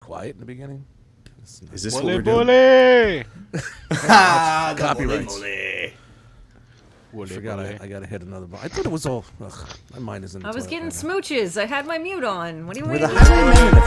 quiet in the beginning. Is this what we're doing? Copyrights. I Forgot I gotta hit another button. I thought it was all. My mind isn't. I was getting smooches. I had my mute on. What do you We're waiting? the highwaymen of the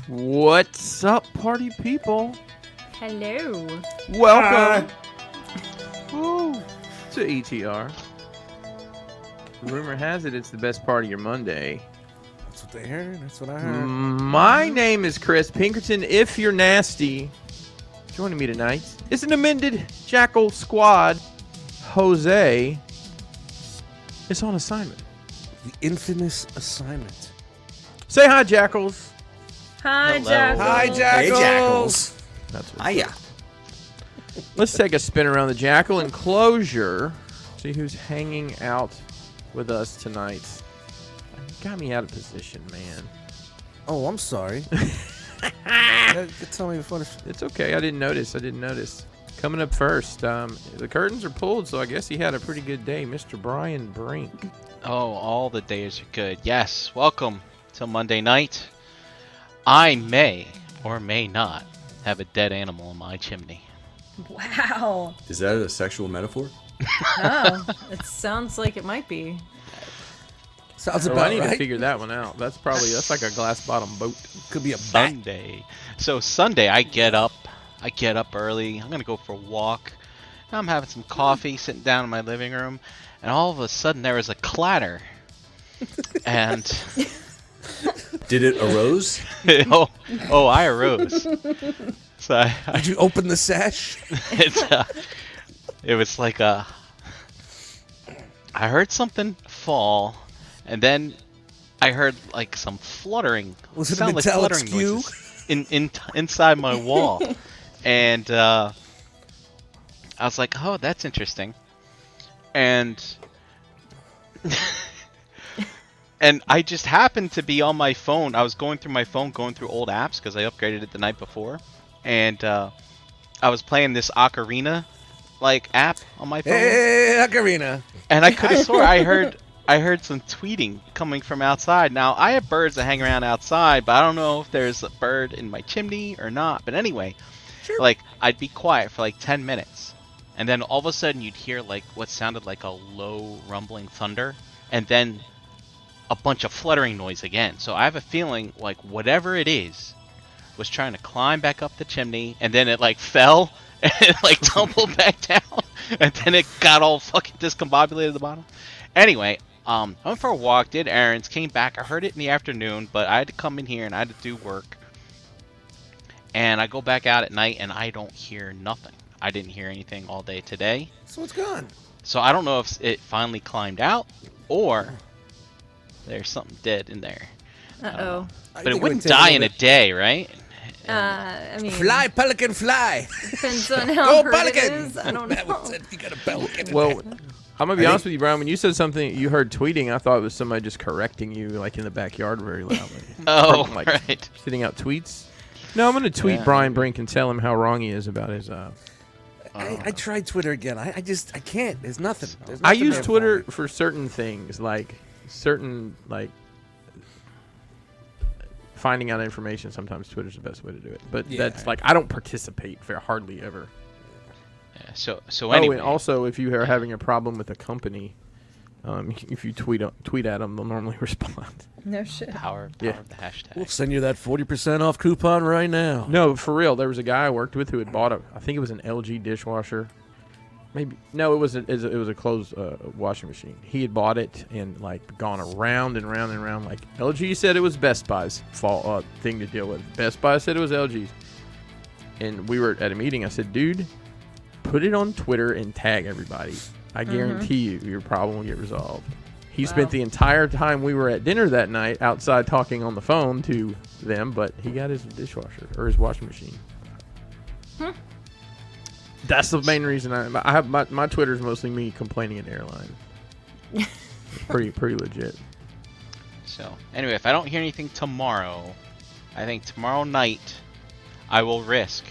What's up, party people? Hello. Welcome Woo, to ETR. Rumor has it it's the best part of your Monday. That's what they heard. That's what I heard. My name is Chris Pinkerton. If you're nasty, joining me tonight is an amended Jackal Squad. Jose is on assignment. The infamous assignment. Say hi, Jackals. Hi, Hello. Jackal. Hi, Hey, Jackals. That's what. Hiya. Let's take a spin around the Jackal enclosure. See who's hanging out with us tonight. Got me out of position, man. Oh, I'm sorry. Tell me before the. It's okay. I didn't notice. Coming up first, the curtains are pulled, so I guess he had a pretty good day. Mr. Brian Brink. Oh, all the days are good. Yes, welcome to Monday night. I may or may not have a dead animal in my chimney. Wow. Is that a sexual metaphor? Oh, it sounds like it might be. Sounds So about I need right. to figure that one out. That's like a glass bottom boat. Could be a bat. Sunday. So Sunday, I get up early. I'm gonna go for a walk. I'm having some coffee, sitting down in my living room, and all of a sudden there was a clatter. And Did it arose? I arose. So Did you open the sash? it was like I heard something fall, and then I heard like some fluttering. Was it a sound like metallic fluttering skew? noises inside my wall, and I was like, "Oh, that's interesting," and and I just happened to be on my phone. I was going through my phone, going through old apps because I upgraded it the night before, and I was playing this Ocarina like app on my phone. Hey, Ocarina. And I could have swore I heard some tweeting coming from outside. Now, I have birds that hang around outside, but I don't know if there's a bird in my chimney or not. But anyway, like, I'd be quiet for like 10 minutes. And then all of a sudden you'd hear like what sounded like a low rumbling thunder. And then a bunch of fluttering noise again. So I have a feeling like whatever it is was trying to climb back up the chimney. And then it like fell and it like tumbled back down. And then it got all fucking discombobulated at the bottom. Anyway, I went for a walk, did errands, came back. I heard it in the afternoon, but I had to come in here and I had to do work. And I go back out at night and I don't hear nothing. I didn't hear anything all day today. So it's gone. So I don't know if it finally climbed out or there's something dead in there. Uh-oh. But it wouldn't die in a day, right? I mean, Fly, pelican, fly. depends on how Go, hurt it pelican. is. I don't That know. was it. You got a pelican. Well, I'm gonna be honest with you, Brian. When you said something you heard tweeting, I thought it was somebody just correcting you, like in the backyard, very loudly. Oh, like right. sitting out tweets. No, I'm gonna tweet Brian Brink and tell him how wrong he is about his. I tried Twitter again. I can't. There's nothing. There's I nothing use there for Twitter me. for certain things, like certain finding out information, sometimes Twitter's the best way to do it. But Yeah. that's like I don't participate very hardly ever. Yeah, so anyway. Oh, and also if you are having a problem with a company, if you tweet at them, they'll normally respond. No shit. Power Yeah. of the hashtag. We'll send you that 40% off coupon right now. No, for real. There was a guy I worked with who had bought I think it was an LG dishwasher. Maybe no, it was a clothes washing machine. He had bought it and like gone around and round and round. Like LG said it was Best Buy's fault thing to deal with. Best Buy said it was LG's. And we were at a meeting. I said, dude, put it on Twitter and tag everybody. I guarantee you your problem will get resolved. He spent the entire time we were at dinner that night outside talking on the phone to them, but he got his dishwasher or his washing machine. That's the main reason I have my Twitter's mostly me complaining at airline. pretty legit. So anyway, if I don't hear anything tomorrow, I think tomorrow night I will risk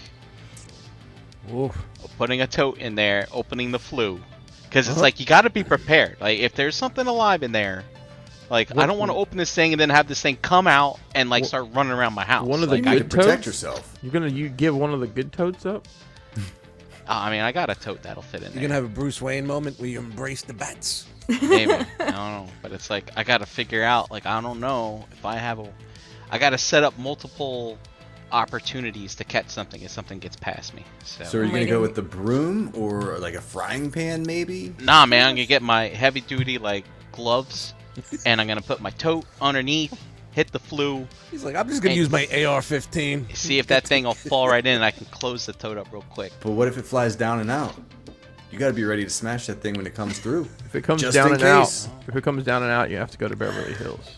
putting a tote in there, opening the flue, because it's like you got to be prepared. Like if there's something alive in there, like I don't want to open this thing and then have this thing come out and like start running around my house. One of the You good can protect totes? yourself. You give one of the good totes up? I mean, I got a tote that'll fit in You're there. gonna have a Bruce Wayne moment where you embrace the bats. Maybe. I don't know. But it's like I gotta figure out, like, I don't know if I gotta set up multiple opportunities to catch something if something gets past me. So are you gonna go with the broom or like a frying pan maybe? Nah, man, I'm gonna get my heavy duty like gloves and I'm gonna put my tote underneath, hit the flue, He's like, I'm just gonna use my AR-15. see if that thing will fall right in and I can close the tote up real quick. But what if it flies down and out? You gotta be ready to smash that thing when it comes through. If it comes Just down in and out, case. if it comes down and out, you have to go to Beverly Hills.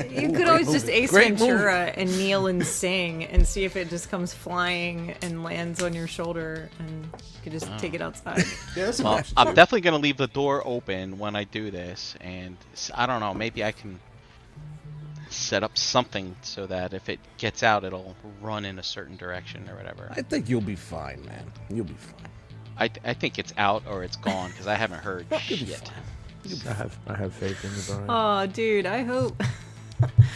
You could always just Ace Great Ventura and kneel and sing and see if it just comes flying and lands on your shoulder and you could just take it outside. Yeah, that's an Well, option, I'm too. definitely gonna leave the door open when I do this, and I don't know, maybe I can set up something so that if it gets out, it'll run in a certain direction or whatever. I think you'll be fine, man. You'll be fine. I think it's out or it's gone because I haven't heard shit. I have faith in you, Brian. Oh, dude, I hope.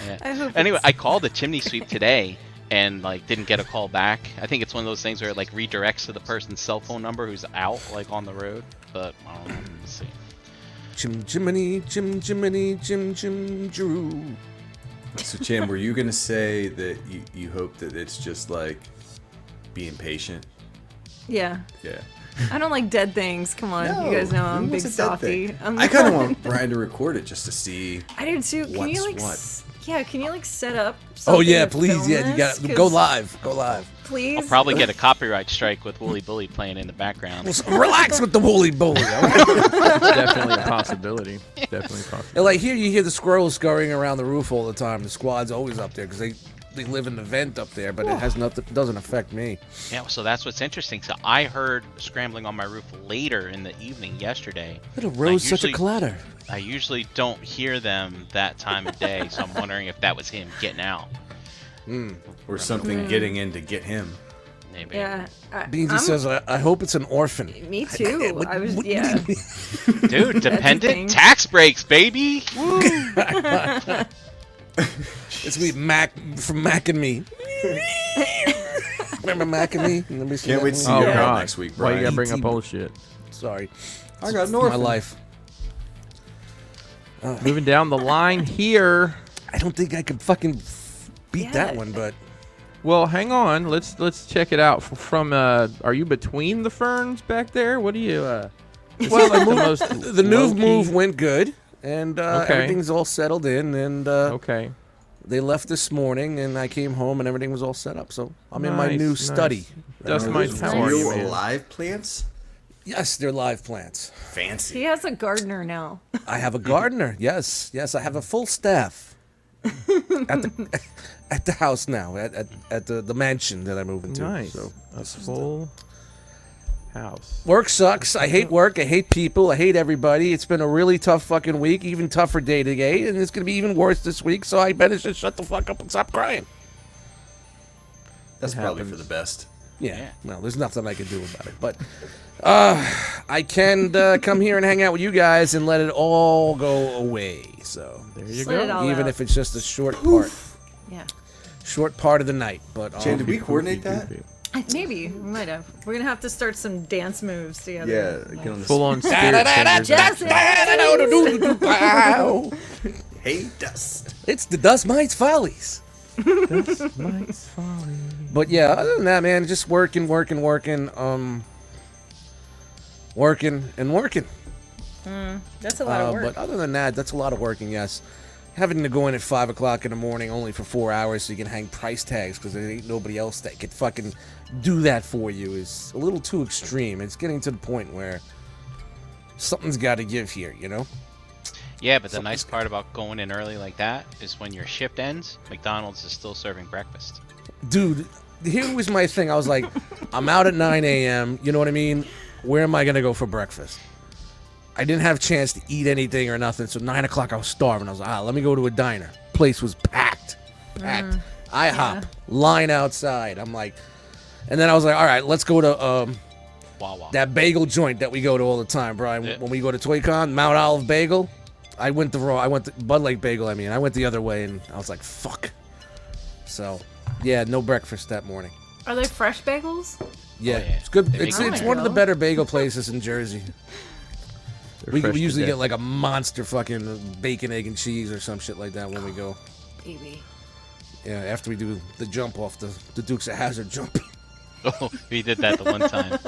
Yeah. I hope. Anyway, it's- I called the chimney sweep today and like didn't get a call back. I think it's one of those things where it like redirects to the person's cell phone number who's out like on the road. But I don't know. We'll see. Chim Jiminy, Chim Jiminy, Chim Chim Drew. So Cham, were you gonna say that you hope that it's just like being patient? Yeah. Yeah. I don't like dead things. Come on, No, you guys know who I'm a big wants a dead softy. thing? I kind of want Brian to record it just to see. I do too. Can you What's like? what? Yeah. Can you like set up? Oh something yeah, to please, film yeah, you this? got to 'Cause go live. Go live. Please. I'll probably get a copyright strike with Wooly Bully playing in the background. Relax with the woolly bully. It's definitely a possibility. Definitely a possibility. And like here, you hear the squirrels scurrying around the roof all the time. The squad's always up there because they live in the vent up there, but it has nothing. Doesn't affect me. Yeah, so that's what's interesting. So I heard scrambling on my roof later in the evening yesterday. It arose such a usually- clatter. I usually don't hear them that time of day, so I'm wondering if that was him getting out. Or something getting in to get him. Maybe. Yeah. Beansy I'm- says, I hope it's an orphan. Me too. What- I was. what- Yeah. Dude, thing. dependent tax breaks, baby. It's me, Mac from Mac and Me. Remember Mac and Me? Remember seeing Can't that wait to see movie? you God. next week, Why you Brian. gotta bring up old shit? Sorry. I got an My orphan. life. Moving down the line here. I don't think I could fucking beat that Yeah. one, but Well, hang on. Let's check it out. From are you between the ferns back there? What do you? well, like the most the new low-key- move went good, and Okay. everything's all settled in, and Okay. they left this morning, and I came home, and everything was all set up. So I'm in my Nice, new nice. study. Dust Are mites, those how are you, real man? live plants? Yes, they're live plants. Fancy. He has a gardener now. I have a gardener. Yes, I have a full staff at the house now, at the mansion that I moved into. Nice. So A full house. work sucks. I hate work. I hate people. I hate everybody. It's been a really tough fucking week, even tougher day to day, and it's gonna be even worse this week. So I better just shut the fuck up and stop crying. That's It probably happens. for the best. Yeah. Well, there's nothing I can do about it, but I can come here and hang out with you guys and let it all go away. So There you Just let it go. all even out. if it's just a short part. Yeah. Short part of the night, but Chan, did we coordinate that? Maybe. We might have. We're going to have to start some dance moves together. Yeah, get on the Full on spirit fingers. Jazz Hey, Dust. It's the Dust Mites Follies. But yeah, other than that, man, just working. Working and working. That's a lot of work. But other than that, that's a lot of working, yes. Having to go in at 5 o'clock in the morning only for 4 hours so you can hang price tags because there ain't nobody else that could fucking do that for you is a little too extreme. It's getting to the point where something's got to give here, you know? Yeah, but the nice part about going in early like that is when your shift ends, McDonald's is still serving breakfast. Dude, here was my thing. I was like, I'm out at 9 a.m., you know what I mean? Where am I going to go for breakfast? I didn't have a chance to eat anything or nothing, so 9 o'clock I was starving. I was like, let me go to a diner. Place was packed. IHOP, line outside. I'm like, and then I was like, all right, let's go to Wawa. that bagel joint that we go to all the time, Brian. Yeah. When we go to ToyCon, Mount Olive Bagel. I went to Bud Light Bagel, I went the other way, and I was like, fuck. So, yeah, no breakfast that morning. Are they fresh bagels? Yeah, yeah. it's good. They It's make it's them. one of the better bagel places in Jersey. They're We fresh to usually death. get like a monster fucking bacon, egg, and cheese or some shit like that when we go. Baby. Yeah, after we do the jump off the Dukes of Hazzard jump. Oh, we did that the one time.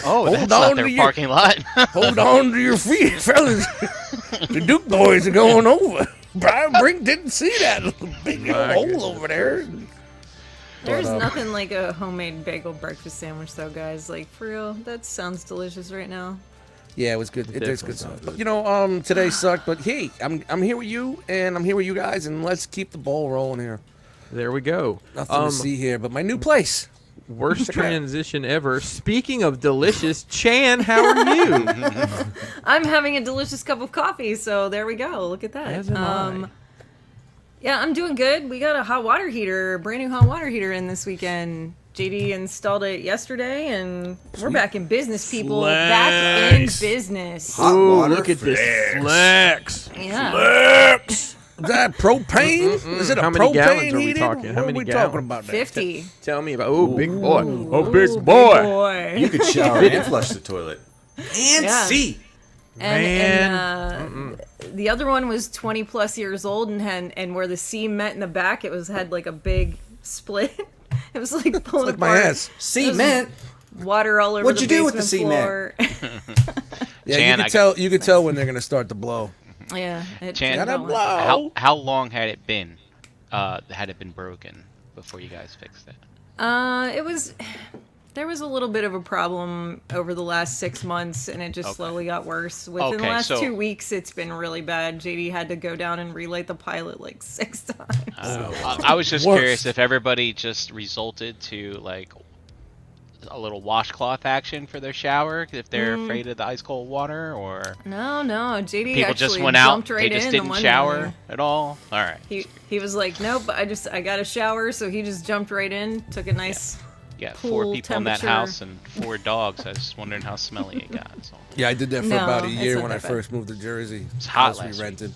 Oh, Hold that's on not to their your- parking lot. Hold on to your feet, fellas. The Duke boys are going over. Brian Brink didn't see that big hole over there. There's But, nothing like a homemade bagel breakfast sandwich, though, guys. Like, for real, that sounds delicious right now. Yeah, it was good. It is definitely good sounds stuff. But, you know, today sucked. But hey, I'm here with you, and I'm here with you guys, and let's keep the ball rolling here. There we go. Nothing to see here, but my new place. Worst transition ever. Speaking of delicious, Chan, how are you? I'm having a delicious cup of coffee, so there we go. Look at that. As am I. Yeah, I'm doing good. We got a hot water heater, a brand new hot water heater in this weekend. JD installed it yesterday, and we're back in business, people. Back in business. Hot Ooh, water look at flex. this flex. Yeah. Is that propane? Is it a How many propane gallons are we heater? talking? How What many are we gallons? talking about? There? 50. Tell me about. Oh, big boy. Oh, Ooh, big big boy. boy. You could shower and flush the toilet. And Yeah. see. And the other one was 20 plus years old and where the seam met in the back, had like a big split. It was like pulling Like apart. my ass. Cement. Water all over What'd the you do with the basement floor. Yeah, Jan, you could tell when they're gonna start to blow. Yeah. Chan, Gotta going. blow. how long had it been broken before you guys fixed it? There was a little bit of a problem over the last 6 months, and it just slowly got worse. Within the Okay, last so- 2 weeks, it's been really bad. JD had to go down and relight the pilot like 6 times. I was just Worse. curious if everybody just resulted to like a little washcloth action for their shower if they're afraid of the ice cold water, or No, JD people actually just went out, jumped right they just in didn't the one shower morning. at all. All right. He was like, nope, I got a shower, so he just jumped right in, took a nice. Yeah, Pool 4 people in that temperature. house and 4 dogs. I was just wondering how smelly it got. So. Yeah, I did that for No, about a it's year not when I that bad. first moved to Jersey. It's hot House we last week. rented.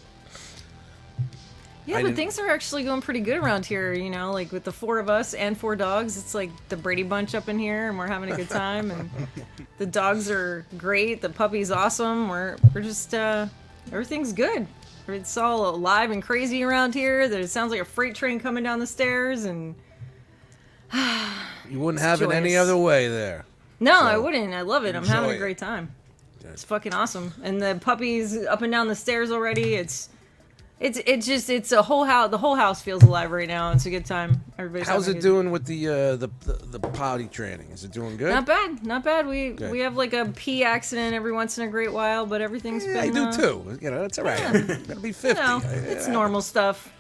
Yeah, I but didn't- things are actually going pretty good around here, you know, like with the 4 of us and 4 dogs, it's like the Brady Bunch up in here, and we're having a good time, and the dogs are great, the puppy's awesome, we're just, everything's good. It's all alive and crazy around here, there sounds like a freight train coming down the stairs, and You wouldn't have it any joyous. other way there. no, So, I wouldn't, I love it, I'm having enjoy a it. great time. It's fucking awesome, and the puppy's up and down the stairs already, it's a whole house. The whole house feels alive right now. It's a good time. Everybody's How's having it a good- doing with the potty training? Is it doing good? Not bad, not bad. We Good. we have like a pee accident every once in a great while, but everything's Yeah, been. I do too. You know, that's all right. Gotta be 50. You know, it's normal stuff.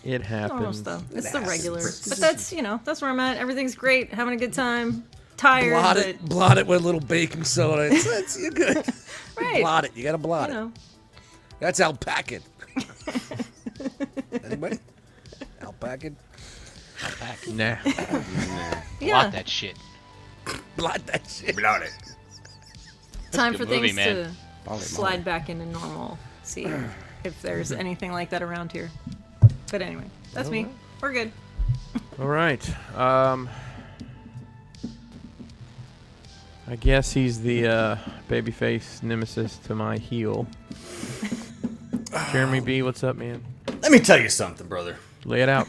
It Normal happens. stuff. It's the happens. regular. But that's where I'm at. Everything's great. Having a good time. Tired, Blot it with a little baking soda. You're good. but right. Blot it. You gotta blot You it. know. That's alpaca'd. Anybody? Alpaca'd? Nah. Yeah. Blot that shit. Blot that shit. Blot it. Time a for good movie, things man. to slide back into normal. See if there's anything like that around here. But anyway, that's me. We're good. All right. I guess he's the babyface nemesis to my heel. Jeremy B, what's up, man? Let me tell you something, brother. Lay it out.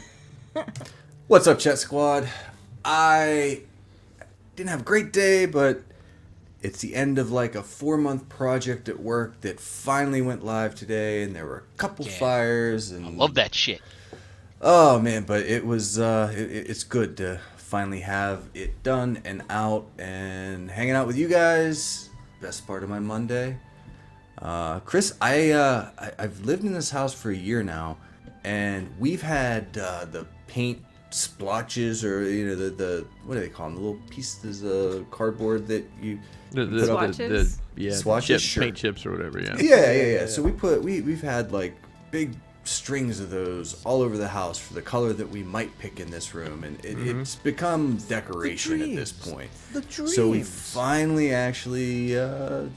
What's up, Chat Squad? I didn't have a great day, but it's the end of like a 4-month project at work that finally went live today, and there were a couple fires. And I love that shit. Oh man, but it was it's good to finally have it done and out and hanging out with you guys. Best part of my Monday. Chris, I've lived in this house for a year now, and we've had the paint splotches, or the what do they call them? The little pieces of cardboard that you The Swatches? Swatches, chips, sure. paint chips or whatever. Yeah. Yeah. So we've had like big strings of those all over the house for the color that we might pick in this room, and it's become decoration at this point. The dreams. So we finally actually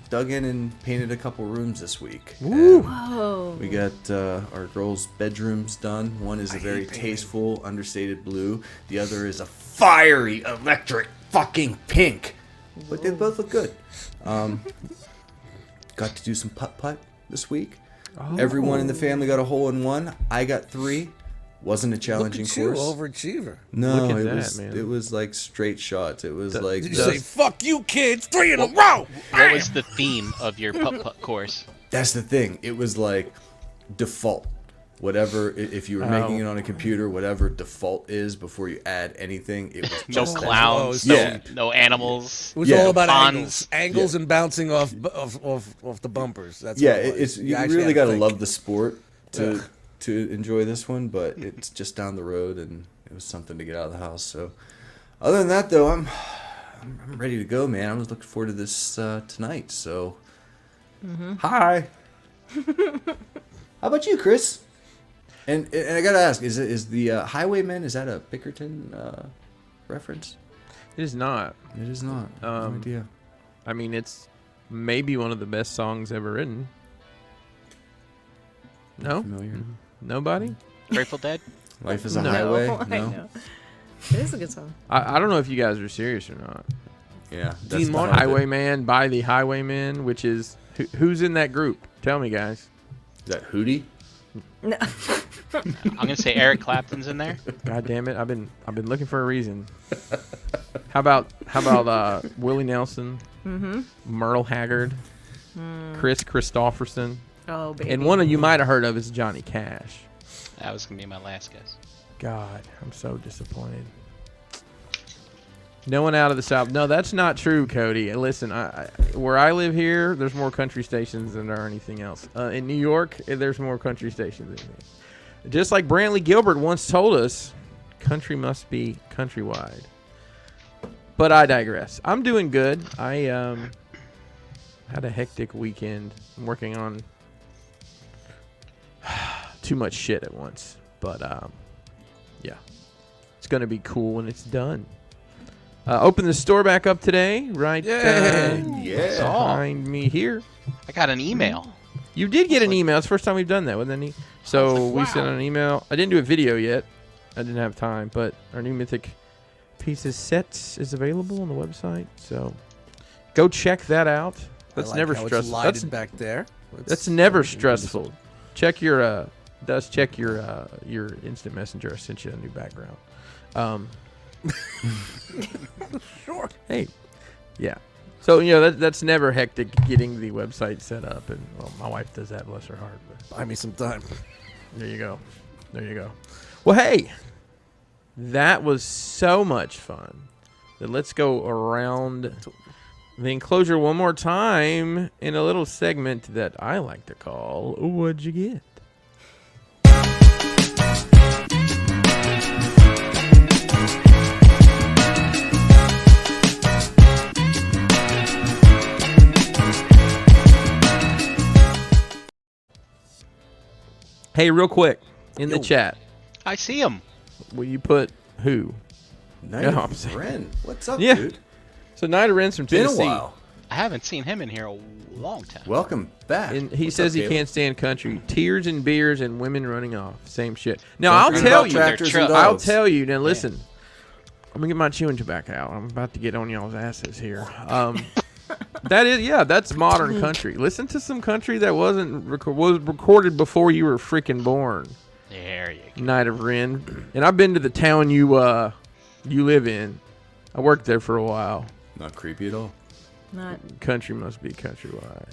dug in and painted a couple rooms this week. Woo. And Whoa. we got our girls' bedrooms done. One is a very tasteful, understated blue. The other is a fiery, electric, fucking pink. But they both look good. Got to do some putt-putt this week. Oh. Everyone in the family got a hole in one. I got 3. Wasn't a challenging Look at you, course. overachiever. No, Look at it that, was man. it was like straight shots. It was like Did you the- say "fuck you, kids"? 3 in a row. What was the theme of your putt-putt course? that's the thing. It was like default. Whatever, if you were making it on a computer, whatever default is before you add anything, it was No just that. clowns, Yeah. no animals. It was Yeah. all about Puns. angles and bouncing off the bumpers. That's Yeah, what it was. it's you actually really had got to think. love the sport to Yeah. to enjoy this one, but it's just down the road, and it was something to get out of the house. So, other than that, though, I'm ready to go, man. I was looking forward to this tonight. So, hi. How about you, Chris? And I gotta ask, is the Highwaymen, is that a Bickerton reference? It is not. It is not. No Um, idea. I mean, it's maybe one of the best songs ever written. No? Familiar. Nobody? Grateful Dead? Life is a No. highway. I No. know. It is a good song. I don't know if you guys are serious or not. Yeah. Dean the Martin. Highwayman by the Highwaymen, which is who's in that group? Tell me, guys. Is that Hootie? No. I'm gonna say Eric Clapton's in there. God damn it! I've been looking for a reason. How about Willie Nelson, Merle Haggard, Chris Christopherson, Oh, baby. and one of you might have heard of is Johnny Cash. That was gonna be my last guess. God, I'm so disappointed. No one out of the South. No, that's not true, Cody. And listen, I where I live here, there's more country stations than there are anything else. In New York, there's more country stations than anything. Just like Brantley Gilbert once told us, country must be countrywide. But I digress. I'm doing good. I had a hectic weekend. I'm working on too much shit at once. But yeah, it's gonna be cool when it's done. Open the store back up today, right? Yay. Yeah. Behind me here. I got an email. You did get an email. It's the first time we've done that, wasn't it? So like, we wow. sent an email. I didn't do a video yet. I didn't have time, but our new Mythic Pieces sets is available on the website. So go check that out. That's I like never how it's stressful. lighted back there. That's never stressful. Check your check your instant messenger. I sent you a new background. Sure. Hey, yeah. So that's never hectic getting the website set up, and well, my wife does that, bless her heart. But Buy me some time. there you go. There you go. Well, hey, that was so much fun. That let's go around the enclosure one more time in a little segment that I like to call "What'd You Get?" Hey, real quick, in the chat, I see him. will you put who? Night Yeah, of I'm saying- Ren. What's up, Yeah. dude? So Nida Ren's from Been a Tennessee. while. I haven't seen him in here a long time. Welcome back. And he What's says up, he Caleb? can't stand country. Tears and beers and women running off. Same shit. Now, Don't I'll forget tell about you. tractors and I'll dogs. tell you. Now, listen. I'm going to get my chewing tobacco out. I'm about to get on y'all's asses here. That's modern country. Listen to some country that was recorded before you were freaking born. There you go. Night of Ren. And I've been to the town you live in. I worked there for a while. Not creepy at all. Not. Country must be countrywide.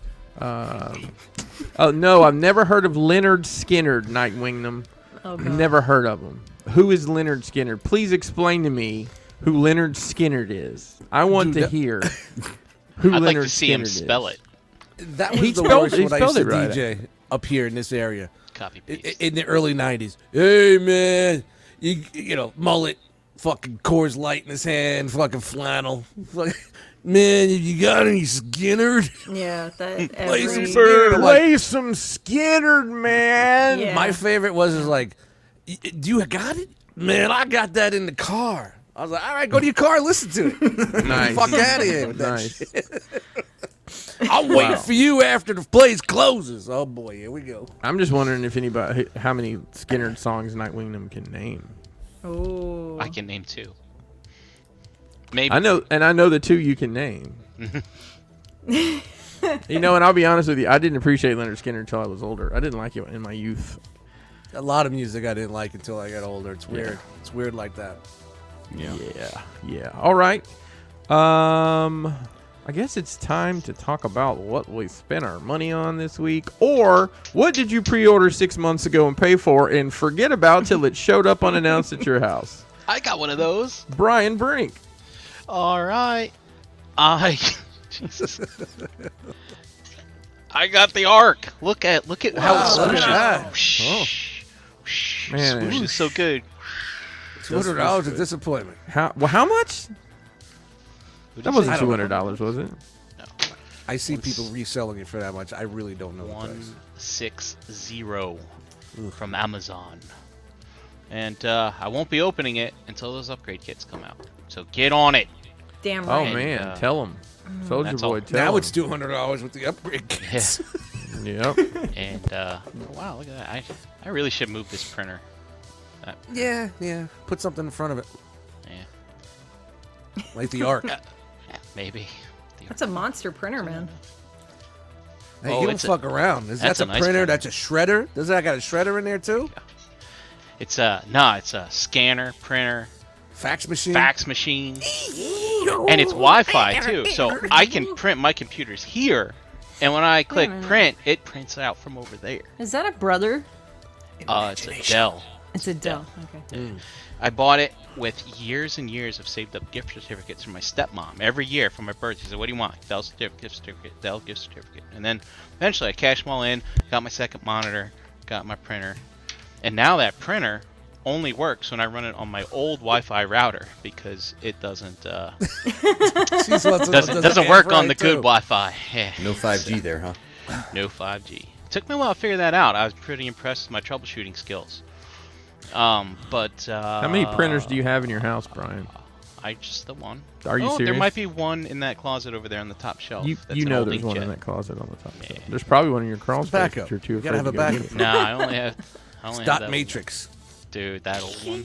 Oh no, I've never heard of Leonard Skinner, Nightwingnum. Oh God. Never heard of him. Who is Leonard Skinner? Please explain to me who Leonard Skinner is. I want to hear who I'd Leonard like to see him Skinner spell is. it. That was He the spelled- worst he when I used spelled to it right. DJ up here in this area. Copy paste. In the early 90s. Hey, man. You know, mullet, fucking Coors Light in his hand, fucking flannel. Man, you got any Skinner? Yeah, that Play some every. Skinner. Play some Skinner, man. Yeah. My favorite was like, do you got it? Man, I got that in the car. I was like, all right, go to your car and listen to it. Nice. Fuck out of here with that Nice. shit. I'm waiting for you after the place closes. Oh boy, here we go. I'm just wondering if anybody, how many Skinner songs Nightwingnum can name. Oh. I can name 2. Maybe. I know the 2 you can name. You know, and I'll be honest with you, I didn't appreciate Leonard Skinner until I was older. I didn't like it in my youth. A lot of music I didn't like until I got older. It's weird. It's weird like that. Yeah. All right. I guess it's time to talk about what we spent our money on this week, or what did you pre-order 6 months ago and pay for and forget about till it showed up unannounced at your house. I got one of those. Brian Brink. All right. Jesus. I got the Ark. Look at how it look at that. swooshes. Man. Swooshes so good. $200 a disappointment. How much? That wasn't $200, was it? I see people reselling it for that much. I really don't know the price. 160 from Amazon. And I won't be opening it until those upgrade kits come out. So get on it. Damn Oh right. man, tell him. Soldier That's Boy, all. tell Now him. it's $200 with the upgrade kits. Yep. And wow, look at that. I really should move this printer. Yeah. Put something in front of it, Yeah, like the Ark. maybe. That's a monster printer, man. Hey, Oh, you don't it's a- fuck around. Is that's that a a nice printer? printer. That's a shredder? Does that got a shredder in there too? It's a scanner, printer, Fax machine? fax machine, and it's Wi-Fi too. So I can print my computers here, and when I click minute. print, it prints out from over there. Is that a brother? It's a Dell. It's a Dell. Okay. I bought it with years and years of saved up gift certificates from my stepmom. Every year for my birthday, she said, "What do you want?" Dell gift certificate, Dell gift certificate. And then eventually I cashed them all in, got my second monitor, got my printer, and now that printer only works when I run it on my old Wi-Fi router because it doesn't doesn't work on the good Wi-Fi. Yeah. No 5G there, huh? No 5G. Took me a while to figure that out. I was pretty impressed with my troubleshooting skills. But How many printers do you have in your house, Brian? I just the one. Are you There serious? might be one in that closet over there on the top shelf. You that's you an know old there's one inkjet. in that closet on the top. Yeah. Shelf. There's probably one in your crawl space Backup. that you're too You gotta afraid have to a go get backup. it. No, I only have Dot that matrix. one. Dude, that old one.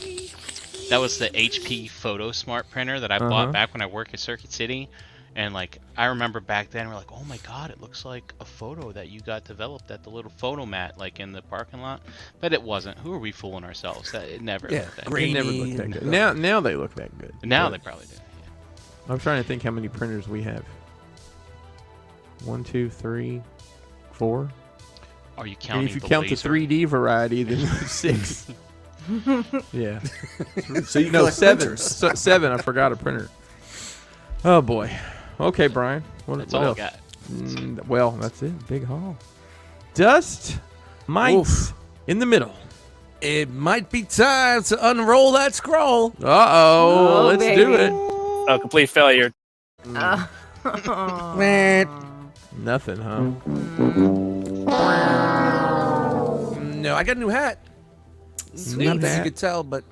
That was the HP Photo Smart printer that I bought back when I worked at Circuit City. And like I remember back then, we're like, "Oh my God, it looks like a photo that you got developed at the little photo mat, like in the parking lot." But it wasn't. Who are we fooling ourselves? That it never looked that They never look that good. Now they look that good. good. Now But they probably do. Yeah. I'm trying to think how many printers we have. 1, 2, 3, 4. Are you And counting if you the count laser? the 3D variety, then there's 6. Yeah. So you No, collect 7. printers. 7. I forgot a printer. Oh boy. Okay, Brian. That's what all else? I got. Well, that's it. Big haul. Dust mites Oof. in the middle. It might be time to unroll that scroll. Uh-oh. Oh, Let's do baby. it. A complete failure. Man. Nothing, huh? No, I got a new hat. Sweet. Not that you bad. could tell, but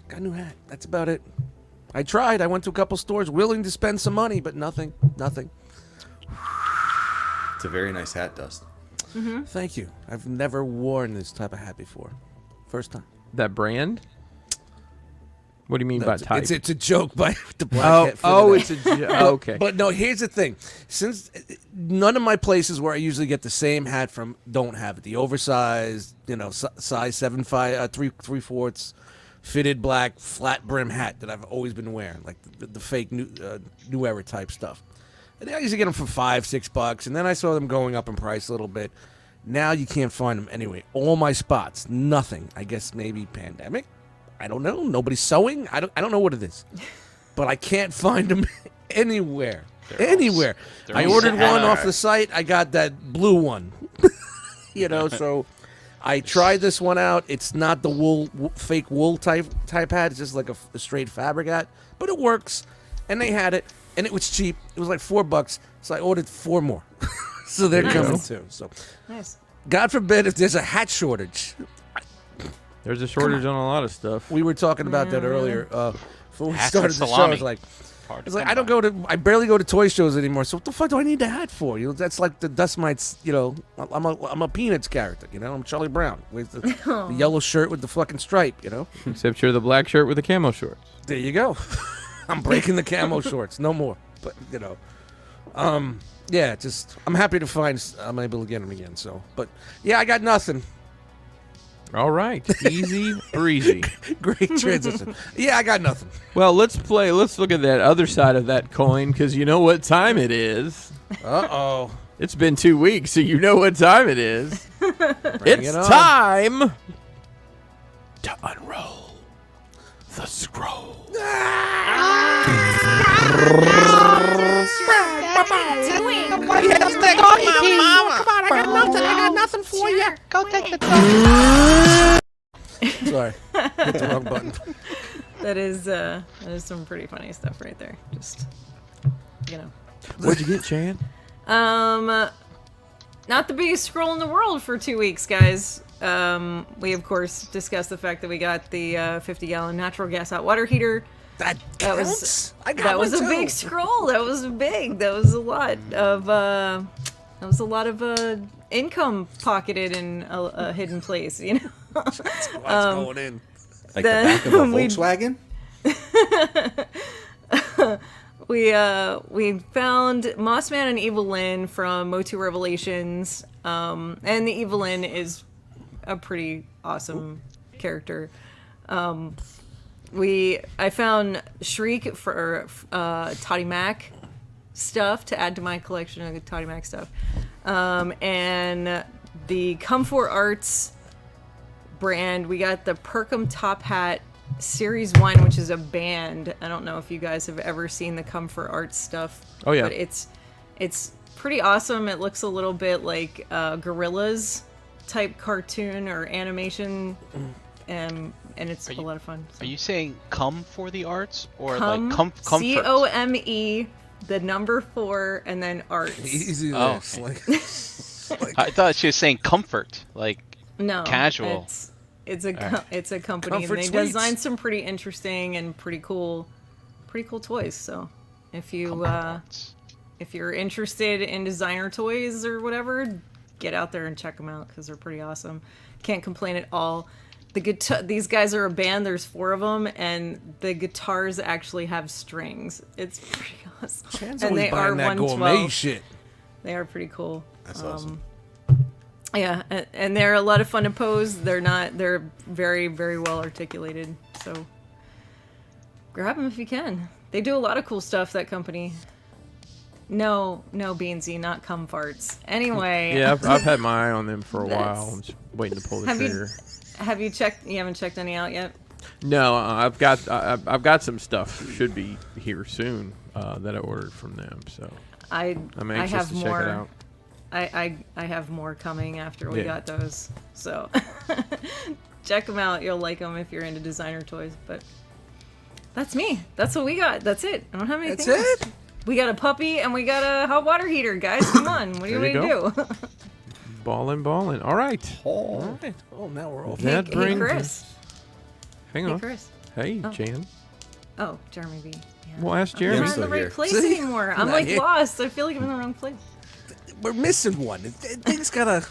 got a new hat. That's about it. I tried. I went to a couple stores willing to spend some money, but nothing. It's a very nice hat, Dust. Thank you. I've never worn this type of hat before. First time. That brand? What do you mean No, by type? it's a joke by the black hat. It's a okay. But no, here's the thing. Since none of my places where I usually get the same hat from don't have it. The oversized, size 3/4 fitted black flat brim hat that I've always been wearing, like the fake new era type stuff. And I used to get them for $5-6, and then I saw them going up in price a little bit. Now you can't find them anyway. All my spots, nothing. I guess maybe pandemic. I don't know. Nobody's sewing. I don't know what it is, but I can't find them anywhere. Anywhere. I ordered one off the site. I got that blue one. So I tried this one out. It's not the fake wool type hat. It's just like a straight fabric hat, but it works. And they had it, and it was cheap. It was like $4, so I ordered 4 more. So they're coming too. So, Nice. God forbid if there's a hat shortage. There's a shortage on a lot of stuff. We were talking about that earlier. Before we Hats started and the show, I salami. was like, Hard to It's like come I barely go to toy shows anymore. So what the fuck do I need the hat for? That's like the Dust Mites. I'm a Peanuts character. I'm Charlie Brown with the yellow shirt with the fucking stripe. Except you're the black shirt with the camo shorts. There you go. I'm breaking the camo shorts. No more. But yeah. Just I'm happy to find I'm able to get them again. So, but yeah, I got nothing. All right. Easy breezy. Great transition. Yeah, I got nothing. Well, let's look at that other side of that coin, because you know what time it is. Uh-oh. It's been 2 weeks, so you know what time it is. It's it on. time to unroll the scroll. I got nothing for you. Go take the Sorry. Hit the wrong button. That is some pretty funny stuff right there. Just What'd you get, Chan? not the biggest scroll in the world for 2 weeks, guys. We of course discussed the fact that we got the 50-gallon natural gas hot water heater. That was I got that was one a too. big scroll. That was big. That was a lot of income pocketed in a hidden place. That's what's going in. Like the back of a Volkswagen? We found Mossman and Evelyn from Motu Revelations, and the Evelyn is a pretty awesome character. I found Shriek for Toddy Mac stuff to add to my collection of Toddy Mac stuff, and the Comfort Arts brand. We got the Perkum Top Hat Series 1, which is a band. I don't know if you guys have ever seen the Comfort Arts stuff. Oh, yeah. But it's pretty awesome. It looks a little bit like Gorillas type cartoon or animation, and it's a lot of fun. So. Are you saying come for the arts or Come, like comfort? COME, the number 4, and then arts. Easy there. Oh, I thought she was saying comfort, like No, casual. It's a company, Comfort and they Sweets. designed some pretty interesting and pretty cool toys. So if you're interested in designer toys or whatever, get out there and check them out because they're pretty awesome. Can't complain at all. These guys are a band. There's 4 of them, and the guitars actually have strings. It's pretty awesome. Chan's and always they buying are that 112. gourmet shit. They are pretty cool. That's awesome. Yeah, and they're a lot of fun to pose. They're very, very well articulated. So grab them if you can. They do a lot of cool stuff, that company. No, Beansy, not cum farts. Anyway. Yeah, I've had my eye on them for a while. I'm just waiting to pull the trigger. Have you checked? You haven't checked any out yet? No, I've got some stuff. Should be here soon that I ordered from them. So I'm anxious to check it out. I have more coming after we got those. So check them out. You'll like them if you're into designer toys. But that's me. That's what we got. That's it. I don't have anything That's else. it? We got a puppy and we got a hot water heater, guys. Come on. What do you want me to do? Ballin'. All right. All right. Oh, now we're off. That Hey, brings Chris. us- Hang Hey, on. Chris. Hey, Oh. Jan. Oh, Jeremy B. Yeah. Well, ask I'm Jeremy. not in still the right here. place See? anymore. I'm Not like here. lost. I feel like I'm in the wrong place. We're missing one. Things gotta.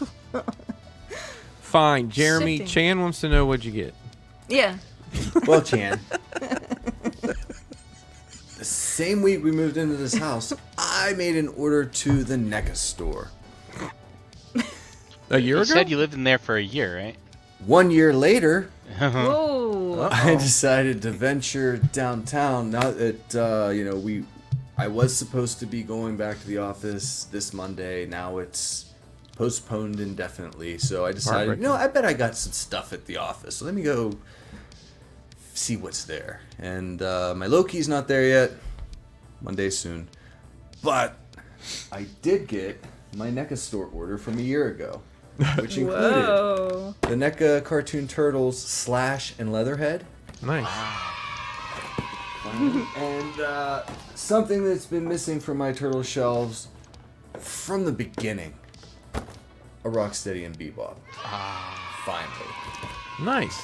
Fine. Jeremy Shifting. Chan wants to know what'd you get. Yeah. Well, Chan. The same week we moved into this house, I made an order to the NECA store. A year You ago? said you lived in there for a year, right? 1 year later, Whoa. I decided to venture downtown. Now that I was supposed to be going back to the office this Monday. Now it's postponed indefinitely. So I decided, I bet I got some stuff at the office. So let me go see what's there. And my Loki's not there yet. Monday soon. But I did get my NECA store order from a year ago, which included Whoa. the NECA Cartoon Turtles Slash and Leatherhead. Nice. And something that's been missing from my turtle shelves from the beginning. A Rocksteady and Bebop. Finally. Nice.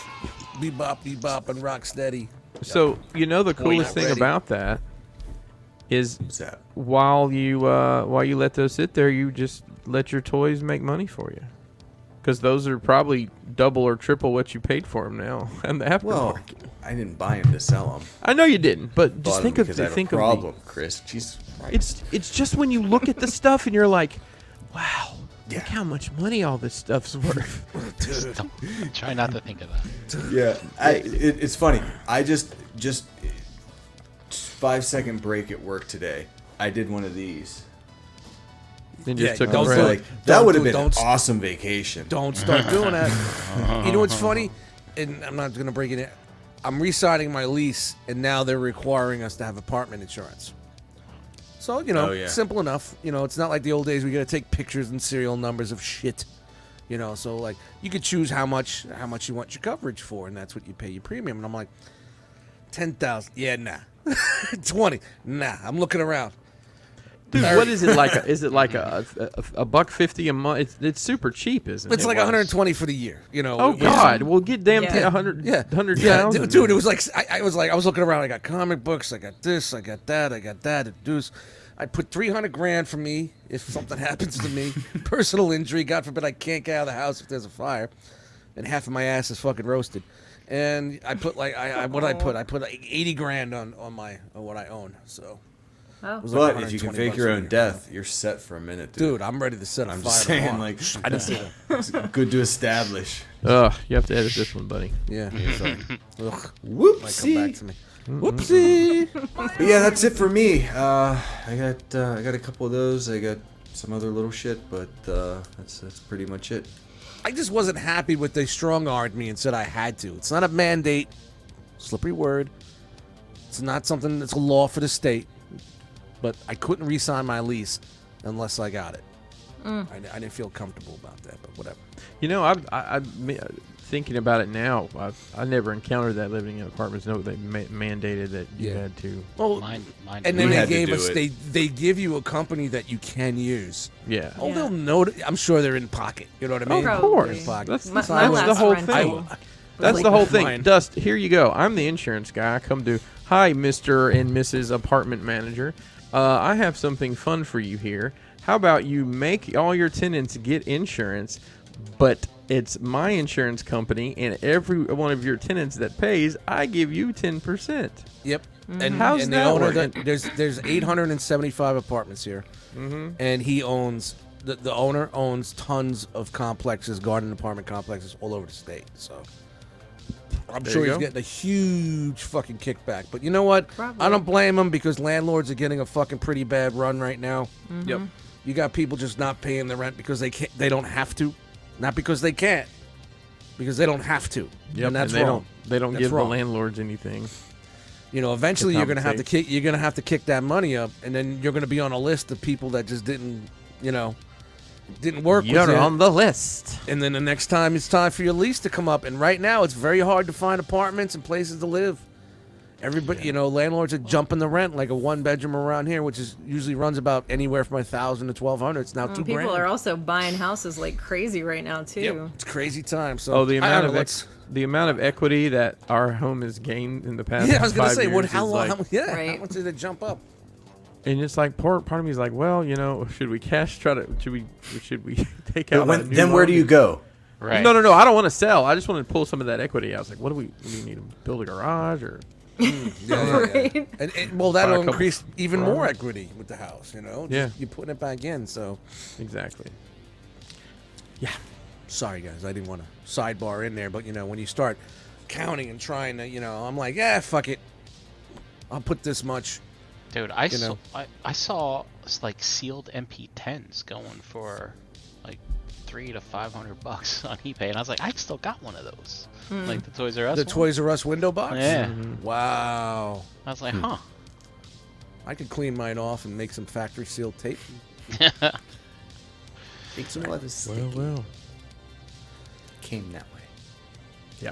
Bebop, and Rocksteady. So, the coolest thing ready. about that is What's that? while you let those sit there, you just let your toys make money for you. Because those are probably double or triple what you paid for them now. And the aftermarket. Well, I didn't buy them to sell them. I know you didn't, but just Bought think 'em of because I have think a of problem, Chris. Jesus Christ. it's just when you look at the stuff and you're like, wow, look how much money all this stuff's worth. Try not to think of that. Yeah, it's funny. I just 5-second break at work today. I did one of these. And just took don't a I was do breath. it. like, that Don't would have do it. been Don't an awesome vacation. Don't start doing that. You know what's funny? And I'm not gonna break it in. I'm re-signing my lease, and now they're requiring us to have apartment insurance. So Oh, yeah. simple enough. It's not like the old days. We gotta take pictures and serial numbers of shit. So like you could choose how much you want your coverage for, and that's what you pay your premium. And I'm like, 10,000. Yeah, nah. 20. Nah. I'm looking around. Dude, what is it like? Is it like a $1.50 a month? It's super cheap, isn't it? It's like 120 for the year. Oh God! Well, get damn Yeah. 100. Yeah, 100,000. dude. It was like I was looking around. I got comic books. I got this. I got that. I got that. I put $300,000 for me if something happens to me, personal injury. God forbid I can't get out of the house if there's a fire, and half of my ass is fucking roasted. And I put like I put like $80,000 on what I own. So. Oh. It was like But if you can 120 fake bucks your a own year. death, you're set for a minute, dude. Dude, I'm ready to set a I'm fire. just saying, tomorrow. like, I just did it. it's good to establish. Ugh, you have to edit this one, buddy. Yeah. So, ugh, might come Whoopsie. back to me. Whoopsie. But yeah, that's it for me. I got a couple of those. I got some other little shit, but that's pretty much it. I just wasn't happy with they strong-armed me and said I had to. It's not a mandate. Slippery word. It's not something that's a law for the state. But I couldn't re-sign my lease unless I got it. I didn't feel comfortable about that, but whatever. I'm thinking about it now. I never encountered that living in apartments. No, they mandated that you Yeah. had to. Well, Mine. and then We they had to gave do us it. they give you a company that you can use. Yeah. Oh, Yeah. they'll know. I'm sure they're in pocket. You know what I mean? Of Probably. course. In pocket. That's My the last whole rental thing. was That's like the whole that. thing. Mine. Dust, here you go. I'm the insurance guy. I come to, hi, Mr. and Mrs. Apartment Manager. I have something fun for you here. How about you make all your tenants get insurance, but it's my insurance company, and every one of your tenants that pays, I give you 10%. Yep. And, How's and that the owner working? that there's 875 apartments here, and he owns the owner owns tons of complexes, garden apartment complexes all over the state. So I'm There sure you he's go. getting a huge fucking kickback. But you know what? Probably. I don't blame him because landlords are getting a fucking pretty bad run right now. Yep. You got people just not paying the rent because they can't. They don't have to, not because they can't, because they don't have to. Yep. And that's they wrong. They don't That's give wrong. the landlords anything. Eventually to you're gonna have to compensate. kick. You're gonna have to kick that money up, and then you're gonna be on a list of people that just didn't work with You're you. on the list. And then the next time it's time for your lease to come up, and right now it's very hard to find apartments and places to live. Everybody, you know, landlords are jumping the rent like a 1-bedroom around here, which is usually runs about anywhere from $1,000 to $1,200. It's now $2,000. People are also buying houses like crazy right now too. Yep, it's crazy time. So the I amount don't of know, the amount of equity that our home has gained in the past. yeah, I was gonna 5 say, years what? How is long? like- Right. How much did it jump up? And it's like part of me is like, well, you know, should we should we take out? Then where do you go? Right. No. I don't want to sell. I just want to pull some of that equity. I was like, what do we need to build a garage or? Right. And well, that'll Buy a couple increase even more garages. equity with the house. You know, Yeah. you're putting it back in. So Exactly. sorry, guys, I didn't want to sidebar in there, but you know, when you start counting and trying to, you know, I'm like, yeah, fuck it, I'll put this much. Dude, I saw like sealed MP10s going for like $300 to $500 on eBay, and I was like, I've still got one of those, like the Toys R Us. The one. Toys R Us window box. Yeah. Wow. I was like, huh. I could clean mine off and make some factory sealed tape. Make some leather sticky. Well. Came that way. Yeah.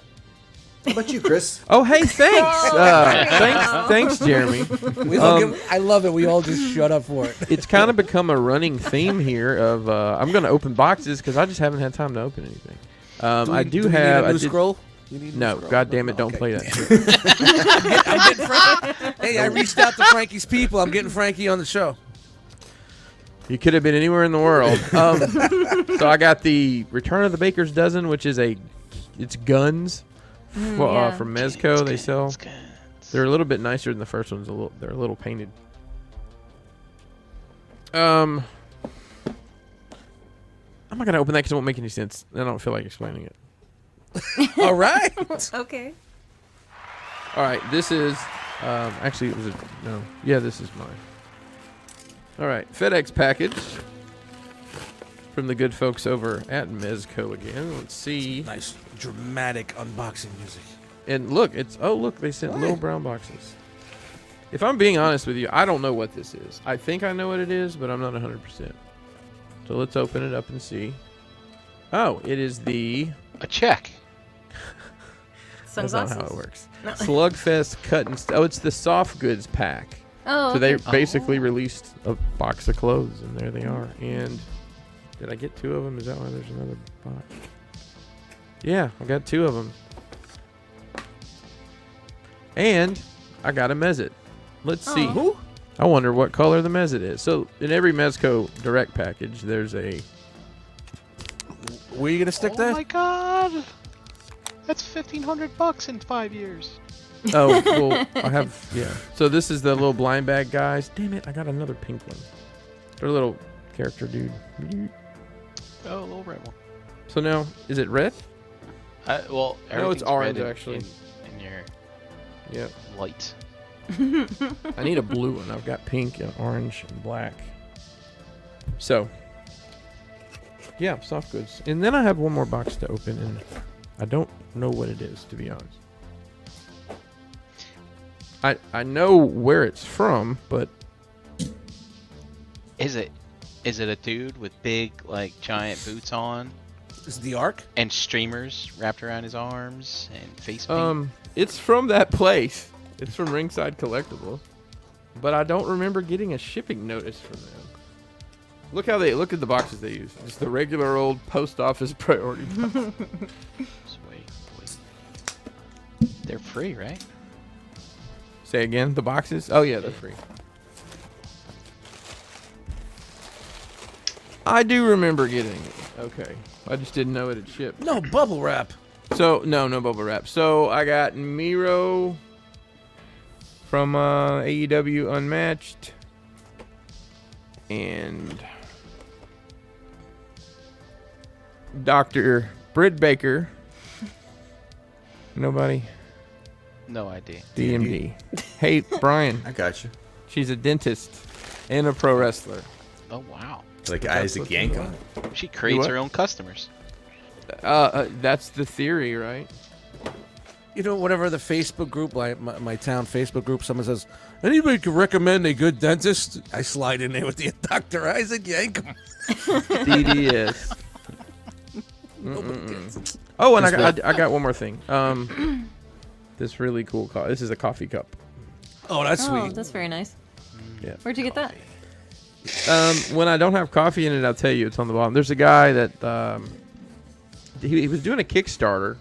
How about you, Chris? Oh, hey, thanks. Thanks, Jeremy. We all I love it. We all just shut up for it. It's kind of become a running theme here of I'm going to open boxes because I just haven't had time to open anything. I do we need a new scroll? You need a new No, scroll? God damn it, don't Okay. play that shit. I'm getting Frankie. Hey, I reached out to Frankie's people. I'm getting Frankie on the show. You could have been anywhere in the world. So I got the Return of the Baker's Dozen, which is it's guns yeah. from Mesco. They sell. It's good. They're a little bit nicer than the first ones. They're a little painted. I'm not gonna open that because it won't make any sense. I don't feel like explaining it. All right. Okay. All right, this is actually it was no. Yeah, this is mine. All right, FedEx package from the good folks over at Mesco again. Let's see. Nice dramatic unboxing music. And look, they sent What? little brown boxes. If I'm being honest with you, I don't know what this is. I think I know what it is, but I'm not 100%. So let's open it up and see. Oh, it is the A check. That's Sunglasses. not how it works. Slugfest cut and it's the soft goods pack. Oh. So they okay. basically released a box of clothes, and there they are. And did I get 2 of them? Is that why there's another box? Yeah, I got 2 of them. And I got a Mezit. Let's see. Oh. I wonder what color the Mezit is. So in every Mesco direct package, there's a. Where are you gonna stick Oh that? my god. That's $1,500 in 5 years. Oh, well, I have. Yeah. So this is the little blind bag guys. Damn it! I got another pink one. They're a little character dude. Oh, a little red one. So now, is it red? Well, No, it's everything's orange, red actually. In your Yep. light. I need a blue one. I've got pink and orange and black. So, yeah, soft goods. And then I have one more box to open, and I don't know what it is, to be honest. I know where it's from, but Is it a dude with big, like, giant boots on Is it the Ark? and streamers wrapped around his arms and face paint? it's from that place. It's from Ringside Collectibles, but I don't remember getting a shipping notice from them. Look at the boxes they use. Just the regular old post office priority box. Wait. They're free, right? Say again, the boxes? Oh yeah, they're free. I do remember getting it. Okay. I just didn't know it had shipped. No, bubble wrap. So, no bubble wrap. So, I got Miro from AEW Unmatched. And Dr. Britt Baker. Nobody? No idea. DMD. Hey, Brian. I got you. She's a dentist and a pro wrestler. Oh, wow. Like Isaac Yankum. She creates what? her own customers. That's the theory, right? You know, whatever the Facebook group, my town Facebook group, someone says, anybody could recommend a good dentist? I slide in there with the Dr. Isaac Yankum. DDS. Oh, and I got one more thing. this really cool This is a coffee cup. Oh, that's Oh, sweet. that's very nice. Yeah. Where'd you get that? When I don't have coffee in it, I'll tell you. It's on the bottom. There's a guy that he was doing a Kickstarter,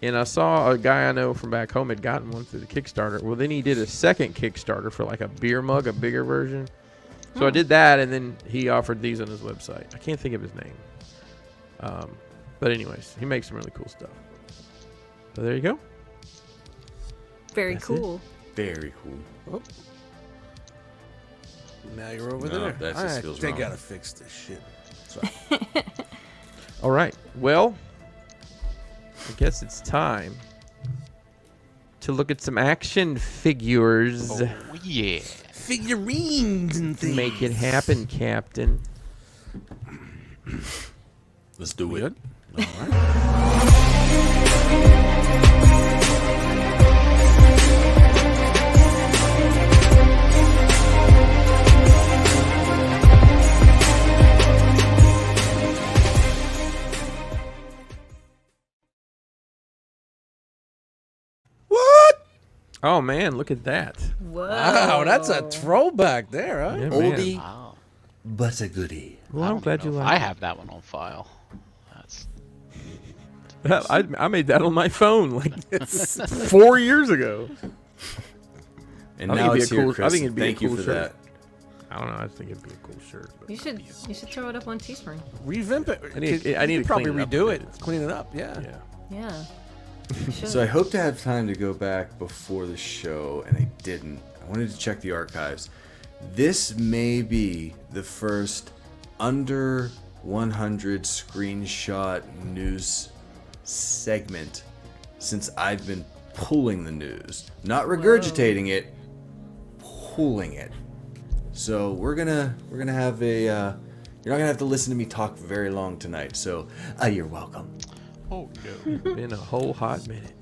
and I saw a guy I know from back home had gotten one through the Kickstarter. Well, then he did a second Kickstarter for like a beer mug, a bigger version. So I did that, and then he offered these on his website. I can't think of his name. But anyways, he makes some really cool stuff. So there you go. Very That's cool. Very cool. Oh. Now you're over No, there. that just feels they wrong. gotta fix this shit. So, All right. Well, I guess it's time to look at some action figures. Oh, yeah. figurines and things. Make it happen, Captain. Let's do We it. good? All right. What? Oh man, look at that. Whoa. Wow, that's a throwback there, huh? Yeah, man. Oldie, Wow. but a goodie. Well, I I'm don't glad even you know if like I have that one on file. That's I made that on my phone like 4 years ago. And I think now it'd be it's a here, cool- I Chris. think it'd be a Thank you cool for shirt. that. I don't know. I just think it'd be a cool shirt. But You should throw it up on Teespring. Revamp it. I need You to could probably clean it up a redo bit. it. Clean it up, yeah. yeah. Yeah. You should. So I hope to have time to go back before the show, and I didn't. I wanted to check the archives. This may be the first under 100 screenshot news segment since I've been pulling the news. Not regurgitating it, pulling it. So we're gonna have a you're not gonna have to listen to me talk very long tonight, so you're welcome. Oh no. Been a whole hot minute.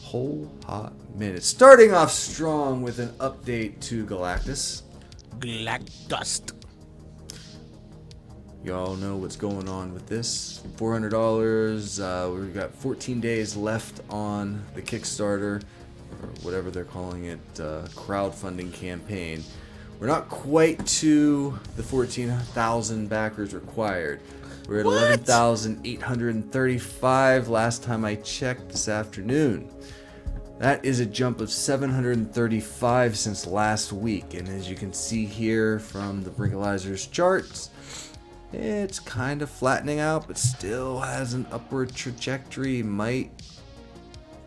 Whole hot minute. Starting off strong with an update to Galactus. Galactus. Y'all know what's going on with this. $400. We've got 14 days left on the Kickstarter, or whatever they're calling it, crowdfunding campaign. We're not quite to the 14,000 backers required. We're at 11,835 last time I checked this afternoon. That is a jump of 735 since last week, and as you can see here from the Brinkalizer's charts, it's kind of flattening out, but still has an upward trajectory. Might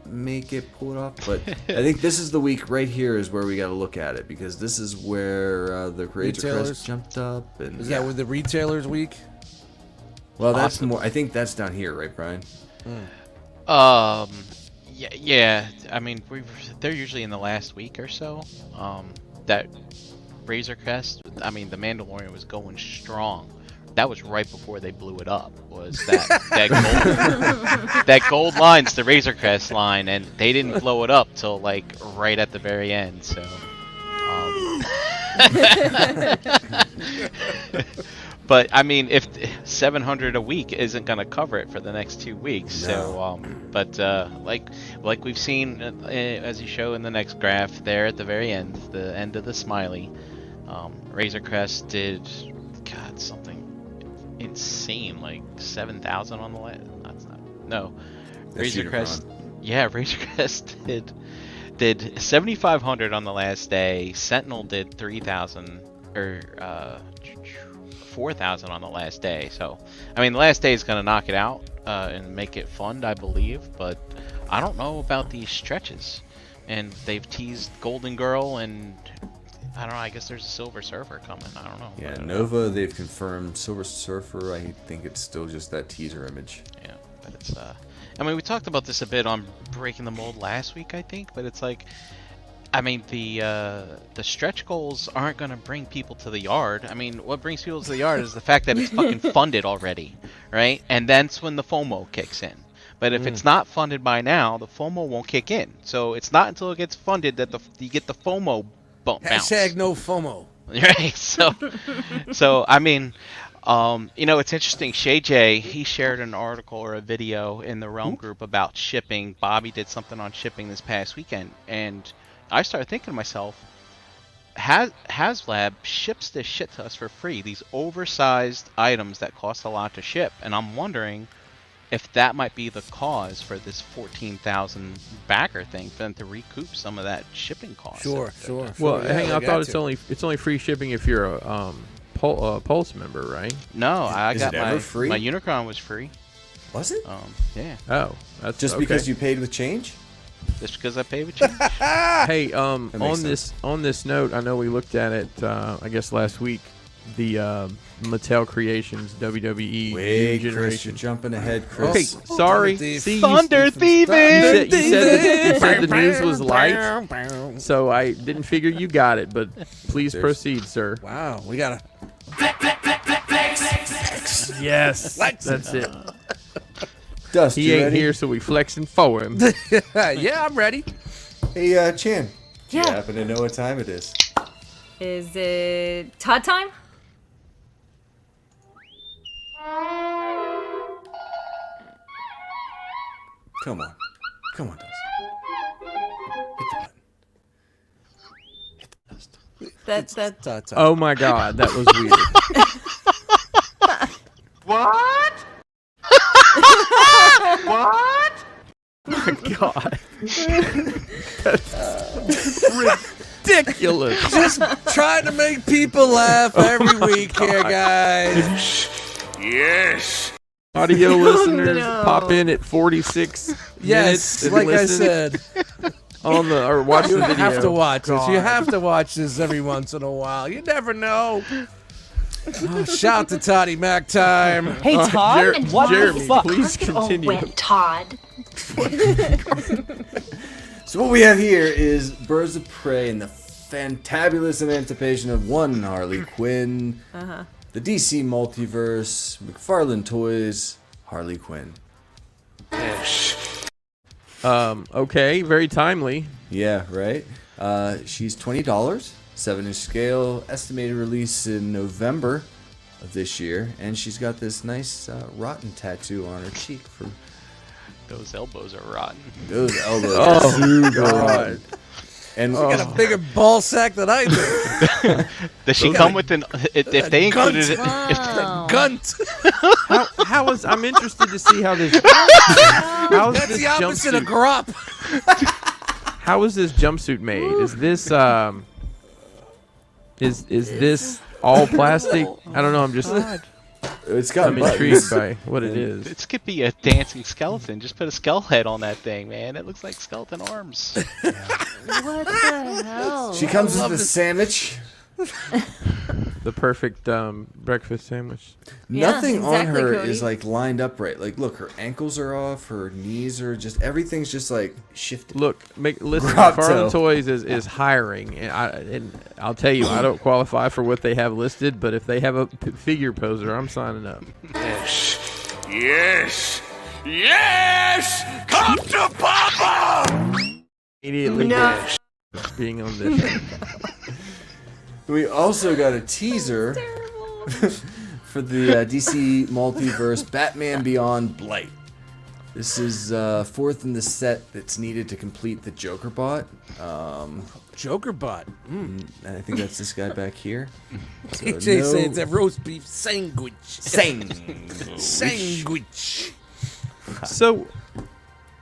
make it pull it off, but I think this is the week right here is where we got to look at it, because this is where the Razor Retailers? Crest jumped up. And Is that with the retailers week? well, that's Awesome. more. I think that's down here, right, Brian? Yeah. I mean, they're usually in the last week or so. That Razor Crest. I mean, the Mandalorian was going strong. That was right before they blew it up. Was that gold? That gold line's the Razor Crest line, and they didn't blow it up till like right at the very end. So. But I mean, if 700 a week isn't going to cover it for the next 2 weeks, so like we've seen as you show in the next graph there at the very end, the end of the smiley, Razor Crest did something insane, like 7,000 on the last. That's not That's Razor Crest. Unicron. Yeah, Razor Crest did 7,500 on the last day. Sentinel did 3,000 or 4,000 on the last day. So, I mean, the last day is going to knock it out and make it fun, I believe. But I don't know about these stretches. And they've teased Golden Girl, and I don't know. I guess there's a Silver Surfer coming. I don't know. Yeah, Nova. They've confirmed Silver Surfer. I think it's still just that teaser image. Yeah, but it's I mean, we talked about this a bit on Breaking the Mold last week, I think. But it's like, I mean, the stretch goals aren't going to bring people to the yard. I mean, what brings people to the yard is the fact that it's fucking funded already, right? And that's when the FOMO kicks in. But if it's not funded by now, the FOMO won't kick in. So it's not until it gets funded that you get the FOMO bounce. Hashtag no FOMO. Right. So I mean, It's interesting. Shay J, he shared an article or a video in the Realm group about shipping. Bobby did something on shipping this past weekend, and I started thinking to myself, HasLab ships this shit to us for free. These oversized items that cost a lot to ship, and I'm wondering if that might be the cause for this 14,000 backer thing, for them to recoup some of that shipping cost. Sure. Well, Yeah, hang on, I they thought got it's only free shipping if you're a Pulse member, right? No, I Is got it ever free? my Unicron was free. Was it? Yeah, Oh, that's Just okay. because you paid with change? just because I paid with change. Hey, on makes this note, I know we looked at it. I guess last week, the Mattel Creations WWE Wait, New Chris, Generation. you're jumping ahead, Okay, Chris. sorry. Thief. See, Thunder you thieving! said the news was light, so I didn't figure you got it. But please proceed, sir. Wow, we got to. Yes, that's it. Dust, He you ain't ready? here, so we flexing for him. Yeah, I'm ready. Hey, Chan. Yeah. You happen to know what time it is? Is it Todd time? Come on, Dust. Hit the button. Hit the dust. That Ta-ta. Oh my God, that was weird. What? What? God, that's ridiculous. Just trying to make people laugh every week here, guys. Yes. Audio listeners, no. pop in at 46 minutes Yes, and like I listen said, on the or watch you the video. have to watch this. You God. have to watch this every once in a while. You never know. Oh, shout to Toddy Mac time. Hey, Todd, Jer- what Jeremy, the fuck? please continue. Oh, went Todd. So what we have here is Birds of Prey and the fantabulous emancipation of one Harley Quinn, the DC Multiverse, McFarlane Toys, Harley Quinn. Okay, very timely. Yeah, right? She's $20, 7-inch scale, estimated release in November of this year, and she's got this nice rotten tattoo on her cheek for Those elbows are rotten. those elbows. Oh, Super God. rotten. And Got a bigger ball sack than I do. Does she come with an? If they included it, Wow. Gunt. How is I'm interested to see how this how is That's this the opposite of jumpsuit grop. how is this jumpsuit made? Is this is this all plastic? I don't know. I'm just it's got I'm buttons. intrigued by what it is. this could be a dancing skeleton. Just put a skull head on that thing, man. It looks like skeleton arms. What the hell? She comes with a sandwich. The perfect breakfast sandwich. Yeah, Nothing on exactly, her Cody. is like lined up right. Like, look, her ankles are off, her knees are just everything's just like shifted. Look, listen. Grotto. Farland Toys is hiring, and I'll tell you, I don't qualify for what they have listed, but if they have a figure poser, I'm signing up. Yes! Yes! Come to Papa! Immediately No. being on this. We also got a teaser for the DC Multiverse Batman Beyond Blight. This is fourth in the set that's needed to complete the Joker bot. Joker bot. And I think that's this guy back here. So AJ no- says that roast beef sandwich. Sandwich. Sandwich. So,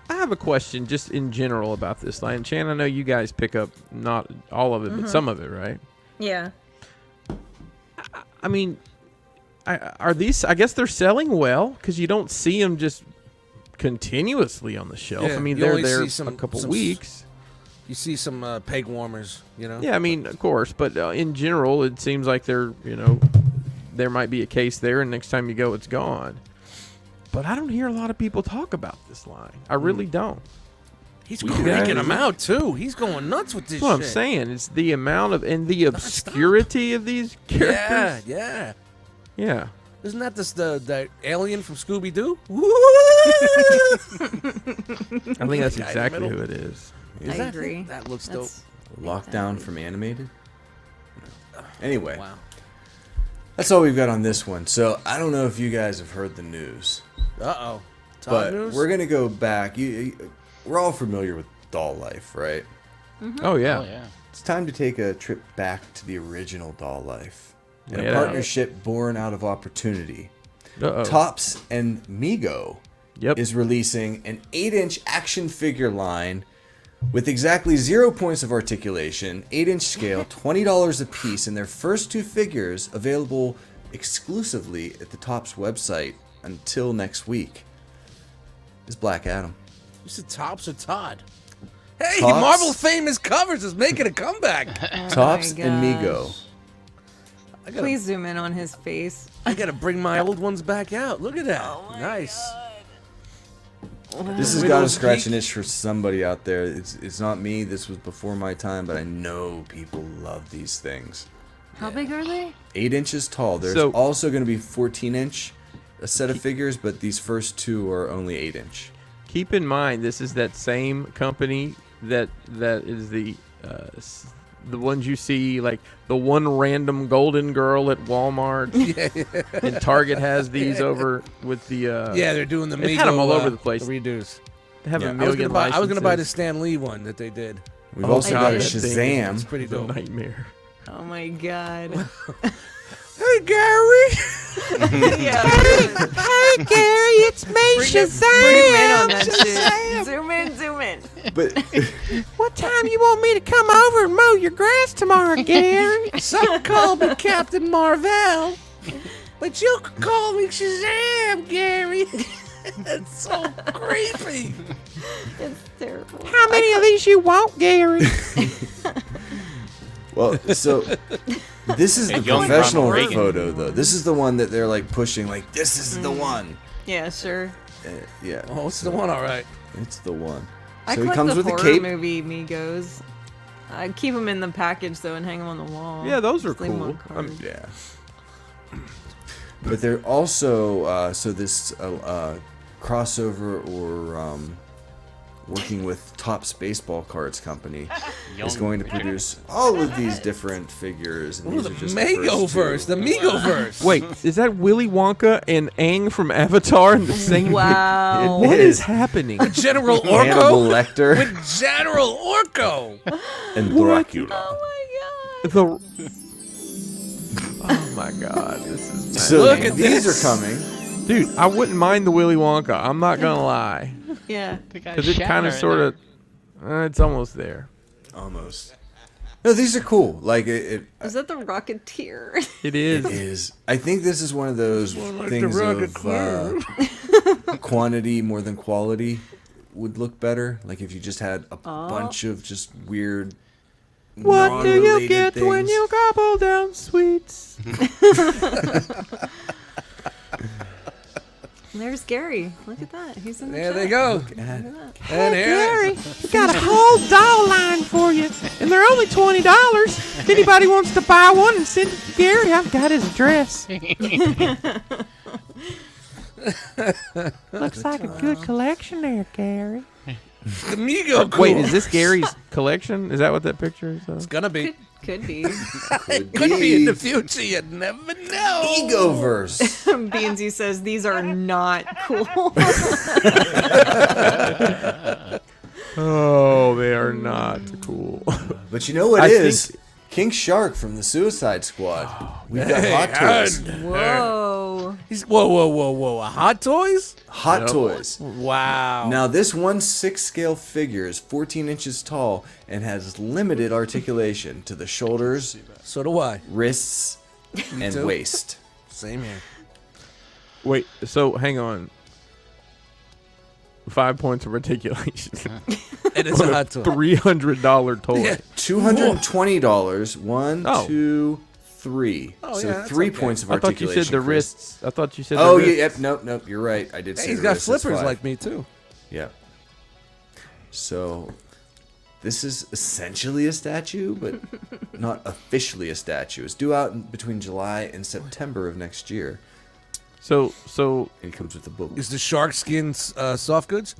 I have a question just in general about this line. Chan, I know you guys pick up not all of it, but some of it, right? Yeah. I mean, are these? I guess they're selling well because you don't see them just continuously on the shelf. Yeah, I mean, you they're only there see some- a couple some weeks. You see some peg warmers, you know? Yeah, I mean, of course, but in general, it seems like there might be a case there, and next time you go, it's gone. But I don't hear a lot of people talk about this line. I really don't. He's We cranking guys- them out, too. He's going nuts with this That's what I'm shit. saying. It's the amount of and the obscurity of these Yeah, characters. yeah. Yeah. Isn't that the alien from Scooby-Doo? I think that's Guy in the exactly middle. who it is. I agree. That looks dope. That's- Lockdown from animated. Anyway, Wow. That's all we've got on this one. So I don't know if you guys have heard the news, Uh-oh. Top but news? we're gonna go back. We're all familiar with doll life, right? Oh yeah. Oh yeah. It's time to take a trip back to the original doll life. In Yeah. a partnership born out of opportunity. Uh-oh. Tops and Mego Yep. is releasing an 8-inch action figure line with exactly 0 points of articulation, 8-inch scale, $20 a piece, and their first 2 figures available exclusively at the Tops website until next week. Is Black Adam. You said Tops or Todd? Hey, Tops. Marvel famous covers is making a comeback. Tops Oh my and gosh. Mego. Please zoom in on his face. I gotta bring my old ones back out. Look at that. Oh Nice. This has Widow's got to scratch Peak. an itch for somebody out there. It's not me. This was before my time, but I know people love these things. How big are they? 8 inches tall. There's So- also going to be 14-inch a set of figures, but these first 2 are only 8-inch. Keep in mind, this is that same company that is the ones you see, like the one random golden girl at Walmart. And Target has these over with the. Yeah, they're doing the They've had 'em Mego, all over the place. redos. They have Yeah. a I I million was gonna buy the licenses. Stan Lee one that they did. We've Oh, also God, got a that thing is- Shazam. It's pretty It's a dope. nightmare. Oh my god. Hey Gary. Yeah. Hey Gary, it's me, Bring him in on that shit. Zoom in. But What time you want me to come over and mow your grass tomorrow, Gary? Some call me Captain Marvel, but you can call me Shazam, Gary. It's so creepy. It's terrible. How many of these you want, Gary? well, so this is the young professional Ronald Reagan. photo, though. This is the one that they're like pushing. Like this is the one. Yeah, sure. Yeah. Oh, it's the one, all right. It's the one. I So he collect comes the with a horror cape. movie Migos. I keep them in the package though and hang them on the wall. Yeah, those are Just leave 'em on cool. cards. Yeah. But they're also so this crossover or working with Topps Baseball Cards Company is going to produce all of these different figures. And Oh, these the are just Mago-verse, the Mego-verse. Wait, is that Willy Wonka and Aang from Avatar in the same? Wow. What It is is. happening? General Hannibal Orko Lecter with General Orko. and Dracula. Oh The. Oh my God, this is. So Look at these this. are coming. Dude, I wouldn't mind the Willy Wonka. I'm not gonna lie, my god. Yeah. because it kind of sort of. It's almost there. Almost. No, these are cool. Like it Is that the Rocketeer? It It is. is. I think this is one of those like things the of quantity more than quality would look better. Like if you just had a bunch of just weird. What do you non-related get when things. you gobble down sweets? There's Gary. Look at that. He's in the There chat. they go. Look at- And here. we got a whole doll line for you, and they're only $20. If anybody wants to buy one and send it to Gary, I've got his address. Looks like a good collection there, Gary. The Mego cool. Wait, is this Gary's collection? Is that what that picture is? It's gonna be. Could be. Could be in the future. You never know. Egoverse. B&Z says these are not cool. Oh, they are not cool. But you know what I is? think- King Shark from the Suicide Squad. We've got Hey, Hot Toys. Whoa. He's whoa. Hot Toys? Hot Toys. Wow. Now this 1/6 scale figure is 14 inches tall and has limited articulation to the shoulders, So do I. wrists, and too. waist. Same here. Wait, so hang on. 5 points of articulation. It is a hot toy. $300 toy. Yeah. $220. One, Oh. 2, 3. Oh, so yeah, that's 3 okay. points of I thought you articulation. said the Chris. wrists. I thought you said Oh, the yeah, wrists. yep, nope, you're right. I did say Hey, he's the got wrists, that's flippers 5. like me too. Yeah. So, this is essentially a statue, but not officially a statue. It's due out between July and September of next year. So And it comes with a book. Is the shark skin soft goods?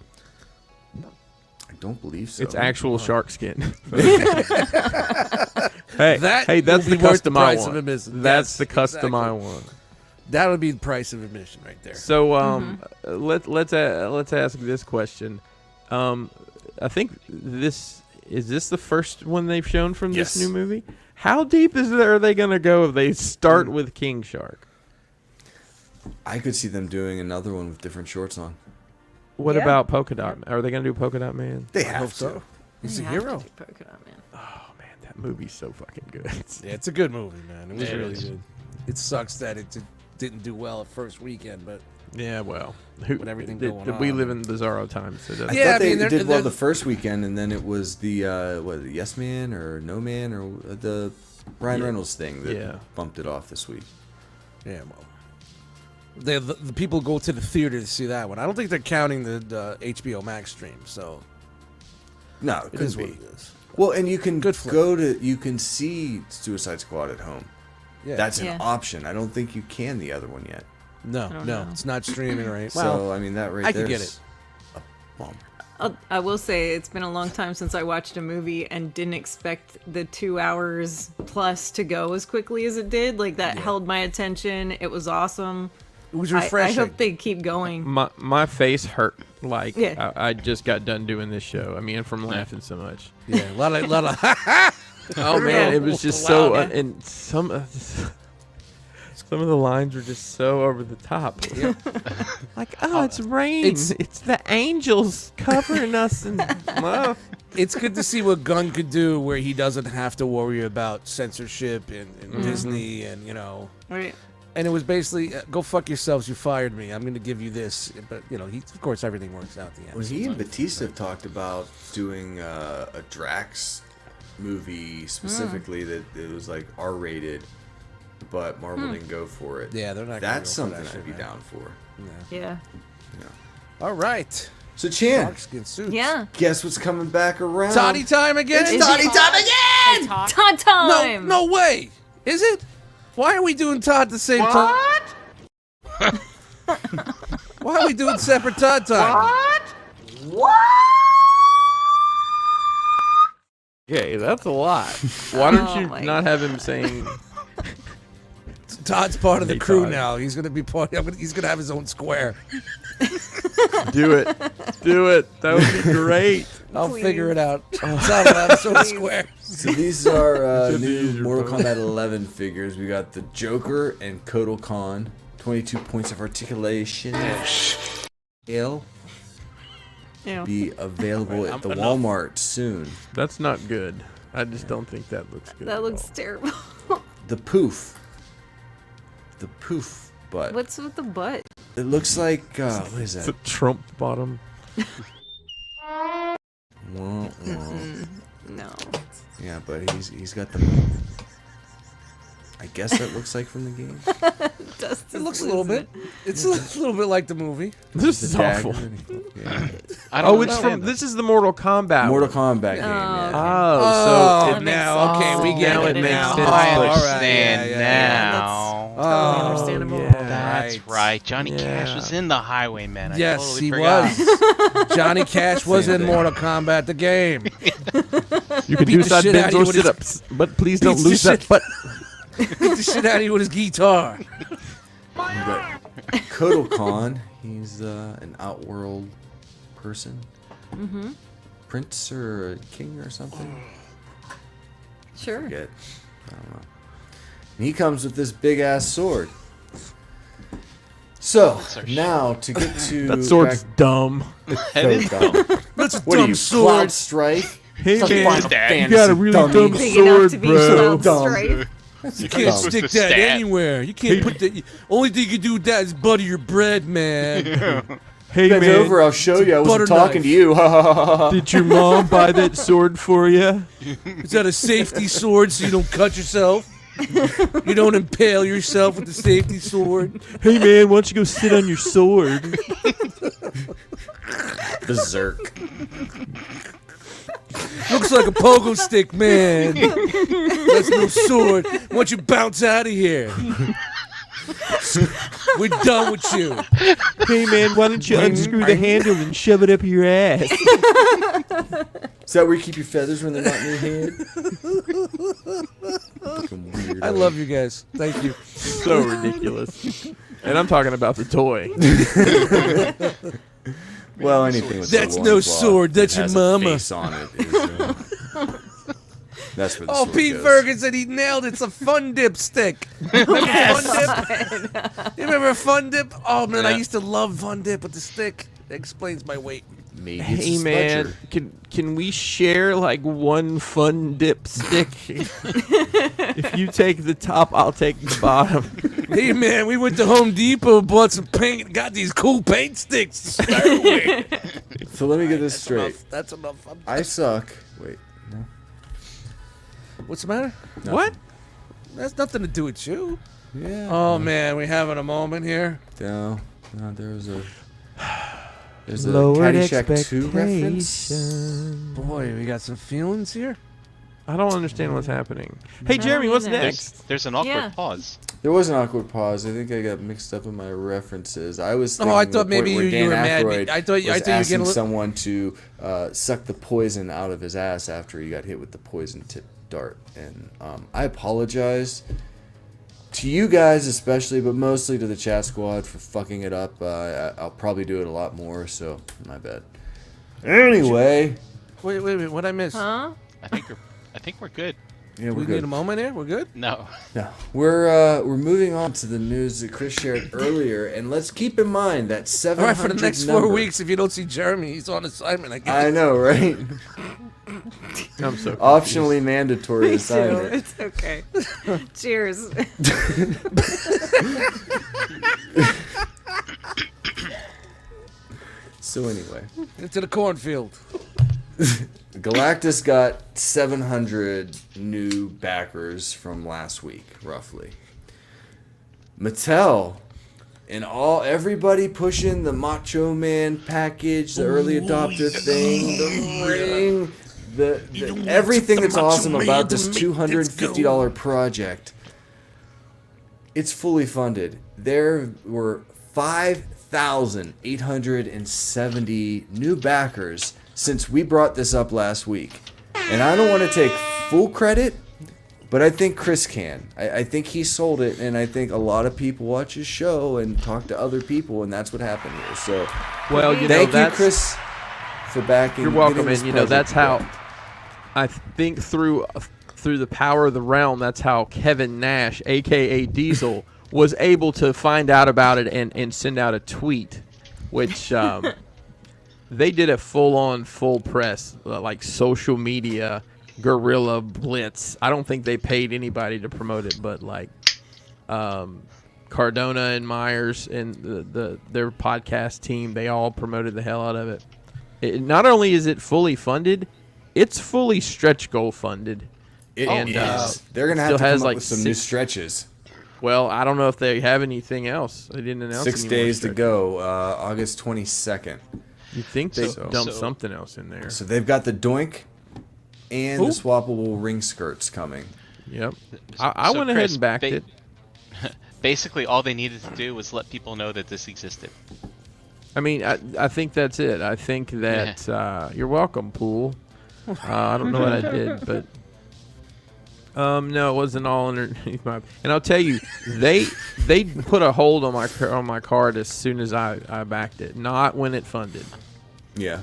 I don't believe so. it's actual shark skin. Hey, That hey, that's will the be worth custom the I price want. of admission. That's Yes, the custom I exactly. want. That would be the price of admission right there. So let's ask this question. I think this is the first one they've shown from this Yes. new movie. How deep are they gonna go if they start with King Shark? I could see them doing another one with different shorts on. What Yeah. about Polka Dot? Are they gonna do Polka Dot Man? They I have hope to. so. He's a You have to hero. do Polka Dot Man. Oh man, that movie's so fucking good. Yeah, it's a good movie, man. It was It really is. good. It sucks that it didn't do well at first weekend, but Yeah, well, With everything going we on. live in bizarro times. So it doesn't- I Yeah, thought I they mean, they're- did well they're- the first weekend, and then it was the Yes Man or No Man or the Ryan Yeah. Reynolds thing that Yeah. bumped it off this week. yeah, well, the people go to the theater to see that one. I don't think they're counting the HBO Max stream, so No, it it couldn't is what be. it is. Well, and you can Good flick. you can see Suicide Squad at home. Yeah, That's an Yeah. option. I don't think you can the other one yet. no, don't no, know. it's not streaming right. Well, So I mean that right I there. could get it. I will say it's been a long time since I watched a movie and didn't expect the 2 hours plus to go as quickly as it did. Like that held my attention. It was awesome. it was I refreshing. hope they keep going. My face hurt like Yeah. I just got done doing this show. I mean, from laughing so much. yeah, a lot of. Oh man, it was just so Wow. and some of the lines were just so over the top. Like, oh, it's rain. It's- It's the angels covering us, and It's good to see what Gunn could do, where he doesn't have to worry about censorship and Disney, and Right. And it was basically, go fuck yourselves. You fired me. I'm going to give you this, but of course, everything works out at the end. When he and Batista talked about doing a Drax movie specifically that it was like R-rated, but Marvel didn't go for it. Yeah, they're not. That's gonna go something for that I'd be shit, man. down for. Yeah. All right, So Chan, Darkskin suits. Yeah. guess what's coming back around? Toddy time again. It's Toddy time again! Todd time. No way. Is it? Why are we doing Todd at the same time? Why are we doing separate Todd time? okay, that's a lot. Why don't Oh you my not have him saying? Todd's part of the Hey, crew Todd. now. He's gonna be part. He's gonna have his own square. Do it. That would be great. I'll Please. figure it out. Todd will have his own square. So these are Just new use your Mortal phone. Kombat 11 figures. We got the Joker and Kotal Khan. 22 points of articulation. He'll Yeah. be available at the enough. Walmart soon. That's not good. I just don't think that looks good. That at looks all. terrible. The poof. The poof butt. What's with the butt? It looks like, what is It's a that? Trump bottom. Wah, wah. No. Yeah, but he's got the. I guess that looks like from the game. Dust It is looks a little losing bit. It's a little bit like the movie. This The is dagger. awful. Yeah. I don't Oh, it's understand from. that. This is the Mortal Kombat. Mortal one. Kombat game. Oh, Yeah. Oh, so That it, now, makes okay, we sense. get Now it it makes now. sense. I Oh, all right, understand yeah, yeah, now. Totally Oh, understandable. yeah. That's right. Johnny Cash Yeah. was in the Highwaymen. I Yes, totally he forgot. was. Johnny Cash was Same in thing. Mortal Kombat the game. You can Beat do the side shit out bends of you or with his- sit-ups, but please don't beats the lose that shit- butt. Beat the shit out of you with his guitar. But Kotal Khan, he's an outworld person. Mm-hmm. Prince or a king or something. Sure. Forget. I don't know. And he comes with this big ass sword. So are now to get to That sword's back- dumb. That is so dumb. That's a What are dumb you, sword. Cloud Strike? Hey Such man, Final you Fantasy, got a really dummy. dumb Big enough sword, to be bro. Cloud Dumb. Strife. You can't dumb. stick It's a that stat. anywhere. You can't put that. Only thing you can do with that is butter your bread, man. Hey Bend man, over, I'll show you. I wasn't butter talking knife. to you. did your mom buy that sword for you? Is that a safety sword so you don't cut yourself? You don't impale yourself with the safety sword? Hey man, why don't you go sit on your sword? Berserk. Looks like a pogo stick, man. That's no sword. Why don't you bounce out of here? We're done with you. Hey man, why don't you unscrew the handle and shove it up your ass? Is that where you keep your feathers when they're not in your head? I love you guys. Thank you. So ridiculous. And I'm talking about the toy. Well, anything with That's the no loincloth sword, that's that your has mama. A face on it is, that's where the Oh, sword Pete goes. Ferguson, he nailed it. It's a Fun Dip stick. Remember Fun Dip? You remember Fun Dip? Oh, man, I Yeah. used to love Fun Dip with the stick. That explains my weight. Maybe it's Hey a man, smudger. can we share like one fun dip stick? If you take the top, I'll take the bottom. Hey, man, we went to Home Depot, bought some paint, got these cool paint sticks to start with. So let me get this straight. That's enough. I suck. Wait. No. What's the matter? What? That's nothing to do with you. Yeah. Oh, man, we having a moment here. No, there's a Lowered Caddyshack 2 reference. expectations. Boy, we got some feelings here. I don't understand what's happening. Hey Jeremy, what's either. next? There's an awkward Yeah. pause. There was an awkward pause. I think I got mixed up in my references. I was. Oh, I thinking thought the point maybe where you Dan were mad. Aykroyd I thought you was were getting asking a little. someone to suck the poison out of his ass after he got hit with the poison tip dart, and I apologize to you guys especially, but mostly to the chat squad for fucking it up. I'll probably do it a lot more, so my bad. Anyway, Wait, what I missed? Huh? I think we're good. yeah, we're We good. need a moment here. We're good. No. No, we're moving on to the news that Chris shared earlier, and let's keep in mind that All 700 right, for the next number. 4 weeks, if you don't see Jeremy, he's on assignment. I guess. I know, right? I'm so Optionally mandatory Me too. assignment. It's okay. Cheers. So anyway, Into the cornfield. Galactus got 700 new backers from last week, roughly. Mattel and everybody pushing the Macho Man package, the early adopter thing, the ring, the everything that's awesome about this $250 project. It's fully funded. There were 5,870 new backers since we brought this up last week. And I don't want to take full credit, but I think Chris can. I think he sold it, and I think a lot of people watch his show and talk to other people, and that's what happened here. So Well, you know, thank you, that's, Chris, for backing. You're welcome, getting this and you know project that's how. together. I think through the power of the realm, that's how Kevin Nash, aka Diesel, was able to find out about it and send out a tweet, which they did a full press, like social media guerrilla blitz. I don't think they paid anybody to promote it, but like Cardona and Myers and their podcast team, they all promoted the hell out of it. Not only is it fully funded, it's fully stretch goal funded. It And, is. They're gonna have still to come has up like with some new 6 stretches. Well, I don't know if they have anything else. They didn't announce 6 any more days to stretch. go. August 22nd. You think they So- dumped so- something else in there? So they've got the Doink and Ooh. the swappable ring skirts coming. Yep. I So, went ahead Chris, and backed it. Basically, all they needed to do was let people know that this existed. I mean, I think that's it. I think that you're welcome, Pool. I don't know what I did, but no, it wasn't all underneath my. And I'll tell you, they put a hold on my card as soon as I backed it, not when it funded. Yeah.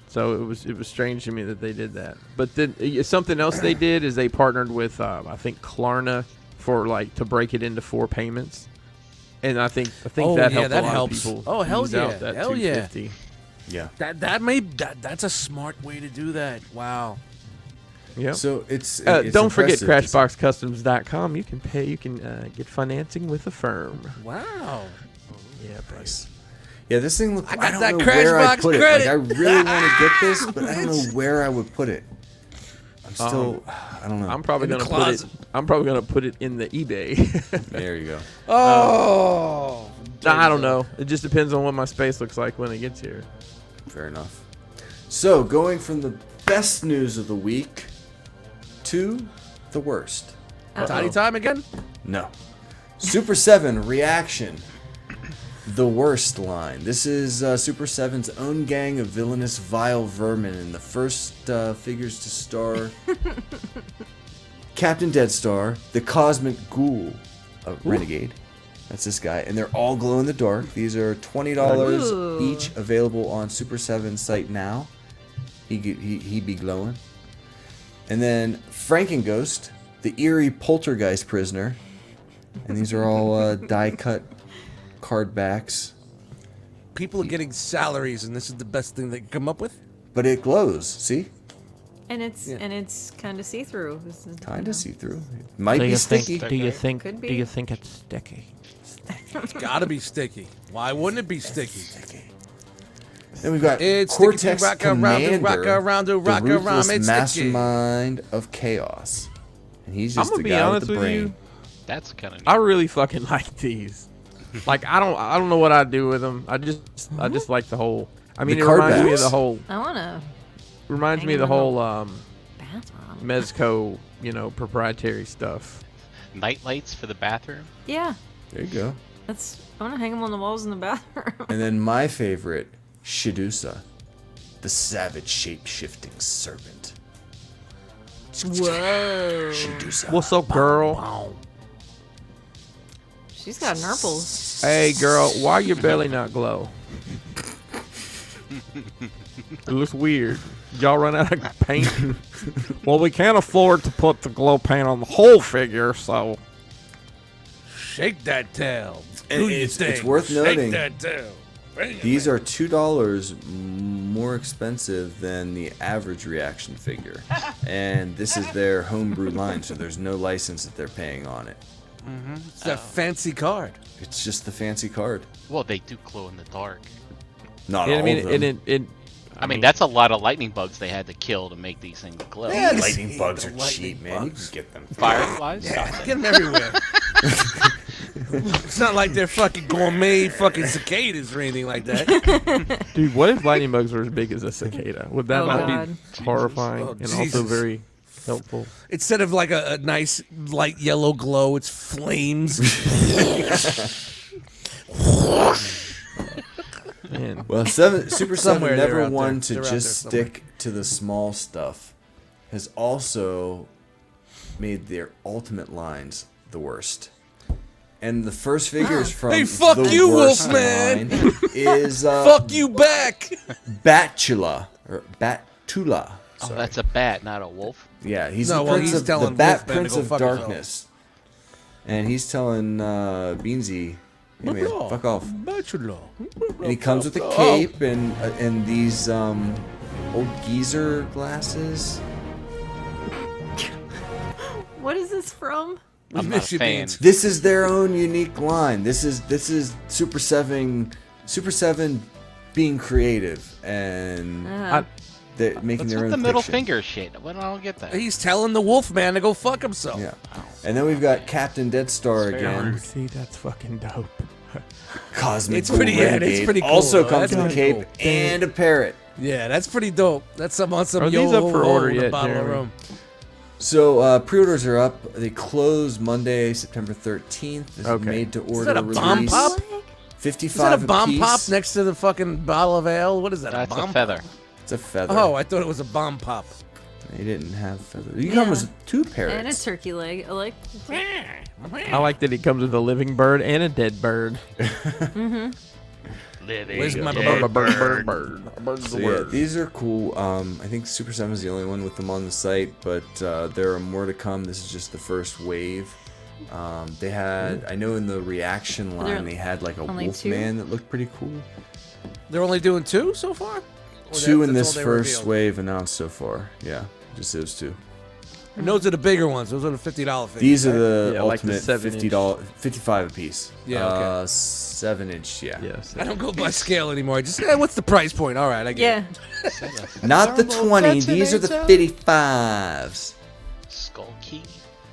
So it was strange to me that they did that. But then something else they did is they partnered with I think Klarna for like to break it into 4 payments. And I think Oh, that yeah, helped that a lot helps. of people. Oh, hell ease yeah. out that Hell yeah. $250. Yeah. That's a smart way to do that. Wow. Yep. So it's don't forget impressive. CrashboxCustoms.com. You can pay. You can get financing with a firm. Wow. Yeah, price. Yeah, this thing looks. I I got don't that know where I Crashbox put credit. it. Like, I really want to get this, but I don't know where I would put it. I'm still. I don't know. I'm probably In the gonna put it. closet. I'm probably gonna put it in the eBay. There you go. Oh. I don't know. It just depends on what my space looks like when it gets here. Fair enough. So going from the best news of the week to the worst. Tiny time again? No. Super 7 reaction. The worst line. This is Super 7's own gang of villainous vile vermin, and the first figures to star Captain Deadstar, the Cosmic Ghoul of Renegade. That's this guy, and they're all glow in the dark. These are $20 Ooh. each, available on Super 7 site now. He be glowing. And then Frankenghost, the eerie poltergeist prisoner, and these are all die-cut card backs. People are getting salaries, and this is the best thing they can come up with. But it glows. See, And it's kind of see-through. kind of see-through. It might be sticky. Do you think? Could be. Do you think it's sticky? It's gotta be sticky. Why wouldn't it be sticky? Then we've got It's Cortex sticky, rock Commander, around, the rock around, ruthless it's sticky. mastermind of chaos. And he's I'm just gonna the be guy honest with the with brain. you. That's kind of I really fucking like these. Like I don't know what I'd do with them. I just like the whole. I mean, The it card reminds me of backs? the whole. I want to Reminds Hang me of the them in whole bathroom. Mesco, proprietary stuff. night lights for the bathroom. Yeah, There you go. I want to hang them on the walls in the bathroom. And then my favorite, Shidusa, the savage shape-shifting serpent. Whoa. Shidusa. What's up, girl? She's got nurples. Hey, girl, why your belly not glow? It looks weird. Y'all run out of paint? Well, we can't afford to put the glow paint on the whole figure, so. Shake that tail. And Do your it's thing. worth noting, Shake that tail. Bang it, these man. are $2 more expensive than the average reaction figure. And this is their homebrew line, so there's no license that they're paying on it. It's that fancy card. It's just the fancy card. Well, they do glow in the dark. Not I all mean, of them. I mean, that's a lot of lightning bugs they had to kill to make these things glow. Yeah, lightning bugs are lightning cheap, man. You bugs. can get them. Fireflies? Get them everywhere. It's not like they're fucking gourmet fucking cicadas or anything like that. Dude, what if lightning bugs were as big as a cicada? Would that Oh, not God. be horrifying Oh, and also Jesus. very helpful? Instead of like a nice light yellow glow, it's flames. Man. Well, Super 7 Somewhere they're never out one there. to They're out just there somewhere. stick to the small stuff. Has also made their ultimate lines the worst. And the first figures from Hey, fuck the you, worst Wolfman! line is Fuck you back. Batula or Batula. Oh, Sorry. that's a bat, not a wolf. Yeah, he's No, the well, prince he's of telling the Bat Wolfman to Prince go of fuck himself. Darkness, and he's telling Beansy, "Hey man, fuck off." Bachelor. And he comes with a cape and these old geezer glasses. What is this from? I'm not a fan. This is their own unique line. This is Super 7 being creative and they're making What's their with own the middle fiction. finger shit? Well, I don't get that. He's telling the Wolfman to go fuck himself. Yeah. And then we've got Captain Deadstar Very again. See, that's fucking dope. Cosmic It's pretty- yeah, Renegade. it's pretty cool, Also though. comes That's with a pretty cape cool. and a parrot. Yeah, that's pretty dope. That's some on some Are these up for order yet, bottle of Jeremy? rum. So pre-orders are up. They close Monday, September 13th. This Okay. is made to Is order that a release. bomb pop? 55 Is that a bomb apiece. pop next to the fucking bottle of ale? What is that? That's a bomb a feather. It's a feather. Oh, I thought it was a bomb pop. They didn't have feathers. You Yeah. come with two parrots. And a turkey leg. I like. I like that he comes with a living bird and a dead bird. Where's my Bird. So yeah, these are cool. I think Super 7 is the only one with them on the site, but there are more to come. This is just the first wave. They had, I know in the reaction Are there line, they had like a only two? Wolfman that looked pretty cool. They're only doing two so far? Or Two that's in this all they first revealed? wave announced so far. Yeah, just those two. And those are the bigger ones. Those are the $50 figures. These are right? the Yeah, like the ultimate 7-inch. $50, 55 a piece. Yeah, okay. 7-inch, yeah. Yes. I don't go by scale anymore. Just, what's the price point? All right, I get Yeah. it. Not the 20, these are the 55s. Skull key.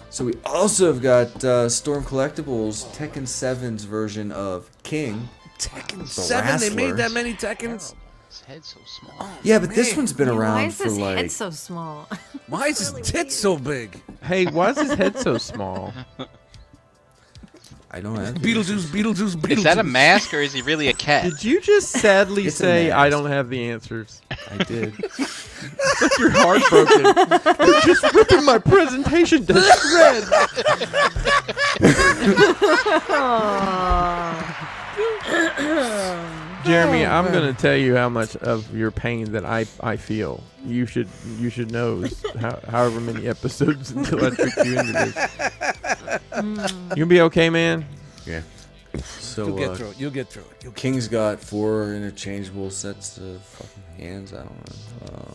So we also have got Storm Collectibles Tekken 7's version of King. Tekken The 7? They made Wrestler. that many Tekkens? His head's so small. Yeah, but this man. one's been Why around is for his like head so small? Why is his tits so big? Hey, why is his head so small? I don't have Beetlejuice. Is that a mask or is he really a cat? Did you just sadly It's a say mask. I don't have the answers? I did. You're heartbroken. You're just ripping my presentation to shreds. Jeremy, I'm gonna tell you how much of your pain that I feel. You should know however many episodes until I trick you into this. You gonna be okay, man? Yeah. So You'll get through it. You'll get through it. King's got 4 interchangeable sets of fucking hands. I don't know.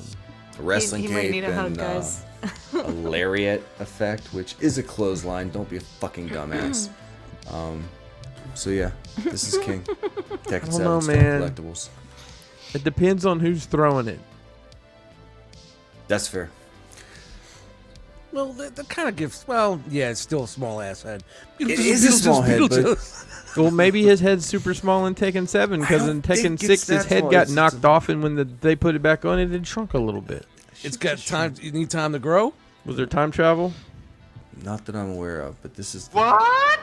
A wrestling He cape might need a hug, and guys. a lariat effect, which is a clothesline. Don't be a fucking dumbass. So yeah, this is King. Tech I and don't know, Savage man. Collectibles. It depends on who's throwing it. That's fair. Well, the kind of gives. Well, yeah, it's still a small ass head. It is a small head, but Well, maybe his head's super small in Tekken 7 because I in don't Tekken think 6 it's his that head small. got It's knocked off, and when they put it back on, it had shrunk a little bit. it's got time. You need time to grow. Was there time travel? not that I'm aware of. But this is. What?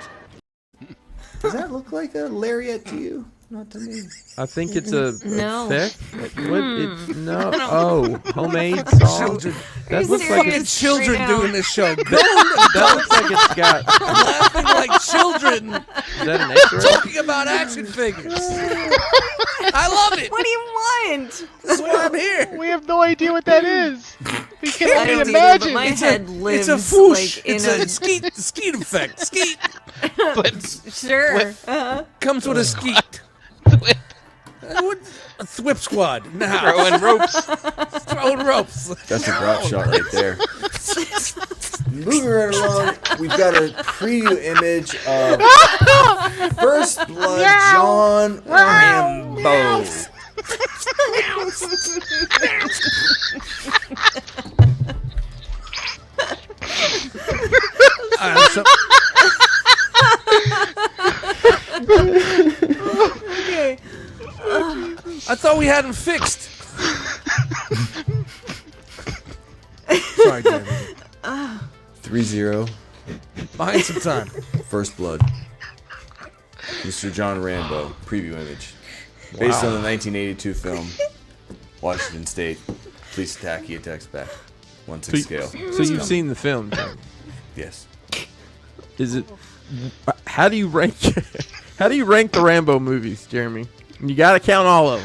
Does that look like a lariat to you? Not to me. I think it's a No. effect. What? No. Oh, homemade song. Children. That you looks like serious? it's Children Right now. doing this show. that looks like it's got. Laughing like children Is that an X-ray? talking about action figures. I love it. What do you want? That's why I'm here. We have no idea what that is. We can I only don't either, but imagine. my It's head lives a foosh. like in It's a a skeet effect. Skeet But sure. comes with a skeet. A thwip squad. Now throwing ropes. throwing ropes. That's a drop shot right there. Moving right along, we've got a preview image of First Blood John Rambo. So, Okay. I thought we had him fixed. Sorry, Jeremy. 3-0, Behind some time. First Blood. Mr. John Rambo, preview image. Based on the 1982 film, Washington State. Police attack, he attacks back. 1/6 scale. So you've seen the film, Tim. Yes. Is it? How do you rank? How do you rank the Rambo movies, Jeremy? You got to count all of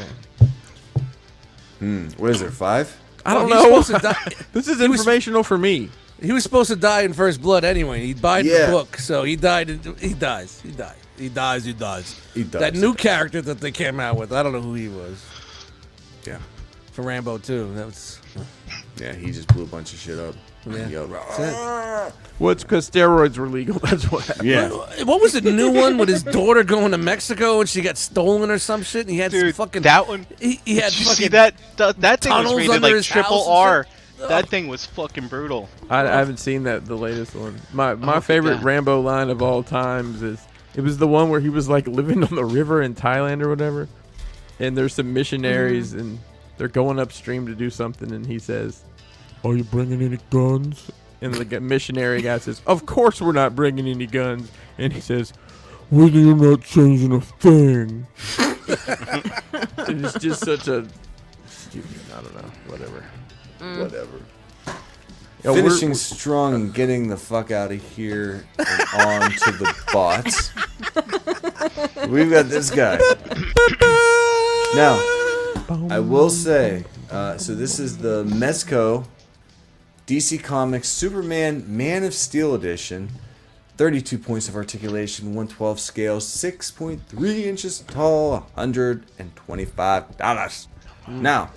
them. What is there, 5? I don't Well, he's know. supposed to die. This is informational for me. He was supposed to die in First Blood anyway. He died in Yeah. the book, so he died. He dies. He died. He dies. He dies. He dies. That new character that they came out with, I don't know who he was. Yeah. For Rambo 2. That was. Yeah, he just blew a bunch of shit up. Yeah. Yup. That's it. Well, it's because steroids were legal. That's what happened. Yeah. What was the new one with his daughter going to Mexico and she got stolen or some shit? And he had some Dude, fucking. that one. He had Did you fucking. see that? That thing was tunnels rated under like his triple house and R. shit. That thing was fucking brutal. I haven't seen the latest one. My favorite God. Rambo line of all times is it was the one where he was like living on the river in Thailand or whatever, and there's some missionaries and they're going upstream to do something, and he says, "Are you bringing any guns?" And the missionary guy says, "Of course we're not bringing any guns." And he says, "Well, you're not changing a thing." And it's just such a stupid. I don't know. Whatever. Whatever. Yeah, we're- Finishing strong and getting the fuck out of here and on to the bots. We've got this guy. Now, I will say, so this is the Mesco DC Comics Superman Man of Steel edition. 32 points of articulation, 112 scale, 6.3 inches tall, $125. Now,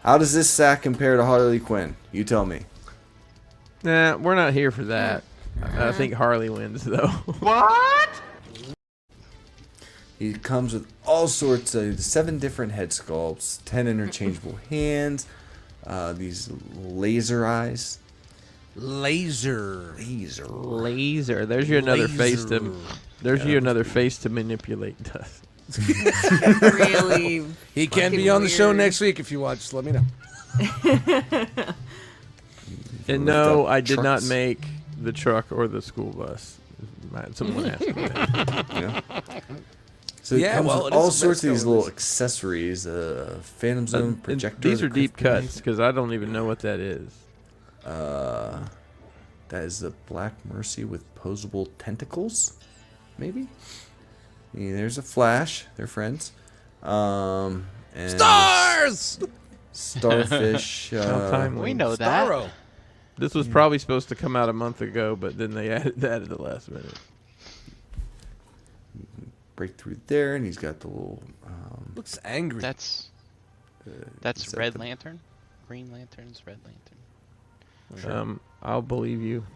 how does this sack compare to Harley Quinn? You tell me. Nah, we're not here for that. I think Harley wins, though. What? He comes with all sorts of 7 different head sculpts, 10 interchangeable hands, these laser eyes. Laser. Laser. There's your another face to. Laser. There's you another face to manipulate. Really. He can be Fucking on the show weird. next week if you watch. Let me know. And Lift no, up I did not trucks. make the truck or the school bus. Someone asked me that. Yeah. So it Yeah, comes well, with it is all a sorts of Mesco these little release. accessories, Phantom Zone And projector. these the are deep Cliff cuts because I don't even know what that is. That is the Black Mercy with posable tentacles, maybe. Yeah, there's a Flash. They're friends. And Stars. Starfish. How timely. We know that. Starro. This was probably supposed to come out a month ago, but then they added that at the last minute. Break through there, and he's got the little. Looks angry. That's is that Red the- Lantern, Green Lantern's Red Lantern. I'll believe you.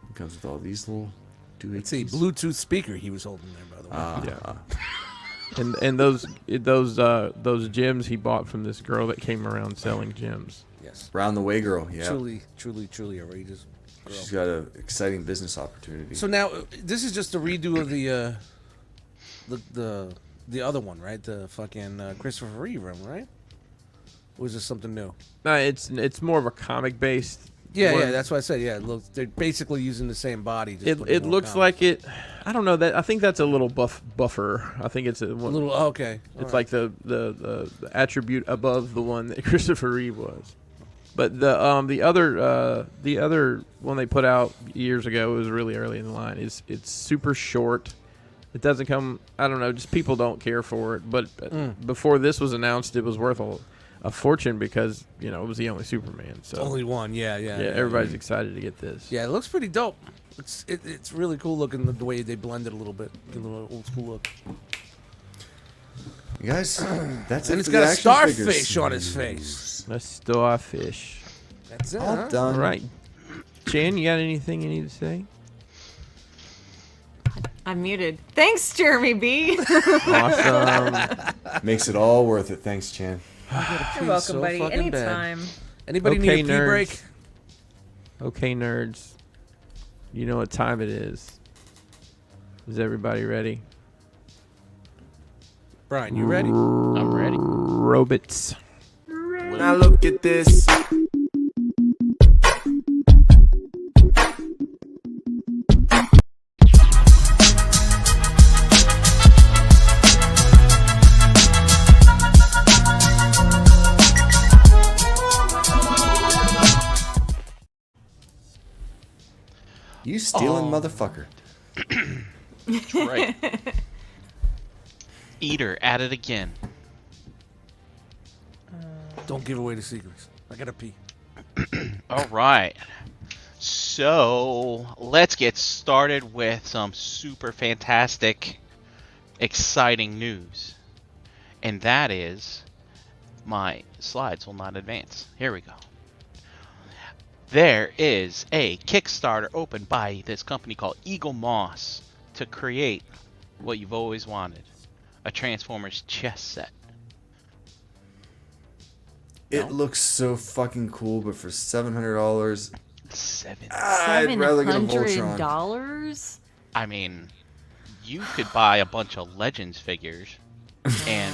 It comes with all these little. It's a Bluetooth speaker he was holding there, by the way. Yeah. And those gems he bought from this girl that came around selling gems. Yes. Round the way, girl. Yeah. Truly outrageous girl. She's got an exciting business opportunity. So now this is just a redo of the other one, right? The fucking Christopher Reeve one, right? Or was this something new? No, it's more of a comic based. Yeah, that's what I said. Yeah, look, they're basically using the same body. Just putting It more looks comics. like it. I don't know that. I think that's a little buffer. I think it's a little. Okay, It's like the attribute above the one that Christopher Reeve was. But the other one they put out years ago was really early in the line. It's super short. It doesn't come. I don't know. Just people don't care for it. But before this was announced, it was worth a fortune because it was the only Superman. So only one. Yeah. Everybody's excited to get this. Yeah, it looks pretty dope. It's really cool looking the way they blend it a little bit, get a little old school look. You guys, that's And it it's for got the a action starfish figures. on his face. A starfish. That's it. All huh? done. All right, Chan, you got anything you need to say? I'm muted. Thanks, Jeremy B. Awesome. Makes it all worth it. Thanks, Chan. You're welcome, so buddy. fucking bad. Anytime. Anybody Okay, need a pee nerds. break? Okay, nerds. You know what time it is. Is everybody ready? Brian, you ready? I'm ready. Robots. Now look at this. You stealing motherfucker. That's right. Eater at it again. Don't give away the secrets. I gotta pee. All right. So let's get started with some super fantastic, exciting news. And that is, my slides will not advance. Here we go. There is a Kickstarter opened by this company called Eagle Moss to create what you've always wanted, a Transformers chess set. It looks so fucking cool, but for $700, I'd rather get a Voltron. $700? I mean, you could buy a bunch of Legends figures and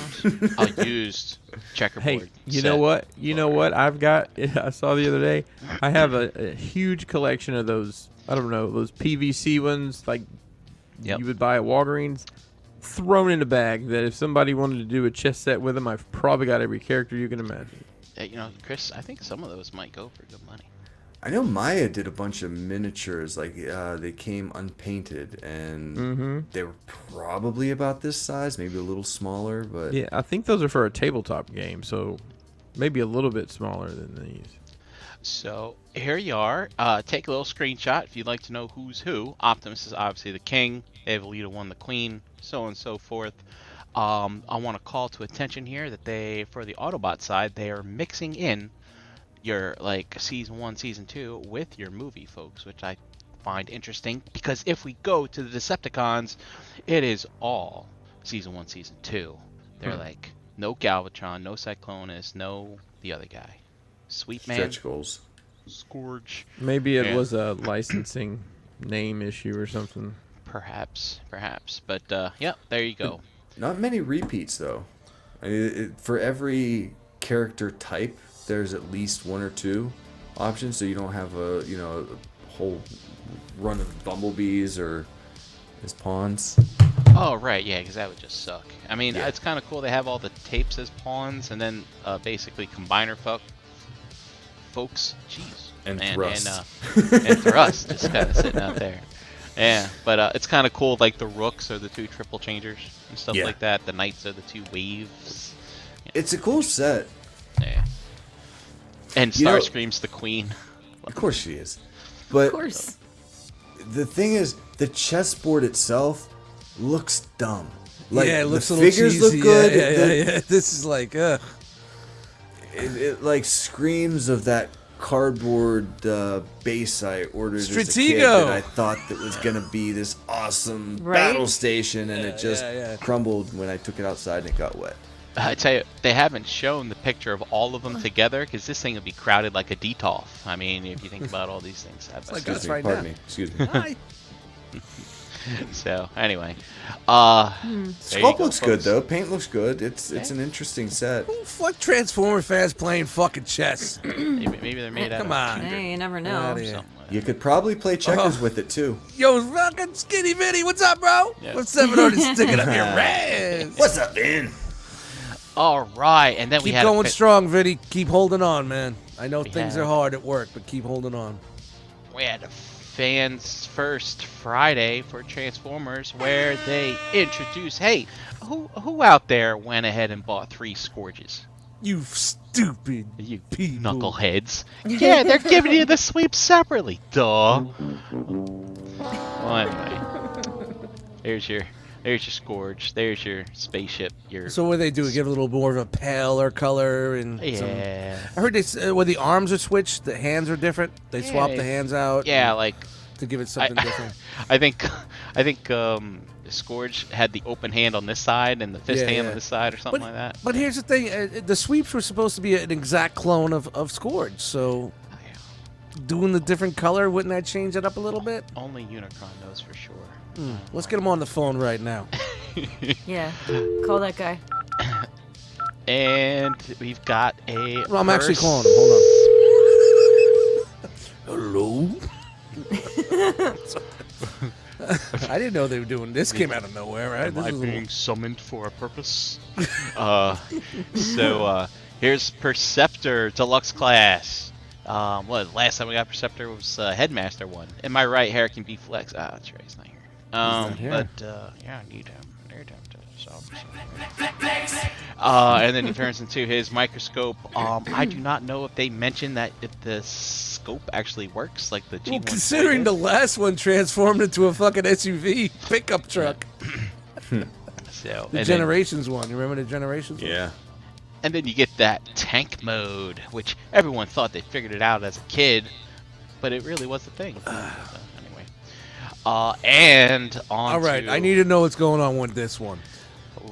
a used checkerboard. Hey, you set. know what? You know what? I've got. I saw the other day. I have a huge collection of those. I don't know, those PVC ones like Yep. you would buy at Walgreens, thrown in a bag. That if somebody wanted to do a chess set with them, I've probably got every character you can imagine. You know, Chris, I think some of those might go for good money. I know Maya did a bunch of miniatures, like they came unpainted, and they were probably about this size, maybe a little smaller, but Yeah, I think those are for a tabletop game, so maybe a little bit smaller than these. So here you are. Take a little screenshot if you'd like to know who's who. Optimus is obviously the king. Evelita won the queen, so on and so forth. I want to call to attention here that they, for the Autobot side, they are mixing in your like season 1, season 2 with your movie, folks, which I find interesting because if we go to the Decepticons, it is all season 1, season 2. They're like no Galvatron, no Cyclonus, no the other guy, Sweet Man, stretch goals. Scourge. Maybe it Yeah. was a licensing name issue or something. Perhaps. But yeah, there you go. Not many repeats though. I mean, for every character type, there's at least 1 or 2 options, so you don't have a whole run of bumblebees or his pawns. Oh, right, yeah, because that would just suck. I mean, Yeah. it's kind of cool they have all the tapes as pawns, and then basically combiner folks. Jeez. And Man, thrust. And thrust just kind of sitting out there. Yeah, but it's kind of cool, like the rooks are the 2 triple changers and stuff Yeah. like that. The knights are the 2 waves. It's a cool set. Yeah. And You know- Starscream's the queen. Of course she is. But Of course. the thing is, the chessboard itself looks dumb. Like, yeah, it looks the a little figures cheesy. look good. Yeah. This is like, It like screams of that cardboard base I ordered as a kid Stratego. that I thought that was gonna be this awesome Right? battle station, and it just yeah. crumbled when I took it outside and it got wet. I tell you, they haven't shown the picture of all of them together because this thing would be crowded like a DTOF. I mean, if you think about all these things. like Excuse us me, right pardon now. me. Excuse me. hi. So, anyway. Sculpt There you go, looks good folks. though. Paint looks good. It's an interesting set. Fuck Transformer fans playing fucking chess. Maybe they're made out Come of on. Hey, you never Get know. outta here. something like You could probably play checkers with it too. Yo, fucking Skinny Vinny, what's up, bro? Yeah. What's 7 sticking up your ass? What's up, Vin? that. All right, and then we Keep had going strong, Vinny. Keep holding on, man. I know things had- are hard at work, but keep holding on. we had a fans first Friday for Transformers where they introduced. Hey, who out there went ahead and bought 3 Scourges? You stupid You people. knuckleheads. Yeah, they're giving you the sweep separately. Duh. Well, anyway. There's your Scourge. There's your spaceship. Your So what do they do? Give it a little more of a paler color and some... yeah. I heard they when the arms are switched, the hands are different. They swap the hands out. Yeah, like to give it something different. I think Scourge had the open hand on this side and the fist Yeah, hand yeah. on this side or something like that. But here's the thing: the sweeps were supposed to be an exact clone of Scourge. So doing the different color, wouldn't that change it up a little bit? Only Unicron knows for sure. Let's get him on the phone right now. Yeah. Call that guy. And we've got a. Well, I'm actually first- calling him. Hold on. Hello. I didn't know they were doing this. Came out of nowhere, right? Am This I is a little- being summoned for a purpose? So here's Perceptor Deluxe Class. Last time we got Perceptor was Headmaster one. Am I right? Hurricane B Flex. Ah, that's right. He's not here. not here. But yeah, I need him. To solve this. And then he turns into his microscope. I do not know if they mentioned that if the scope actually works, like the G1. Well, considering the last one transformed into a fucking SUV pickup truck. So, The and Generations one. You remember the Generations one? Yeah. And then you get that tank mode, which everyone thought they figured it out as a kid, but it really was a thing. So, anyway. And on All right, to I need to know what's going on with this one.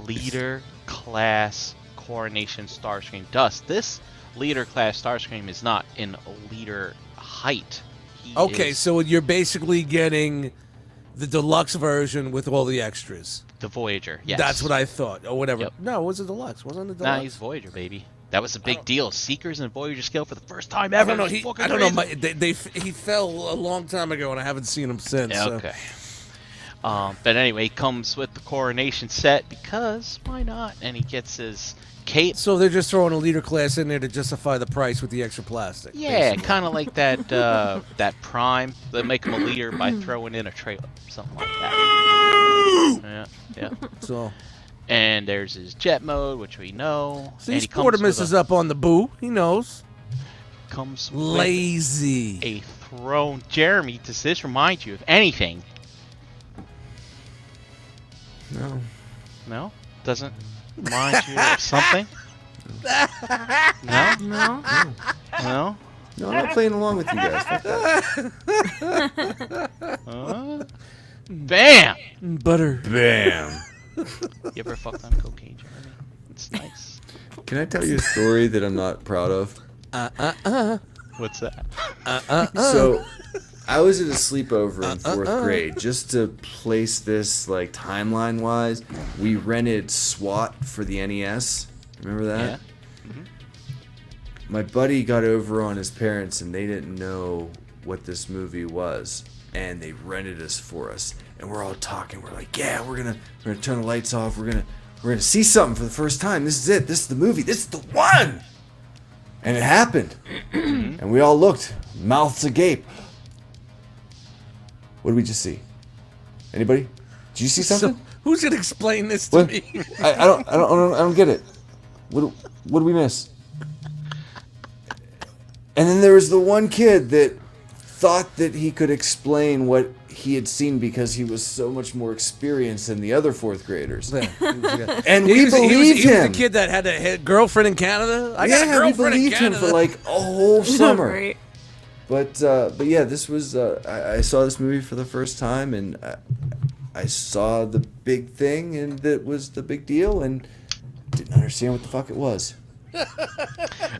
Leader Class Coronation Starscream Dust. This Leader Class Starscream is not in leader height. He Okay, is so you're basically getting the deluxe version with all the extras. the Voyager. Yes. That's what I thought, or whatever. Yep. No, it was a deluxe. Wasn't it Nah, deluxe? he's Voyager, baby. That was a big deal. Seekers and Voyager scale for the first time I ever. don't know. It's fucking I don't know. crazy. He fell a long time ago, and I haven't seen him since. Yeah, so. okay. But anyway, he comes with the Coronation set because why not? And he gets his cape. So they're just throwing a leader class in there to justify the price with the extra plastic. Yeah, basically. kind of like that that Prime. They make him a leader by throwing in a trailer, something like that. Yeah. So, And there's his jet mode, which we know. see, and he comes Sportimus with is up on the boo. He knows. comes with Lazy. a throne. Jeremy, does this remind you of anything? No. No? Doesn't remind you of something? No? No? No? No, I'm not playing along with you guys. Fuck that. Bam! Butter. Bam. You ever fucked on cocaine, Jeremy? It's nice. Can I tell you a story that I'm not proud of? What's that? So, I was at a sleepover in 4th grade. Just to place this, like, timeline-wise, we rented SWAT for the NES. Remember that? Yeah. My buddy got over on his parents, and they didn't know what this movie was. And they rented us for us. and we're all talking. We're like, yeah, we're gonna turn the lights off. We're gonna see something for the first time. This is it. This is the movie. This is the one. And it happened. And we all looked, mouths agape. What did we just see? Anybody? Did you see something? So, who's gonna explain this to What? me? I don't get it. What did we miss? And then there was the one kid that thought that he could explain what he had seen because he was so much more experienced than the other fourth graders. And we believed he was him. the kid that had a girlfriend in Canada. I got a we girlfriend in believed him Canada. for like a whole summer. Right. But yeah, this was I saw this movie for the first time, and I saw the big thing, and that was the big deal, and didn't understand what the fuck it was.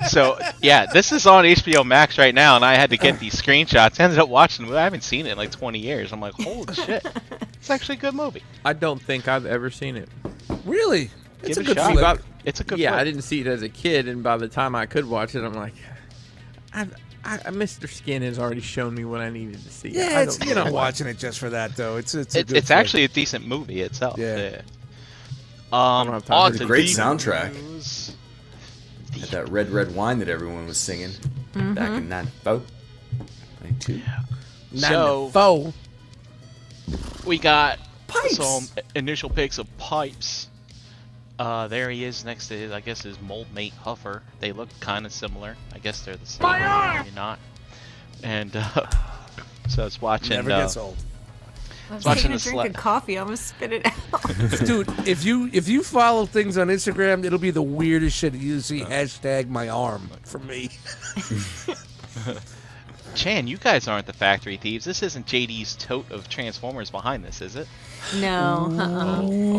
So yeah, this is on HBO Max right now, and I had to get these screenshots. I ended up watching the movie. I haven't seen it in like 20 years. I'm like, holy shit, it's actually a good movie. I don't think I've ever seen it. Really? It's Give a it good shot. flick. It's a good. Yeah, flick. I didn't see it as a kid, and by the time I could watch it, I'm like, Mr. Skin has already shown me what I needed to see. Yeah, you're not watching it just for that though. It's a good It's flick. actually a decent movie itself. Yeah. don't have time On for to it. Great deep soundtrack. news. Had that red wine that everyone was singing back in 94, 92. So 94. we got Pipes. some initial pics of Pipes. There he is next to his, I guess, his mold mate Huffer. They look kind of similar. I guess they're the same. Maybe not. And so I was watching. Never gets old. I was Watching taking a the drink of coffee. I almost spit it out. Dude, if you follow things on Instagram, it'll be the weirdest shit. You see hashtag my arm for me. Chan, you guys aren't the factory thieves. This isn't JD's tote of Transformers behind this, is it? No.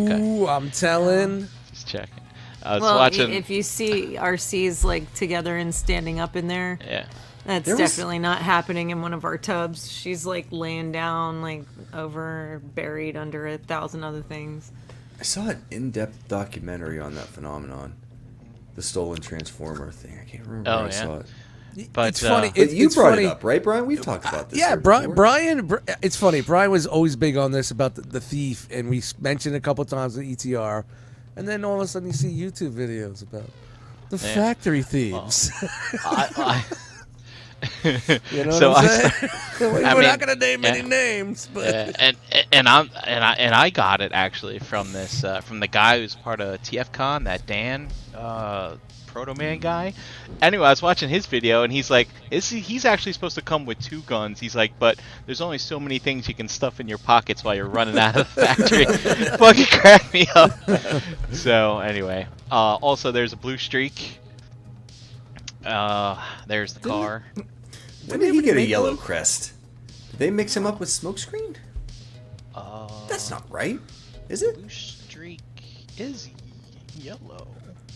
Okay, Ooh, I'm telling. just checking. I was Well, watching. if you see RCs like together and standing up in there, Yeah. that's There was- definitely not happening in one of our tubs. She's like laying down, like over, buried under 1,000 other things. I saw an in-depth documentary on that phenomenon, the stolen Transformer thing. I can't remember Oh, where I yeah. saw it. But It's funny. But you it's brought funny. it up, right, Brian? We've talked about this. Yeah, here before. Brian. It's funny. Brian was always big on this about the thief, and we mentioned a couple times the ETR, and then all of a sudden you see YouTube videos about the factory thieves. I You know So what I'm I- saying? We're I mean, not gonna name any yeah. names, but and I got it actually from this from the guy who's part of TFCon, that Dan Proto Man guy. Anyway, I was watching his video, and he's like, he's actually supposed to come with 2 guns. He's like, but there's only so many things you can stuff in your pockets while you're running out of the factory. Fucking crack me up. So anyway, also there's a blue streak. There's the car. When did he get a yellow crest? Did they mix him up with Smokescreen? That's not right, is it? Blue streak is yellow.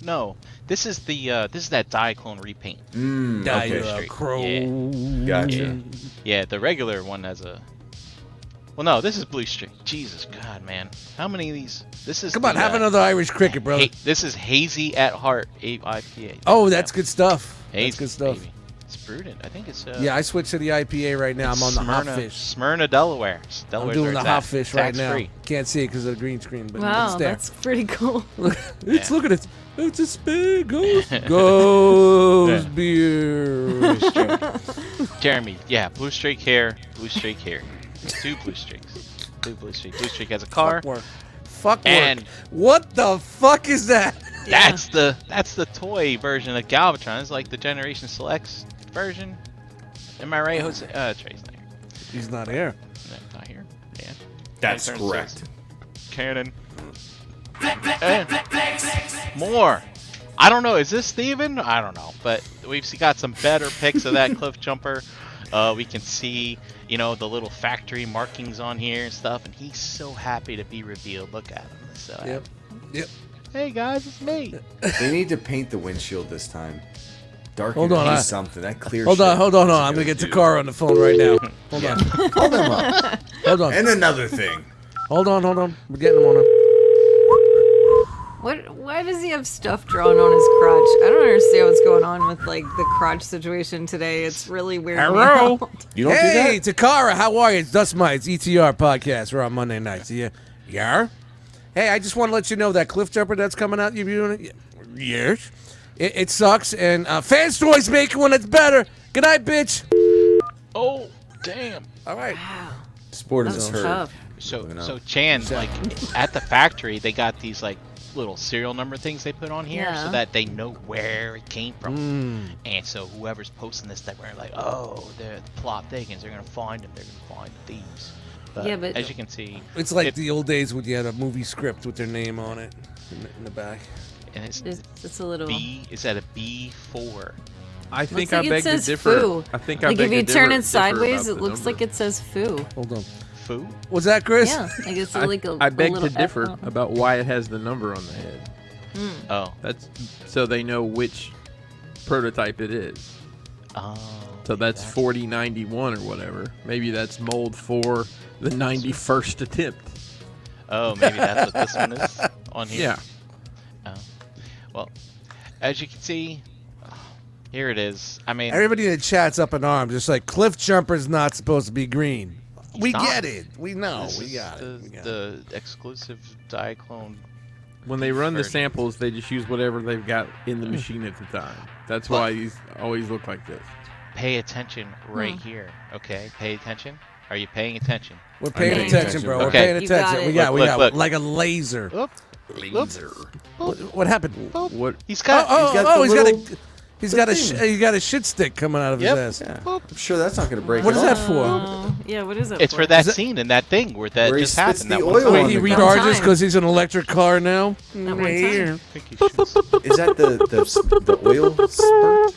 No, this is that Diaclone repaint. Okay. Crow. Gotcha. Yeah, the regular one has a. Well, no, this is blue streak. Jesus God, man, how many of these? This is. Come on, have another Irish cricket, brother. This is hazy at heart IPA. Oh, that's good stuff. Hazy, That's good stuff. baby. It's prudent. I think it's. Yeah, I switched to the IPA right now. I'm on the hot Smyrna, fish. Smyrna, Delaware. I'm Delaware's doing where the it's hot at. fish right now. Tax-free. Can't see it because of the green screen, but Wow, it's there. that's pretty cool. Look Yeah. at it. It's a spit ghost Yeah. beer. Jeremy, yeah, blue streak here, blue streak here. 2 blue streaks. 2 blue streaks. Blue streak has a car. Fuck work. And- What the fuck is that? That's the toy version of Galvatron. It's like the Generation Selects version. Am I right, Jose? Trey's not here. He's not here. No, not here. Yeah. That's Turns correct. Cannon. And more. I don't know. Is this Steven? I don't know. But we've got some better pics of that cliff jumper. We can see, the little factory markings on here and stuff. And he's so happy to be revealed. Look at him. So Yep. Yep. Hey guys, it's me. They need to paint the windshield this time. Darken Hold on, it I- something. That clear Hold shit on. I'm is gonna get Takara on the phone right now. Hold on. Call them up. Hold on. And another thing. Hold on. We're getting him on. Why does he have stuff drawn on his crotch? I don't understand what's going on with like the crotch situation today. It's really weird. Hello? You don't Hey, do that? Takara, how are you? It's Dust Mites, ETR podcast. We're on Monday nights. Yeah? Hey, I just want to let you know that Cliff Jumper that's coming out, you doing it? Yes. It sucks, and Fans Toys making one that's better. Good night, bitch. Oh, damn. All right. Sport is That's hurt. tough. So Chan, like at the factory, they got these like little serial number things they put on here Yeah. so that they know where it came from. And so whoever's posting this, that we're like, oh, they're the plot thickens, they're gonna find them, they're gonna find these. But Yeah, but- as you can see, It's like the old days when you had a movie script with their name on it in the back. and it's It's a little. it's at a B4. I think Looks like I it beg to says differ. foo. I think I Like beg if to you turn differ it sideways, about it the looks number. like it says foo. Hold on. Foo? Was that Chris? Yeah, like it's I, like a. I beg a to little differ F- about why it has the number on the head. Oh. That's so they know which prototype it is. Oh. So that's 4091 or whatever. Maybe that's mold for the 91st attempt. Oh, maybe that's what this one is on here. Yeah. Oh. Well, as you can see, here it is. I mean, Everybody in the chat's up in arms. It's like Cliff Jumper's not supposed to be green. We not. get it. We know. this We is got it. We got it. the exclusive Diaclone. When they run the version. samples, they just use whatever they've got in the machine at the time. That's why these always look like this. Pay attention right here. Okay, pay attention. Are you paying attention? We're paying paying attention, attention, bro. bro. We're Okay. paying You got attention. it. We got, Look, look. like a laser. Oop. Laser. What happened? What? He's got. He's got a shit stick coming out of Yep. his ass. Yeah. I'm sure that's not going to break What it is off. that for? Yeah, what is it? It's for that Is it- scene in that thing where that Where he just spits happened. the That one oil time. on Wait, he the recharges time. because he's an electric car now? That one Weird. time. I think you should- Is that the oil spurt?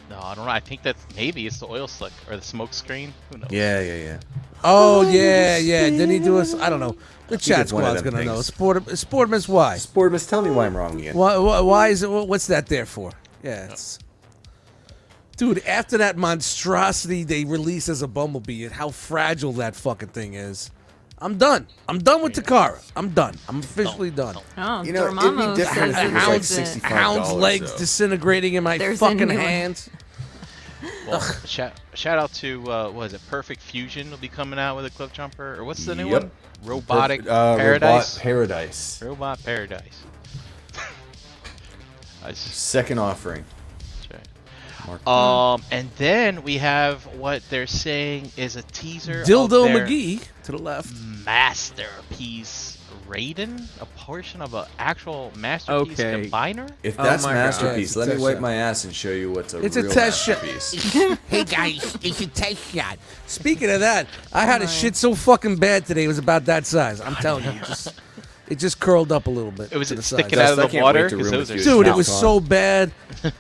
No, I don't know. I think that's maybe it's the oil slick or the smoke screen. Who knows? Yeah. Oh, yeah. Didn't he do us? I don't know. The chat did one of squad's them going to know. things. Sportmas, why? Sportmas, tell me why I'm wrong again. Why is it? What's that there for? Yeah, it's. Dude, after that monstrosity they released as a Bumblebee and how fragile that fucking thing is, I'm done. I'm done with Takara. I'm done. I'm officially done. Oh, You know, it'd be Dormammu different says if it it was like looks it. $65, Hound's legs though. disintegrating in my There's a fucking new one. hands. Well, shout out to what is it? Perfect Fusion will be coming out with a Cliff Jumper, or what's the new Yep. one? Robotic Robot Paradise. Paradise. Robot Paradise. That's Second offering. right. Mark. And then we have what they're saying is a teaser Dildo of their McGee to the left. masterpiece Raiden, a portion of an actual masterpiece Okay. combiner. If Oh that's my God. masterpiece, Yeah, let it's a me wipe test my ass and show you what's a It's a real test shot. masterpiece. Hey guys, it's a test shot. Speaking of that, I had a shit so fucking bad today. It was about that size. I'm telling you, it just curled up a little bit. It was to the sticking side. out of I the can't water wait to because room those are with you. Dude, it Mouth was on. so bad. Yeah,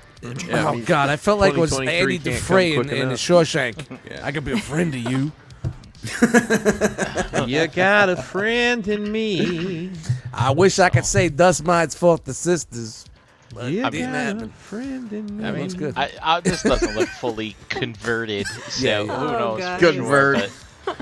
I Oh mean, God, I felt like it was 2023 Andy can't come Dufresne quick in enough. Shawshank. Yeah. I could be a friend to you. You got a friend in me. I wish I could say Dust Mites fought the sisters, but You it got didn't a happen. friend in me. I mean, looks good. this doesn't look fully converted, so Yeah. who Oh, knows? God. for Convert. Sure, but,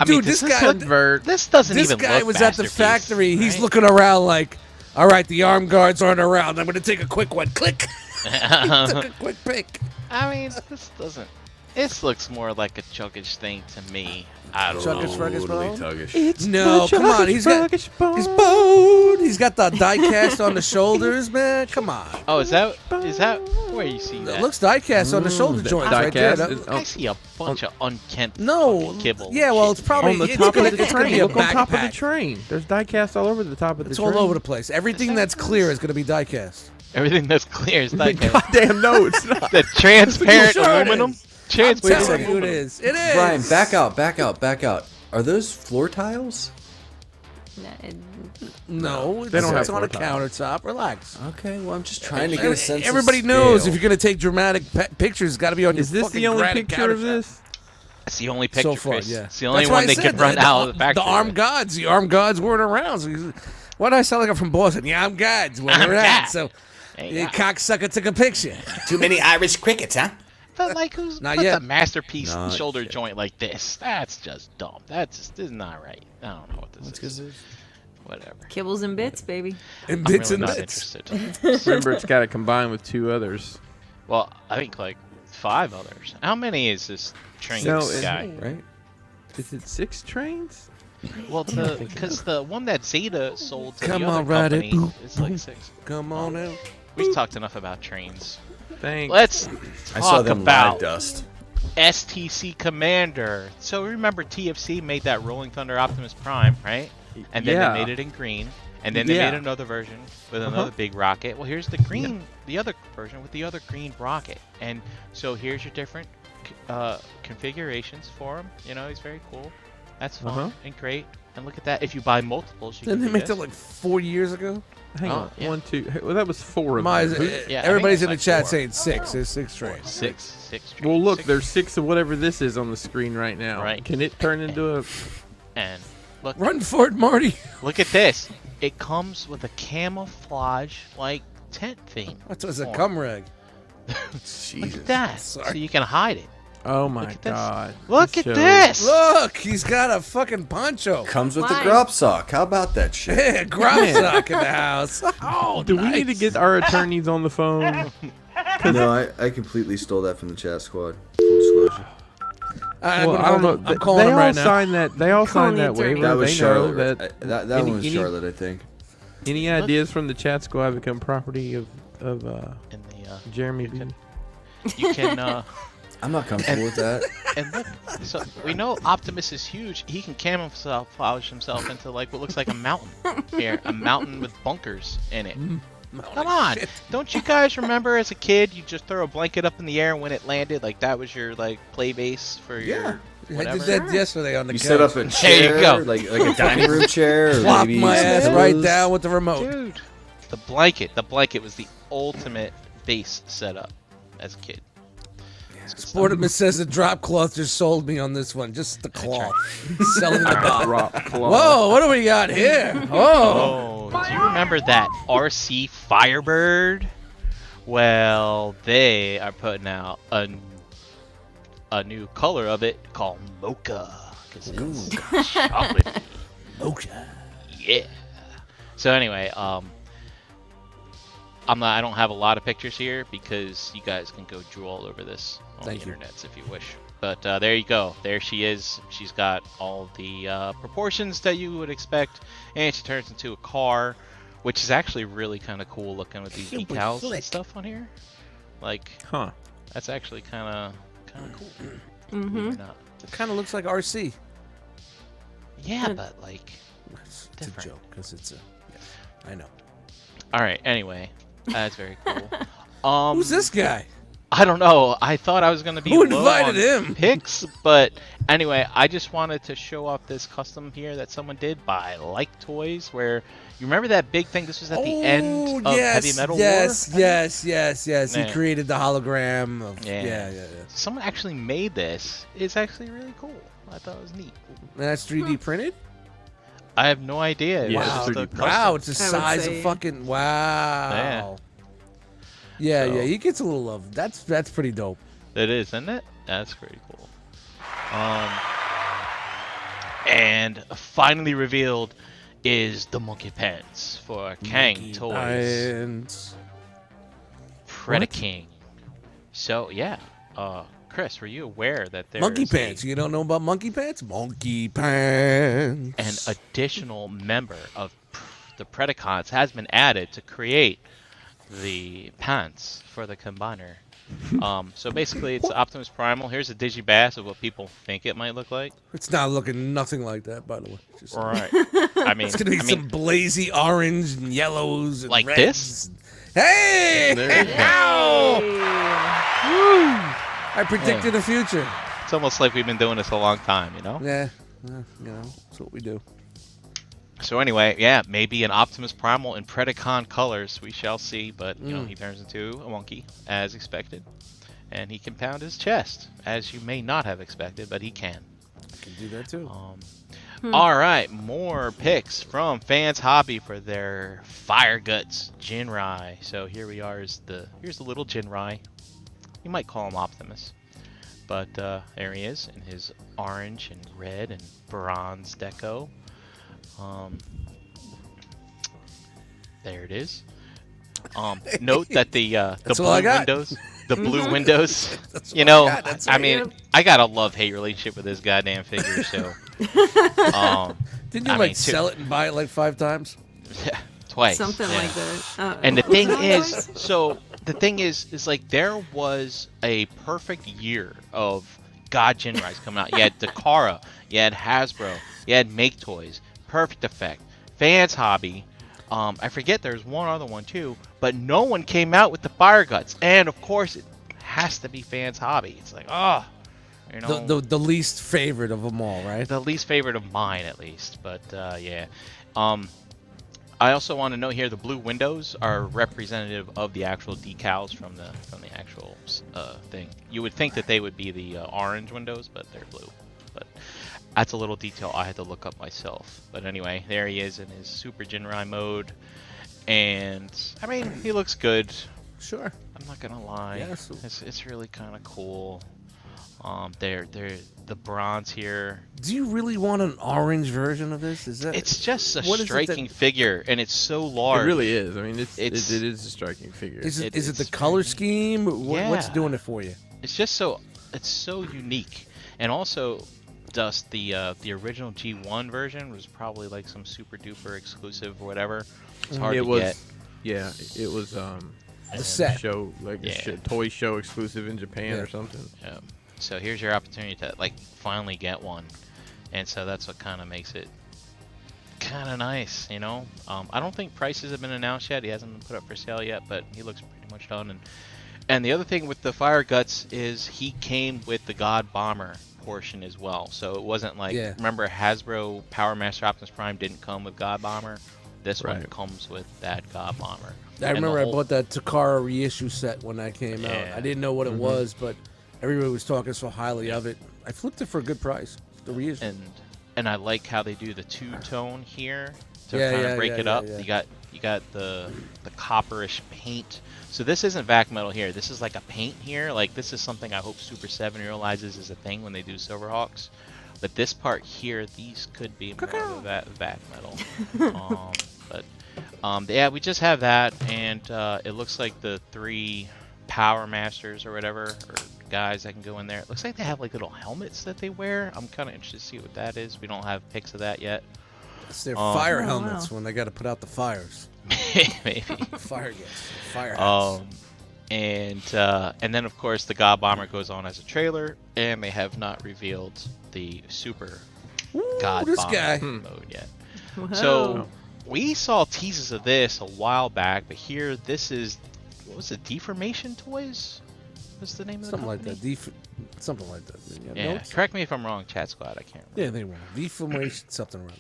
I Dude, mean, this does guy- look- Convert. this doesn't This even guy look was at the masterpiece, factory. He's right? looking around like, all right, the armed guards aren't around. I'm going to take a quick one. Click. Took a quick pick. I mean, this doesn't. This looks more like a chuggish thing to me. I don't Chuggish, know. Fruggish Totally bone? tuggish. No, come on. He's got his bone. He's got the die cast on the shoulders, man. Come on. Oh, is that where you see that? It looks die cast on the shoulder joints right there. Die-cast That- is- I see a bunch of unkempt No, fucking kibble. yeah, well, it's shit. probably on the it's top gonna, of the it's gonna train. be a Look on top of the backpack. train. There's die-cast all over the top of the It's train. all over the place. Everything that's clear is gonna be die cast. Everything that's clear is die-cast. Goddamn, no, it's not. The transparent Sure it aluminum. is. Transparent Telling you it aluminum. is. It is. Brian, back out. Are those floor tiles? No, They don't it's have on a floor tiles. countertop. Relax. Okay, well, I'm just trying to get a sense Everybody of knows scale. if you're gonna take dramatic pictures, it's got to be on Is your this fucking the only granite picture of countertop. this? It's the only picture, So far, Chris. yeah. It's the only That's why one I they said could run out of the factory. The armed gods. The armed gods weren't around. So why do I sound like I'm from Boston? The armed gods weren't Armed around. gods. So Hey, the yeah. cocksucker took a picture. Too many Irish crickets, huh? But like, who's Not puts yet. a masterpiece Not shoulder yet. joint like this? That's just dumb. That's just this is not right. I don't know what this That's is. because Whatever. Kibbles and bits, baby. And I'm bits really and not bits. interested. Remember, it's got to combine with 2 others. Well, I think like 5 others. How many is this train No, guy? Right? Is it 6 trains? Well, because the one that Zeta sold to Come the other on, ride it, company boo. is like 6. Come on out. We've talked enough about trains. Thanks. Let's I saw talk them about live dust. STC Commander. So remember TFC made that Rolling Thunder Optimus Prime, right? And then Yeah. they made it in green. And then they Yeah. made another version with another big rocket. Well, here's the green, the other version with the other green rocket. And so here's your different configurations for him. You know, he's very cool. That's fun and great. And look at that. If you buy multiples, you Didn't can they do make this. that like 4 years ago? Hang Oh, on. yeah. 1, 2. Well, that was 4 of My, them. Yeah, I everybody's think in the it's chat like 4. saying 6. There's 6 trains. 6 trains. Well, look, 6 there's 6 of whatever this is on the screen right now. Right. Can it turn into a... And look, Run for it, Marty. look at this. It comes with a camouflage like tent theme. That was a for him. cum rag. Look at that. Sorry. So you can hide it. Oh my at this. god. Look This at shows- this. Look, he's got a fucking poncho. Comes with Why? the grop sock. How about that shit? Yeah, Gromsock in the house. Oh, Do we need to get our attorneys on the phone? No, I completely stole that from the chat squad. Full disclosure. Well, I don't know. I'm calling they him all right now. signed that. They all Calling signed the that attorney. waiver. That was they Charlotte. know that That any- one was any- Charlotte, I think. any ideas from the chat squad become property of In the Jeremy B. you can I'm not comfortable with that. and look. So we know Optimus is huge. He can camouflage himself into like what looks like a mountain here, a mountain with bunkers in it. Come on, don't you guys remember as a kid you just throw a blanket up in the air and when it landed, like that was your like play base for your I did whatever. that yesterday on the You couch. set up a There you chair, go. like a dining room chair, or Flop maybe my some ass right pillows. down with the remote. Dude, the blanket was the ultimate base setup as a kid. Sportimus says the drop cloth just sold me on this one. Just the cloth. Selling the dot. Rock claw. Whoa, what do we got here? Oh. Oh, do you remember that RC Firebird? Well, they are putting out a new color of it called Mocha. 'Cause it's chocolate. Okay. Yeah. So anyway, I don't have a lot of pictures here because you guys can go drool all over this on Thank the you. internets if you wish. But there you go. There she is. She's got all the proportions that you would expect, and she turns into a car, which is actually really kind of cool looking with these Super decals slick. and stuff on here. Like Huh. that's actually kind of cool. Mm-hmm. Believe it or not. It kind of looks like RC. Yeah, but like. It's a Different. joke because it's a. Yeah, I know. All right. Anyway, that's very cool. Who's this guy? I don't know. I thought I was going to be Who low invited on him? picks, but anyway, I just wanted to show off this custom here that someone did by Like Toys, where you remember that big thing? This was at the end of yes, Heavy Metal yes, War. yes. He Yeah. created the hologram. Of, Yeah. yeah. Someone actually made this. It's actually really cool. I thought it was neat. And that's 3D printed? I have no idea. It Yeah, was it's just a 3D custom. Wow, it's the I would size of say- fucking. Wow. Yeah, So- he gets a little love. That's pretty dope. It is, isn't it? That's pretty cool. And finally revealed is the monkey pants for Kang Toys. And Predaking. So yeah, Chris, were you aware that there monkey is pants. You don't know about monkey pants? Monkey pants. an additional member of the Predacons has been added to create the pants for the combiner. So basically, it's Optimus Primal. Here's a digibass of what people think it might look like. It's not looking nothing like that, by the way. Just, Right. I mean, it's gonna be some blazy orange and yellows and Like reds. this? Hey! There you go. Ow! I predicted the future. it's almost like we've been doing this a long time, you know? Yeah, that's what we do. So anyway, yeah, maybe an Optimus Primal in Predacon colors. We shall see, but you know, he turns into a monkey as expected, and he can pound his chest as you may not have expected, but he can. Can do that too. All right, more picks from Fans Hobby for their Fire Guts Jinrai. So here we are. Here's the little Jinrai. You might call him Optimus, but there he is in his orange and red and bronze deco. There it is. Note that the all I blue got. windows, the blue windows. That's You all know, I got. That's I all mean, I got a love-hate relationship with this goddamn figure. So, Didn't you I like mean, sell it and buy it like 5 times? twice. Something yeah. like that. And the Was thing it only is, twice? so the thing is like there was a perfect year of God Jinrais coming out. You had Takara, you had Hasbro, you had Make Toys, Perfect Effect, Fans Hobby. I forget there's one other one too, but no one came out with the Fire Guts. And of course, it has to be Fans Hobby. It's like, oh, you know, The least favorite of them all, right? the least favorite of mine at least. But yeah. I also want to note here the blue windows are representative of the actual decals from the actual thing. You would think that they would be the orange windows, but they're blue. But that's a little detail I had to look up myself. But anyway, there he is in his Super Jinrai mode, and I mean he looks good. Sure. I'm not gonna lie. Yeah, so- It's really kind of cool. They're the bronze here. Do you really want an orange version of this? Is that? It's just a What is it that- striking figure, and it's so large. It really is. I mean, it It's- is a striking figure. Is it it's the color scheme? What's Yeah. doing it for you? It's just it's so unique, and also Dust the original G1 version was probably like some super duper exclusive or whatever. It's hard it to was, get. yeah, it was The set. show like a Yeah. toy show exclusive in Japan Yeah. or something. So here's your opportunity to like finally get one, and so that's what kind of makes it kind of nice, you know. I don't think prices have been announced yet. He hasn't been put up for sale yet, but he looks pretty much done. And the other thing with the Fire Guts is he came with the God Bomber portion as well. So it wasn't like, Yeah. remember Hasbro Power Master Optimus Prime didn't come with God Bomber. This one Right. comes with that God Bomber. I And the remember I whole- bought that Takara reissue set when that came out. Yeah. I didn't know what it was, but everybody was talking so highly of it. I flipped it for a good price. The reissue. and I like how they do the two-tone here to Yeah, kind of yeah, break yeah, it yeah, up. yeah. You got the copperish paint. So this isn't vac metal here. This is like a paint here. Like this is something I hope Super 7 realizes is a thing when they do Silverhawks. But this part here, these could be more of a vac metal. Yeah, we just have that, and it looks like the 3 Power Masters or whatever, or guys that can go in there. It looks like they have like little helmets that they wear. I'm kind of interested to see what that is. We don't have pics of that yet. It's their fire Oh, helmets wow. when they got to put out the fires. Maybe. Fire gas. Fire hats. And then of course the God Bomber goes on as a trailer, and they have not revealed the Super Ooh, God this Bomber guy. mode yet. Whoa. So we saw teases of this a while back, but here this is, what was it, Deformation Toys? What's the name of Something the like company? that. Something like that. Yeah, notes? correct me if I'm wrong, Chat Squad. I can't Yeah, they were. Deformation, something around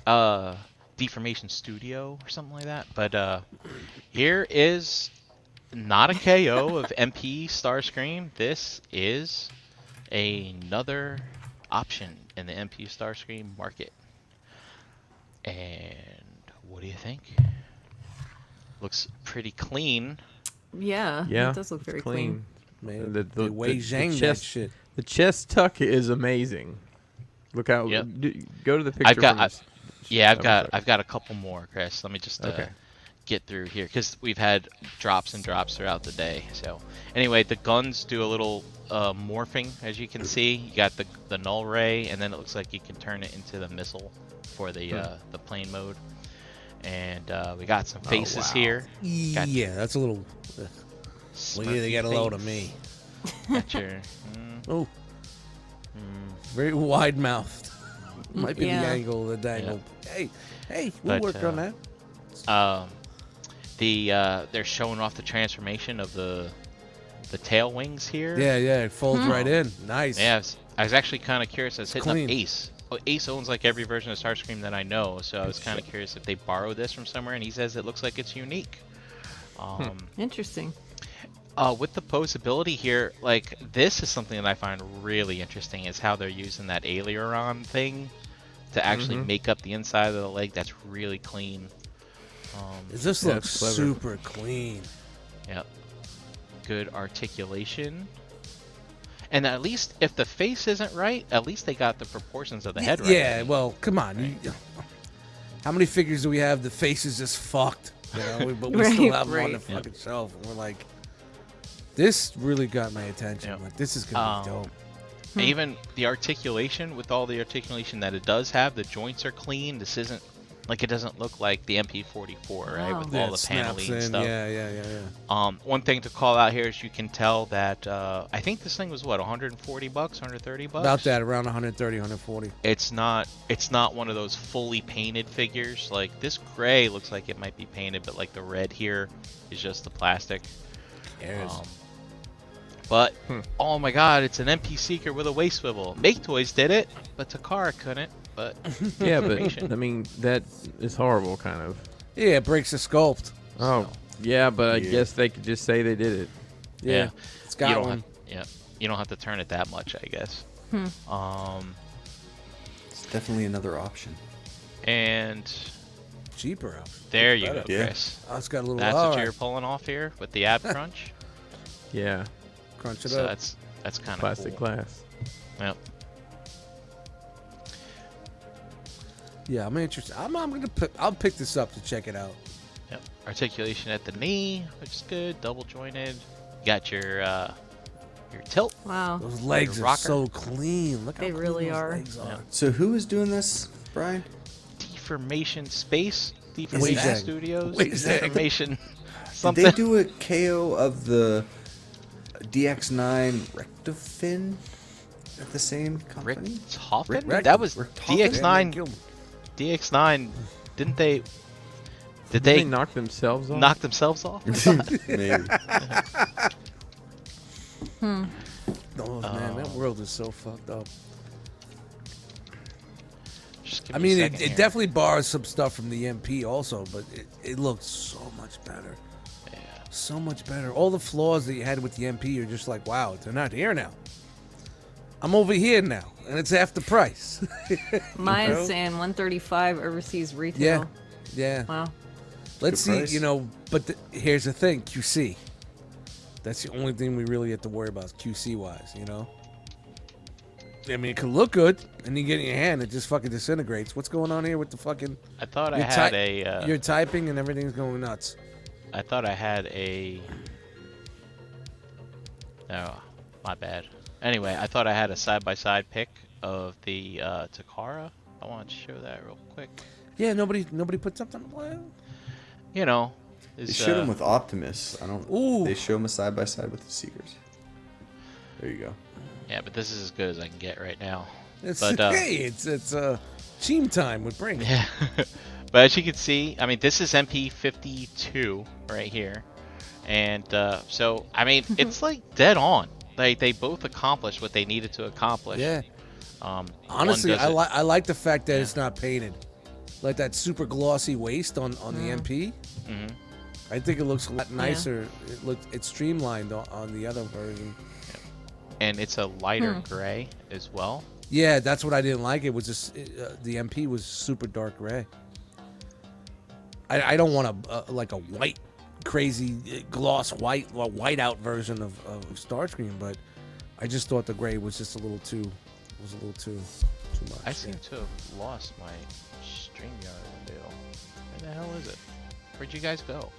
remember. Deformation Studio or something like that. But here is not a KO of MP Starscream. This is another option in the MP Starscream market. And what do you think? Looks pretty clean. Yeah, Yeah, it does look very it's clean. Man, The- they the- Wei the Zhang that chest- shit. The chest tuck is amazing. Look how. Yep. Go to the picture. I've got a couple more, Chris. Let me just Okay. get through here because we've had drops and drops throughout the day. So anyway, the guns do a little morphing, as you can see. You got the null ray, and then it looks like you can turn it into the missile for the plane mode. And we got some faces wow. here. Got Yeah, that's a little. Well, yeah, they got a load of me. Got your, Oh, very wide mouthed. Might be Yeah. the angle of the dangle. Hey, we'll But, work on that. they're showing off the transformation of the tail wings here. Yeah, it folds right in. Nice. Yeah, I was actually kind of curious. I was hitting clean. up Ace. Oh, Ace owns like every version of Starscream that I know, so I was kind of curious if they borrowed this from somewhere, and he says it looks like it's unique. Interesting. With the posability here, like this is something that I find really interesting is how they're using that aileron thing to actually make up the inside of the leg. That's really clean. This Yeah, looks it's clever. super clean. Yep. Good articulation. And at least if the face isn't right, at least they got the proportions of the head right. Yeah, well, come on. How many figures do we have? The face is just fucked. you know, but we still have them on the Right. fucking shelf. And we're like, this really got my attention. Yep. Like, this is gonna be dope. Even the articulation, with all the articulation that it does have, the joints are clean. This isn't like, it doesn't look like the MP44, right? Wow. With Yeah, all it the snaps paneling and in. stuff. Yeah. One thing to call out here is you can tell that I think this thing was what, 140 bucks, 130 bucks. About that, around 130, 140. It's not one of those fully painted figures. Like, this gray looks like it might be painted, but like the red here is just the plastic. Cares. But oh my god, it's an MP Seeker with a waist swivel. Make Toys did it, but Takara couldn't. But Yeah, but information. I mean that is horrible, kind of. Yeah, it breaks the sculpt. Oh, yeah, but I Yeah. guess they could just say they did it. Yeah, it's got you don't one. you don't have to turn it that much, I guess. It's definitely another option. And Cheaper out. there you go, better. Yeah. Chris. Oh, it's got a little. That's all what right. you're pulling off here with the ab crunch. Yeah, Crunch it So up. that's kind of plastic cool. glass. Yep. Yeah, I'm interested. I'll pick this up to check it out. Yep. Articulation at the knee, which is good. Double jointed. You got your tilt. Wow. Those legs are rocker. so clean. Look how They clean really those are. legs are. Yeah. So who is doing this, Brian? Deformation Space. Deformation Wayzag. Studios. Wayzag. Deformation. Did Something. they do a KO of the DX9 Rectifin at the same Rick company? Toffin? Rick- That was Rick Toffin? DX9. DX9. Didn't they? Did Did they they knock themselves off? knock themselves off? Maybe. Oh man, that world is so fucked up. Just give I me a mean, second it here. definitely borrows some stuff from the MP also, but it looks so much better. Yeah. So much better. All the flaws that you had with the MP are just like, wow, they're not here now. I'm over here now, and it's half the price. Mine know? is saying 135 overseas yeah, retail. yeah. Wow. Let's Good see, price. you know, but here's the thing, QC. That's the only thing we really have to worry about, QC-wise, you know? I mean, it could look good, and you get it in your hand, it just fucking disintegrates. What's going on here with the fucking... I thought I You're had ty- a. You're typing, and everything's going nuts. I thought I had a. Oh, my bad. Anyway, I thought I had a side-by-side pic of the Takara. I want to show that real quick. Yeah, nobody put something... Well, You know, They is, showed him with Optimus. I don't. Ooh. They show him a side by side with the Seekers. There you go. yeah, but this is as good as I can get right now. it's, But, hey, it's team time with Brink. Yeah, but as you can see, I mean, this is MP52 right here, and so I mean, it's like dead on. Like they both accomplished what they needed to accomplish. Yeah. One Honestly, does it- I like the fact that it's not painted. Like that super glossy waist on the MP. Mhm. I think it looks a lot nicer. It's streamlined on the other version. and it's a lighter gray as well. Yeah, that's what I didn't like. It was just the MP was super dark gray. I don't want like a white, crazy gloss whiteout version of Starscream, but I just thought the gray was just a little too much. I seem to have lost my StreamYard deal. Where the hell is it? Where'd you guys go?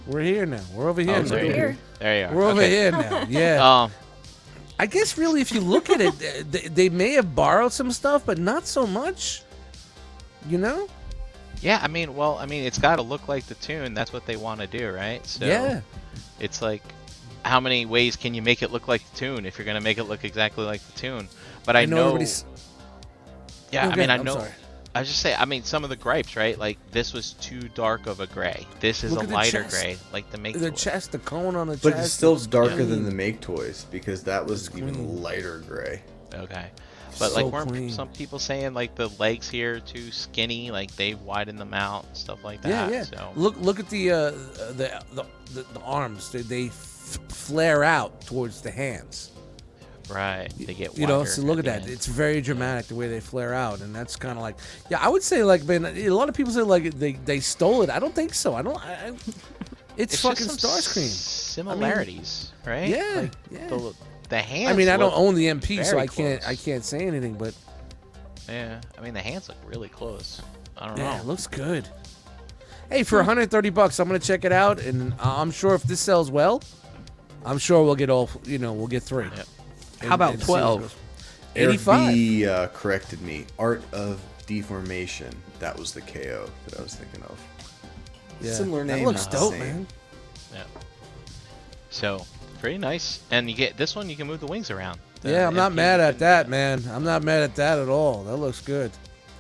We're here now. We're over here. Oh, now. there you Here. are. There you are. We're over Okay. here now. Yeah. Um, I guess really, if you look at it, they may have borrowed some stuff, but not so much. You know? yeah, I mean, it's got to look like the tune. That's what they want to do, right? So Yeah. it's like, how many ways can you make it look like the tune if you're gonna make it look exactly like the tune? But I know. everybody's. Yeah, I Okay, mean, I I'm know. sorry. I was just say, I mean, some of the gripes, right? Like this was too dark of a gray. This is Look a at the lighter chest. gray, like the make. The Toy. chest, the cone on the But chest. it's still looks darker clean. than the Make Toys because that was It's even clean. lighter gray. Okay. But So like, weren't clean. some people saying like the legs here are too skinny? Like they widened them out and stuff like Yeah, that. yeah. So Look at the arms. They flare out towards the hands. right, they get You know, wider so look at the that. end. It's very dramatic the way they flare out, and that's kind of like, yeah, I would say like, man, a lot of people say like they stole it. I don't think so. It's It's fucking just some Starscream. similarities, right? Yeah, Like, yeah. The hands. I mean, I don't look own the MP, so very I can't close. say anything, but Yeah, I mean the hands look really close. I don't yeah, know. it looks good. hey, for $130, I'm gonna check it out, and I'm sure if this sells well, I'm sure we'll get all. We'll get 3. Yep. How about and see how it 12? goes. Eric 85. B corrected me. Art of Deformation. That was the KO that I was thinking of. Yeah. Similar name. That looks not the dope, same. man. Yeah. So pretty nice, and you get this one. You can move the wings around. The Yeah, I'm not MP mad at can- that, man. I'm not mad at that at all. That looks good.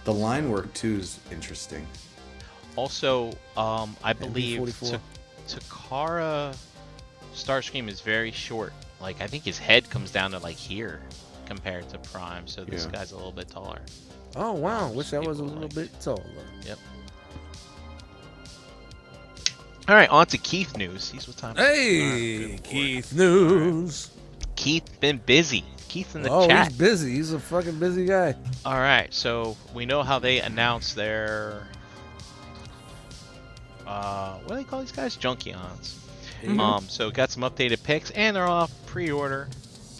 The line work too is interesting. Also, I believe MB44. Takara Starscream is very short. Like I think his head comes down to like here compared to Prime. So this Yeah. guy's a little bit taller. Oh wow, wish I was a People little like- bit taller. Yep. All right, on to Keith news. He's what time. Hey, Keith News. Keith been busy. Keith in the Oh, chat. he's busy. He's a fucking busy guy. All right, so we know how they announced their what do they call these guys? Junkions. So got some updated picks, and they're off pre-order.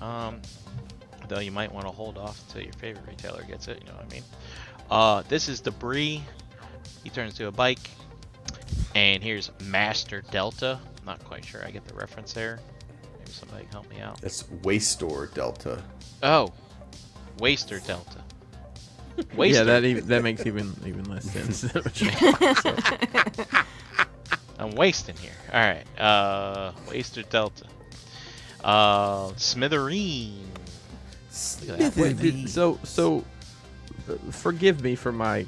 Though you might want to hold off until your favorite retailer gets it. You know what I mean? This is Debris. He turns into a bike, and here's Master Delta. I'm not quite sure I get the reference there. Maybe somebody can help me out. That's Waystor Delta. Oh, Waster Delta. Waster. Yeah, that makes even less sense. I'm wasting here. All right. Waster Delta. Smithereen. Look at that. Wait, so forgive me for my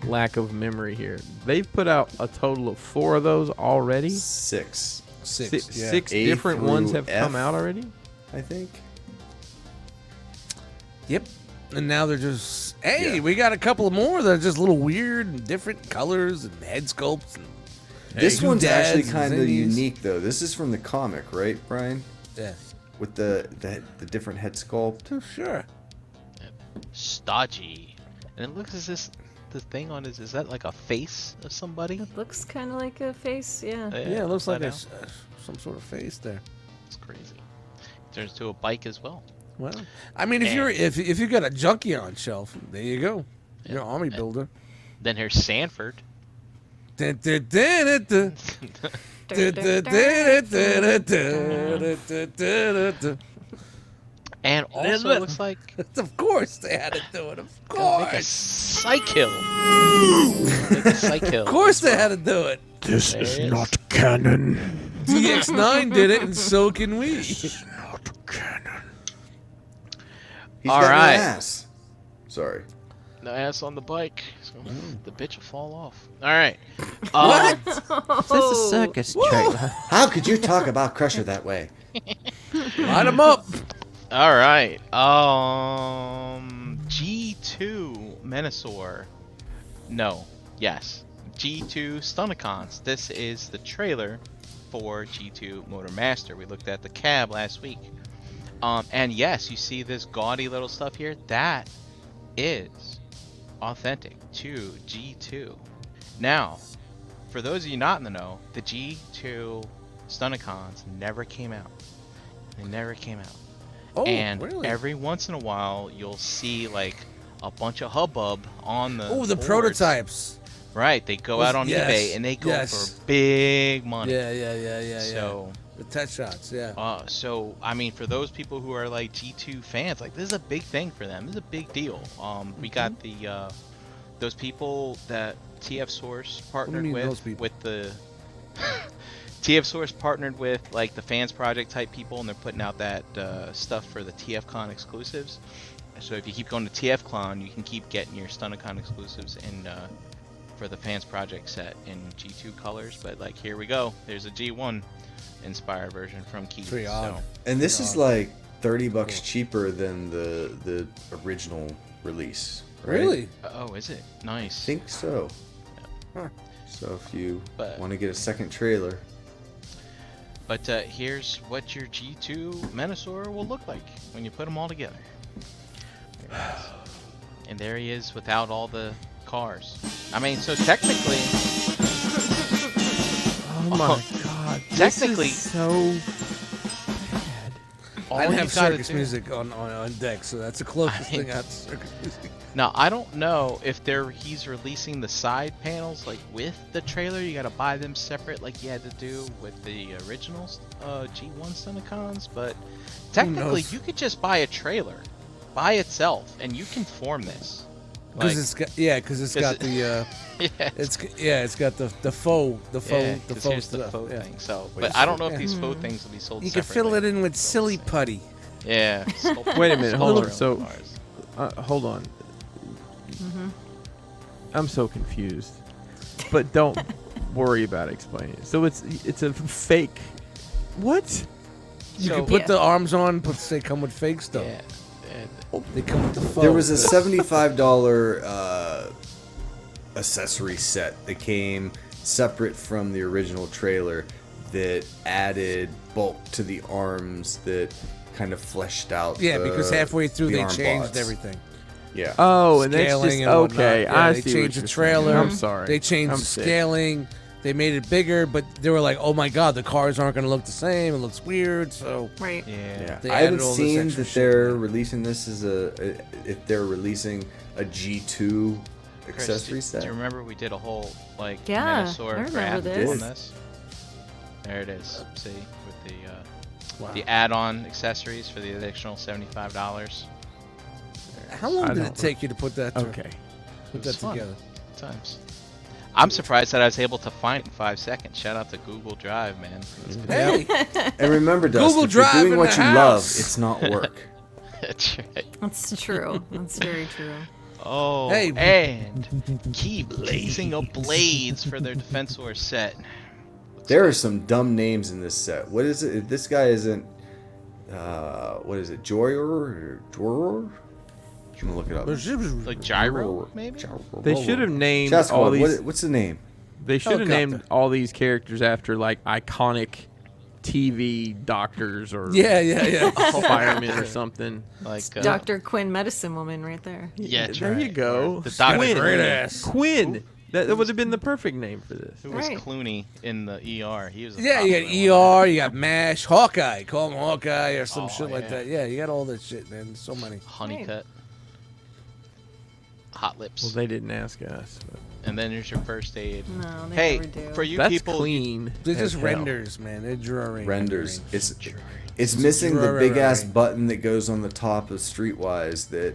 lack of memory here. They've put out a total of 4 of those already. 6, Six. Yeah. 6 A different ones through have come F. out already. I think. Yep. And now they're just, hey, Yeah. we got a couple more that are just little weird and different colors and head sculpts. And, This Hey, one's doodads actually and kind of zinnies. unique though. This is from the comic, right, Brian? yeah. With the different head sculpt. Oh, sure. Stodgy. And it looks as this the thing on is that like a face of somebody? It looks kind of like a face, yeah. Yeah, it looks like upside down. some sort of face there. It's crazy. Turns to a bike as well. Well, I mean, if you got a junkie on shelf, there you go. You're an army builder. Then here's Sanford. Dun, dun, dun, dun, dun. Dun, dun, dun, dun, dun, dun, dun, dun. And also it looks like Of course they had to do it. Of gonna make a course. Psykill. Make a Psykill. Of course they had to do it. This There is it is. not canon. DX9 did it, and so can we. Not canon. He's All got no right. ass. Sorry. No ass on the bike. So the bitch will fall off. All right. What? This is circus trailer. How could you talk about Crusher that way? Line them up. All right. G2 Menasor. No. Yes. G2 Stunticons. This is the trailer for G2 Motor Master. We looked at the cab last week. And yes, you see this gaudy little stuff here. That is authentic to G2. Now, for those of you not in the know, the G2 Stunticons never came out. They never came out. Oh, And really? every once in a while, you'll see like a bunch of hubbub on the Oh, the boards. prototypes. Right, they go Those- out on yes, eBay and they go yes. for big money. Yeah. So, The test shots, yeah. so I mean, for those people who are like G2 fans, like this is a big thing for them. This is a big deal. We got the those people that TF Source partnered mean, those with people? the TF Source partnered with like the Fans Project type people, and they're putting out that stuff for the TFCon exclusives. So if you keep going to TFCon, you can keep getting your Stunticon exclusives in for the Fans Project set in G2 colors. But like here we go, there's a G1 inspired version from Keith. Pretty odd. And this is like $30 cheaper than the original release. Right? Really? Oh, is it? Nice. I think so. Huh. So if you But- want to get a second trailer, But here's what your G2 Menasor will look like when you put them all together. There it is. And there he is without all the cars. I mean, so technically, Oh my god. Technically- This is so bad. all I didn't you have gotta circus do- music on deck, so that's the closest I mean- thing I have to circus music. Now I don't know if he's releasing the side panels like with the trailer. You gotta buy them separate, like you had to do with the original G1 Stunticons. But technically, you could just buy a trailer by itself, and you can form this. Because it's got the it's got the faux faux thing. So, but I don't know if these faux things will be sold. You can fill it in with silly putty. Yeah. Wait a minute, hold on. So, hold on. I'm so confused, but don't worry about explaining it. So it's a fake. What? You can put the arms on, but they come with fake stuff. Yeah. They come with the faux. There was a $75 accessory set that came separate from the original trailer that added bulk to the arms that kind of fleshed out. Yeah, because halfway through the they arm changed bots. everything. Yeah. Oh, and that's Scaling just and whatnot. okay. Yeah, I they see. changed what the you're trailer. saying. I'm sorry. They changed I'm the sick. scaling. They made it bigger, but they were like, "Oh my God, the cars aren't going to look the same. It looks weird." So Right. Yeah. They I haven't added all this seen extra that shit they're in. releasing this as if they're releasing a G2 accessory set. Do you remember we did a whole Yeah, I Minosaur remember grab this. on this? There it is. See, with the add-on accessories for the additional $75. how long did it don't- take you to put that? Okay. Put It was that fun. together. Times. I'm surprised that I was able to find it in 5 seconds. Shout out to Google Drive, man. That's good. Hey, And remember, Dust, Google if you're Drive doing in what the you house. love, it's not work. That's right. That's true. That's very true. Oh, Hey. and keep teasing up blades for their Defensor set. There are some dumb names in this set. What is it? This guy isn't. What is it? Joyor or Joror? I'm gonna look it up. Like Gyro, maybe? They should have named Chasquad, all these. what's the name? They should have named Helicopter. all these characters after like iconic TV doctors or yeah. firemen or something. Like Dr. Quinn, medicine woman, right there. Yeah, there you right. go. The Dr. Quinn. Great ass. Quinn. That would have been the perfect name for this. Who was Right. Clooney in the ER? He was. A Yeah, you popular got one. ER, you got MASH, Hawkeye. Call him Hawkeye or some Oh, shit like yeah. that. Yeah, you got all that shit, man. So many. Honeycut. Hot Lips. Well, they didn't ask us. But And then there's your first aid. No, they Hey, never do. for you that's people, clean. They're as just hell. renders, man. They're drawing. Renders. It's missing the big ass button that goes on the top of Streetwise that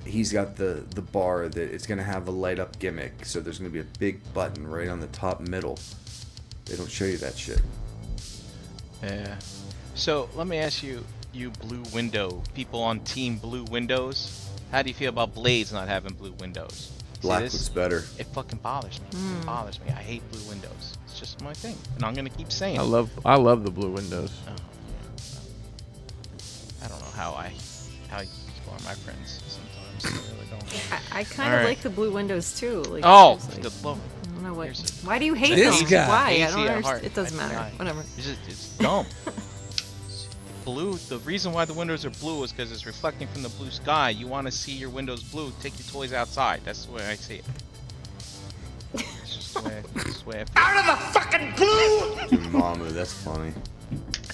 he's got the bar that it's gonna have a light up gimmick. So there's gonna be a big button right on the top middle. They don't show you that shit. Yeah. So let me ask you, you Blue Window people on Team Blue Windows, how do you feel about Blades not having blue windows? See, Black this- looks better. It fucking bothers me. It bothers me. I hate blue windows. It's just my thing, and I'm gonna keep saying. I it. love the blue windows. Oh, I don't know how people are my friends sometimes. I really don't. I kind of Alright. like the blue windows too. Like, Oh, seriously. good lord. I don't know what. Here's it. Why do you hate This them? guy. Why? I Easy don't at understand. heart. It doesn't I matter. try. Whatever. It's dumb. Blue. The reason why the windows are blue is because it's reflecting from the blue sky. You want to see your windows blue? Take your toys outside. That's the way I see it. It's just the way I feel. Out of the fucking blue! Mama, that's funny.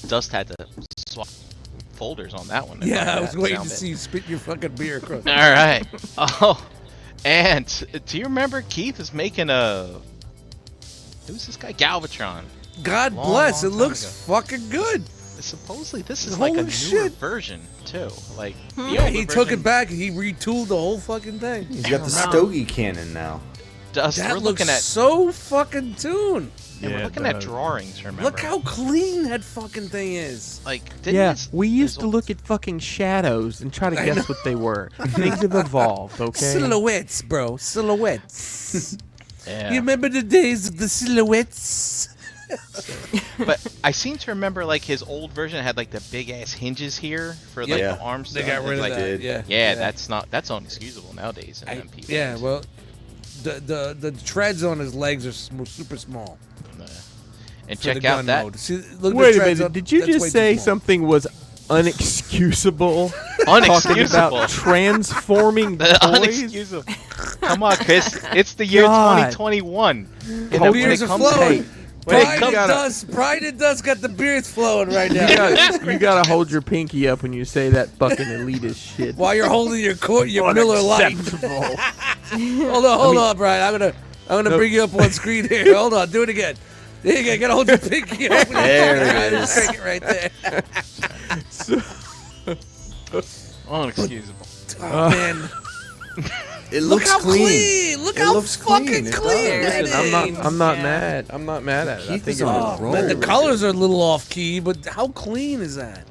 Dust had to swap folders on that one. Yeah, I was waiting to Sound it. see you spit your fucking beer across. All right. Oh, and do you remember Keith is making a? Who's this guy? Galvatron. God Long, bless. long It time looks ago. fucking good. Supposedly this is like a Holy newer shit. version too. Like the Yeah, older he took version it back. He retooled the whole fucking thing. He's got the Stogie cannon now. Dust. That We're looks looking at so fucking tuned. and we're Yeah, looking it at does. drawings. Remember? Look how clean that fucking thing is. like didn't Yeah, his- we used his to old- look at fucking shadows and try to guess what they were. Things have evolved, okay? Silhouettes, bro. Silhouettes. Yeah. You remember the days of the silhouettes? But I seem to remember like his old version had like the big ass hinges here for like Yeah. the arms. They got rid of like, that. Yeah. Yeah, that's unexcusable nowadays in MP. Yeah, well, the treads on his legs are super small. And for check the out gun that mode. See, look at Wait the a treads minute. on- Did you that's way just too say small. something was unexcusable? Talking unexcusable. about transforming toys? Unexcusable. Come on, Chris. It's the year God. 2021. Hold beers it, are come flowing. tape. Pride and Dust got the beards flowing right now. You gotta hold your pinky up when you say that fucking elitist shit. While you're holding your Miller Lite. Hold on, Brian. I'm gonna bring you up on screen here. Hold on, do it again. There you go. Gotta hold your pinky up. There it is. Take it right there. Unexcusable. Oh, man. It Look looks how clean. Look It how looks fucking It clean does. that is. I'm not Yeah. mad. I'm not mad at it. I Keith think is it on a looks roll. Man, the right colors there. are a little off key, but how clean is that?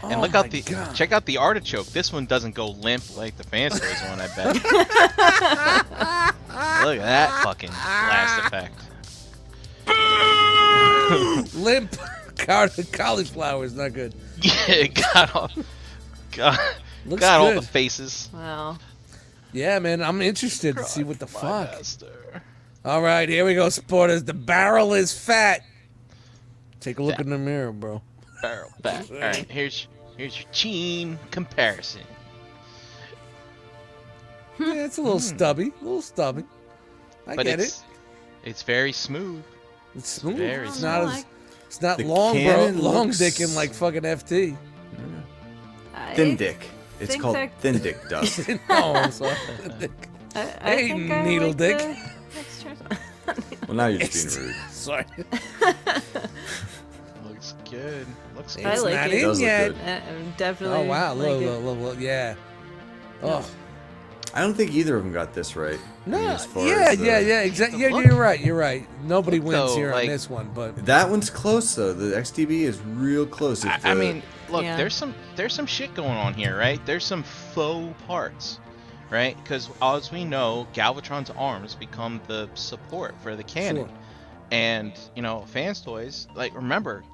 And Oh look my out the God. check out the artichoke. This one doesn't go limp like the Fans Toys one, I bet. Look at that fucking blast effect. Limp cauliflower is not good. Yeah, it got all Looks got all good. the faces. Wow. Yeah, man, I'm interested to see what the fuck. Master. All right, here we go, supporters. The barrel is fat. Take a look in the mirror, bro. Barrel back. All right, here's your team comparison. Yeah, it's a little stubby, I But get it's very smooth. it. It's smooth. very It's not smooth. it's not The long, bro. cannon Long looks- dicking like fucking FT. Thin dick. It's think called Oh, that- thin dick dust. No, I'm sorry. I Hey, think I needle like dick. the extra- Well, now you're just being rude. Sorry. Looks good. Looks It's good. I like not it. in Does look yet. good. Definitely. Oh wow, like look, it. look, yeah. Oh. I don't think either of them got this right. No, I mean, as far yeah, as the- yeah, exactly. Yeah, Look. you're right. Nobody Look, wins though, here on like- this one, but That one's close though. The XTB is real close. If I the- mean, look, Yeah. there's some shit going on here, right? There's some faux parts, right? Because as we know, Galvatron's arms become the support for the cannon. Sure. And Fans Toys, like, remember,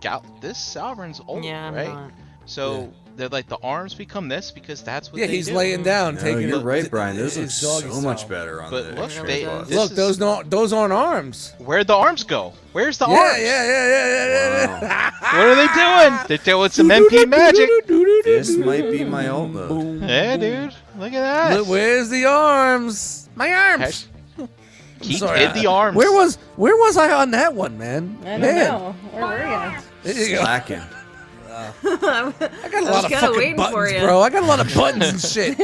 this Sovereign's old, Yeah, I'm right? not. So they're like, the arms become this because that's what yeah, they he's do. laying down, no, taking you're it. right, Brian. Those look his doggy so much style. better on But the look, extra they- box. this Look, is- those aren't arms. Where'd the arms go? Where's the Yeah, arms? yeah. What are they doing? They're doing some MP magic. This might be my alt mode. Yeah, dude. Look at that. Look, where's the arms? My arms. Keep Sorry, hid the arms. Where was I on that one, man? I don't Man, know. Where were you? there you go. Slacking. I got a I lot was of kinda fucking waiting for buttons, you. bro. I got a lot of buttons and shit.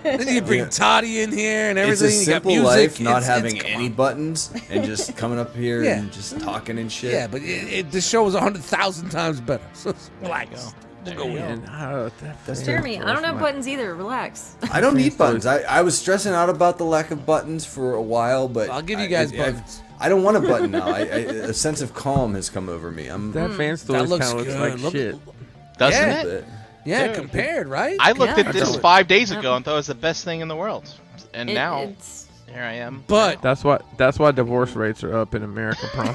Then you bring Yeah. Toddy in here and It's everything. a You got simple music. life, not It's- having come any on. buttons and just coming up here Yeah. and just talking and shit. Yeah, but this show is 100,000 times better. So relax. We'll go with it. And That's Jeremy, I don't have buttons either. Relax. I don't need buttons. I was stressing out about the lack of buttons for a while, but I'll give you guys buttons. I don't want a button now. A sense of calm has come over me. I'm That fan store looks kind of looks good. like Look- shit. Doesn't Yeah. it? Yeah, Dude. compared, right? I looked Yeah. at this Totally. 5 days ago and thought it was the best thing in the world. And now, It's here I am. But That's why divorce rates are up in America, Prime.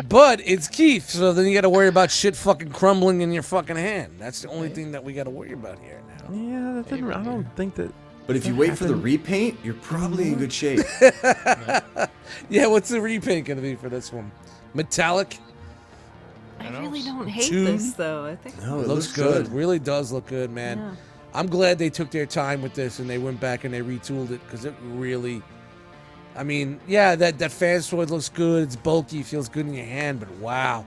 but it's Keith, so then you got to worry about shit fucking crumbling in your fucking hand. That's the only thing that we got to worry about here now. Yeah, that didn't, I don't think that. But if you wait for the repaint, you're probably in good shape. Yeah, what's the repaint gonna be for this one? Metallic. I really don't hate Tune? this though. I think No, it Looks looks good. good. Really does look good, man. Yeah. I'm glad they took their time with this and they went back and they retooled it because it really. I mean, yeah, that fan sword looks good. It's bulky, feels good in your hand, but wow,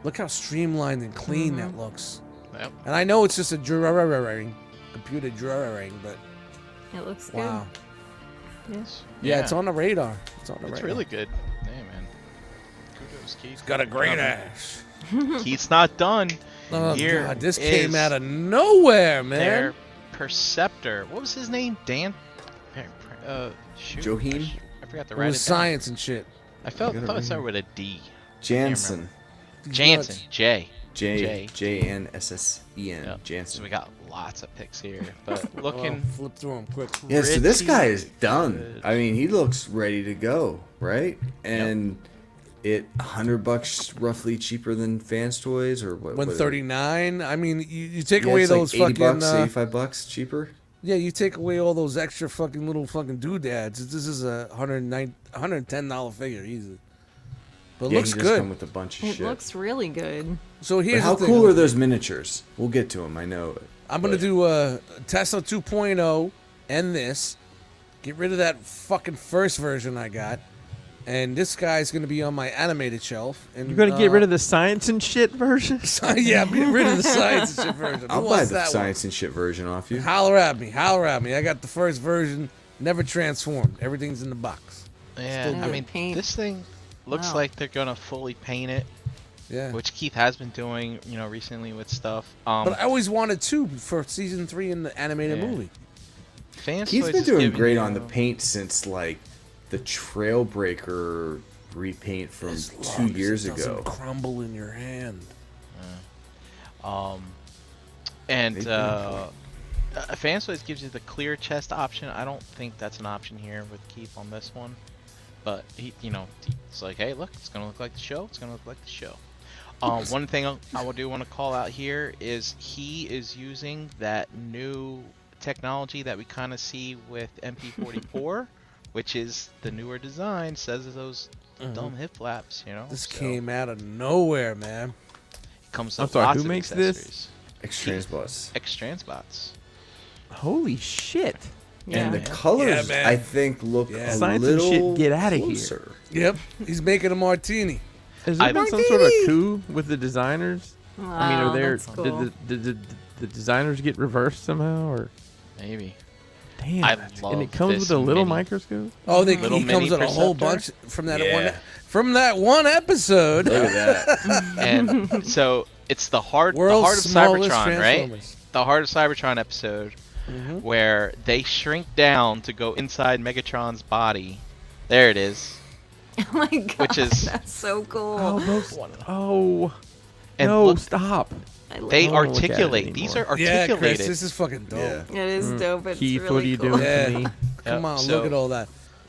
look how streamlined and clean that looks. Yep. And I know it's just a drawing, computer drawing, but it looks good. wow. Yes. Yeah, it's on the radar. It's on the It's radar. really good. Hey, man. Kudos, Keith. Got a great ass. Keith's not done. Oh Here god, this is came out of nowhere, man. Their Perceptor. What was his name? Dan? Shoot. Joachim? I forgot to It write was it down. science and shit. I thought it started with a D. Jansen. Jansen. J. Janssen. Yep. So Jansen. we got lots of picks here, but looking. Flip through them quick. Yeah, so this guy is pretty done. good. I mean, he looks ready to go, right? And it $100 roughly cheaper than Fans Toys or what? 139. I mean, you take Yeah, away it's those like $80, fucking. $85 cheaper. Yeah, you take away all those extra fucking little fucking doodads. This is a $110 figure easily. But it Yeah, looks he just come good. with a bunch of It shit. looks really good. So But here's how the thing. cool are those miniatures? We'll get to them. I know. I'm gonna do a Tesla 2.0 and this. Get rid of that fucking first version I got. And this guy's going to be on my animated shelf. And You're gonna get rid of the science and shit version? yeah, I'm getting rid of the science and shit version. I'll Who buy wants the that science and shit version off you. one? Holler at me. Holler at me. I got the first version. Never transformed. Everything's in the box. Yeah, Still I good. mean, Paint. this thing looks Wow. like they're gonna fully paint it, Yeah. which Keith has been doing, recently with stuff. But I always wanted to for season 3 in the animated Yeah. movie. Fans He's Toys been is doing giving great you- on the paint since like the Trailbreaker repaint from As 2 long as years it doesn't ago. crumble in your hand. And They've been Fans Toys gives you the clear chest option. I don't think that's an option here with Keith on this one, but he's like, hey, look, it's gonna look like the show. It's gonna look like the show. One thing I do want to call out here is he is using that new technology that we kind of see with MP44, which is the newer design. Says those dumb hip flaps, This so came out of nowhere, man. it comes I'm with sorry, lots who of makes this? accessories. X-Transbus. X-Transbots. Holy shit! Yeah. And the Yeah. colors, Yeah, man. I think, look Yeah. a Science and little shit, get outta here. closer. Yep. He's making a martini. Has there been some sort of coup with the designers? I mean, Wow, are there that's cool. did the designers get reversed somehow, or Maybe. damn? I and love it comes this with a little mini- microscope. Oh, he Little comes mini with a whole Perceptor? bunch from that Yeah. from that one episode. Look at that. And so it's the heart of World's smallest Cybertron, right? Transformers. The Heart of Cybertron episode where they shrink down to go inside Megatron's body. There it is. Oh my god, Which is- that's so cool. Oh, those, oh And no! look, Stop! I love they I don't wanna look at it articulate. These are anymore. Yeah, articulated. Chris, this is fucking dope. Yeah. it. Is dope. It's Keith, really what are you cool. doing Yeah. to me? Come on, so- look at all that.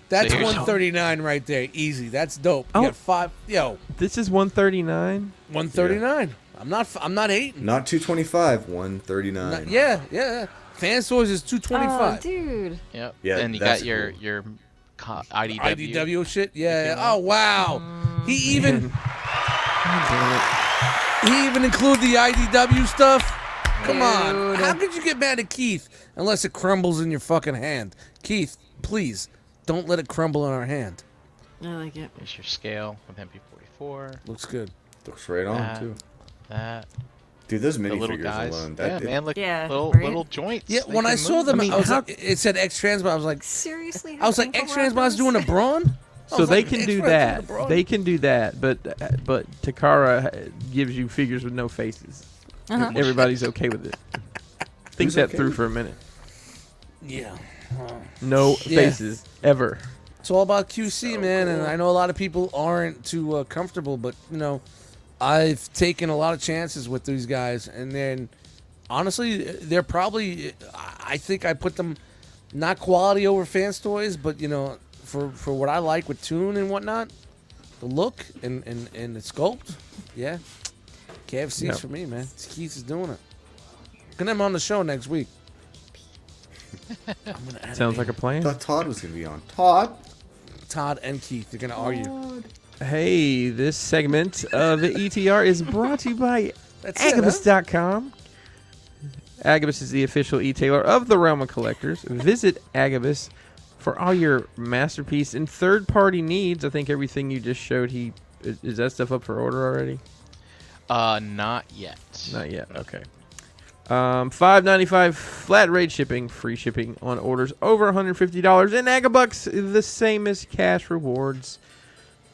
That's here's- 139 right there. Easy. That's dope. Oh. You got 5. Yo, This is 139. 139. I'm not hating. Not 225, 139. Yeah. Fan Toys is Oh, 225. dude. Yep. Yeah, And you that's got your cool. your IDW. IDW shit. Yeah. you Oh wow. He even he even included the IDW stuff. Come on. Dude. How could you get mad at Keith unless it crumbles in your fucking hand? Keith, please don't let it crumble in our hand. I like it. Here's your scale with MP44. Looks good. Looks right on, That, too. that. Dude, those The little minifigures guys. alone. Yeah, That, man, look, Yeah, little right? little joints. Yeah, They when can I saw move. them, I mean, I was how- like, it said X Trans, but I was like, Seriously? I was like, X Transbot's doing a brawn? I So was they like, can do X-Transbot's that. doing a brawn? They can do that, but Takara gives you figures with no faces. Uh-huh. Everybody's okay with it. Think Who's that okay through with for a minute. Yeah. No Yeah. faces ever. It's all about QC, man, and I know a lot of people aren't too comfortable, but I've taken a lot of chances with these guys, and then honestly, they're probably. I think I put them not quality over Fans Toys, but for what I like with tune and whatnot, the look and the sculpt, yeah, KFC's Yeah. for me, man. Keith is doing it. Gonna have him on the show next week. Sounds like a I plan. thought Todd was going to be on. Todd? Todd and Keith, they're gonna argue. Hey, this segment of the ETR is brought to you by That's it, huh? Agabus.com. Agabus is the official e-tailer of the Realm of Collectors. Visit Agabus for all your masterpiece and third-party needs. I think everything you just showed, is that stuff up for order already? Not yet. Not yet. Okay. $5.95 flat rate shipping, free shipping on orders over $150, and Agabucks the same as cash rewards.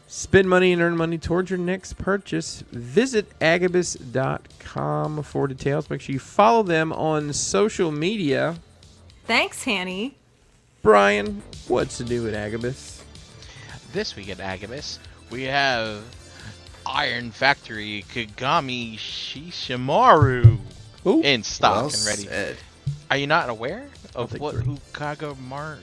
Spend money and earn money towards your next purchase. Visit Agabus.com for details. Make sure you follow them on social media. Thanks, Hanny. Brian, what's new at Agabus? This week at Agabus, we have Iron Factory Kagami Shishimaru Ooh. in stock Well and ready. said. Are you not aware of take what three. Kagami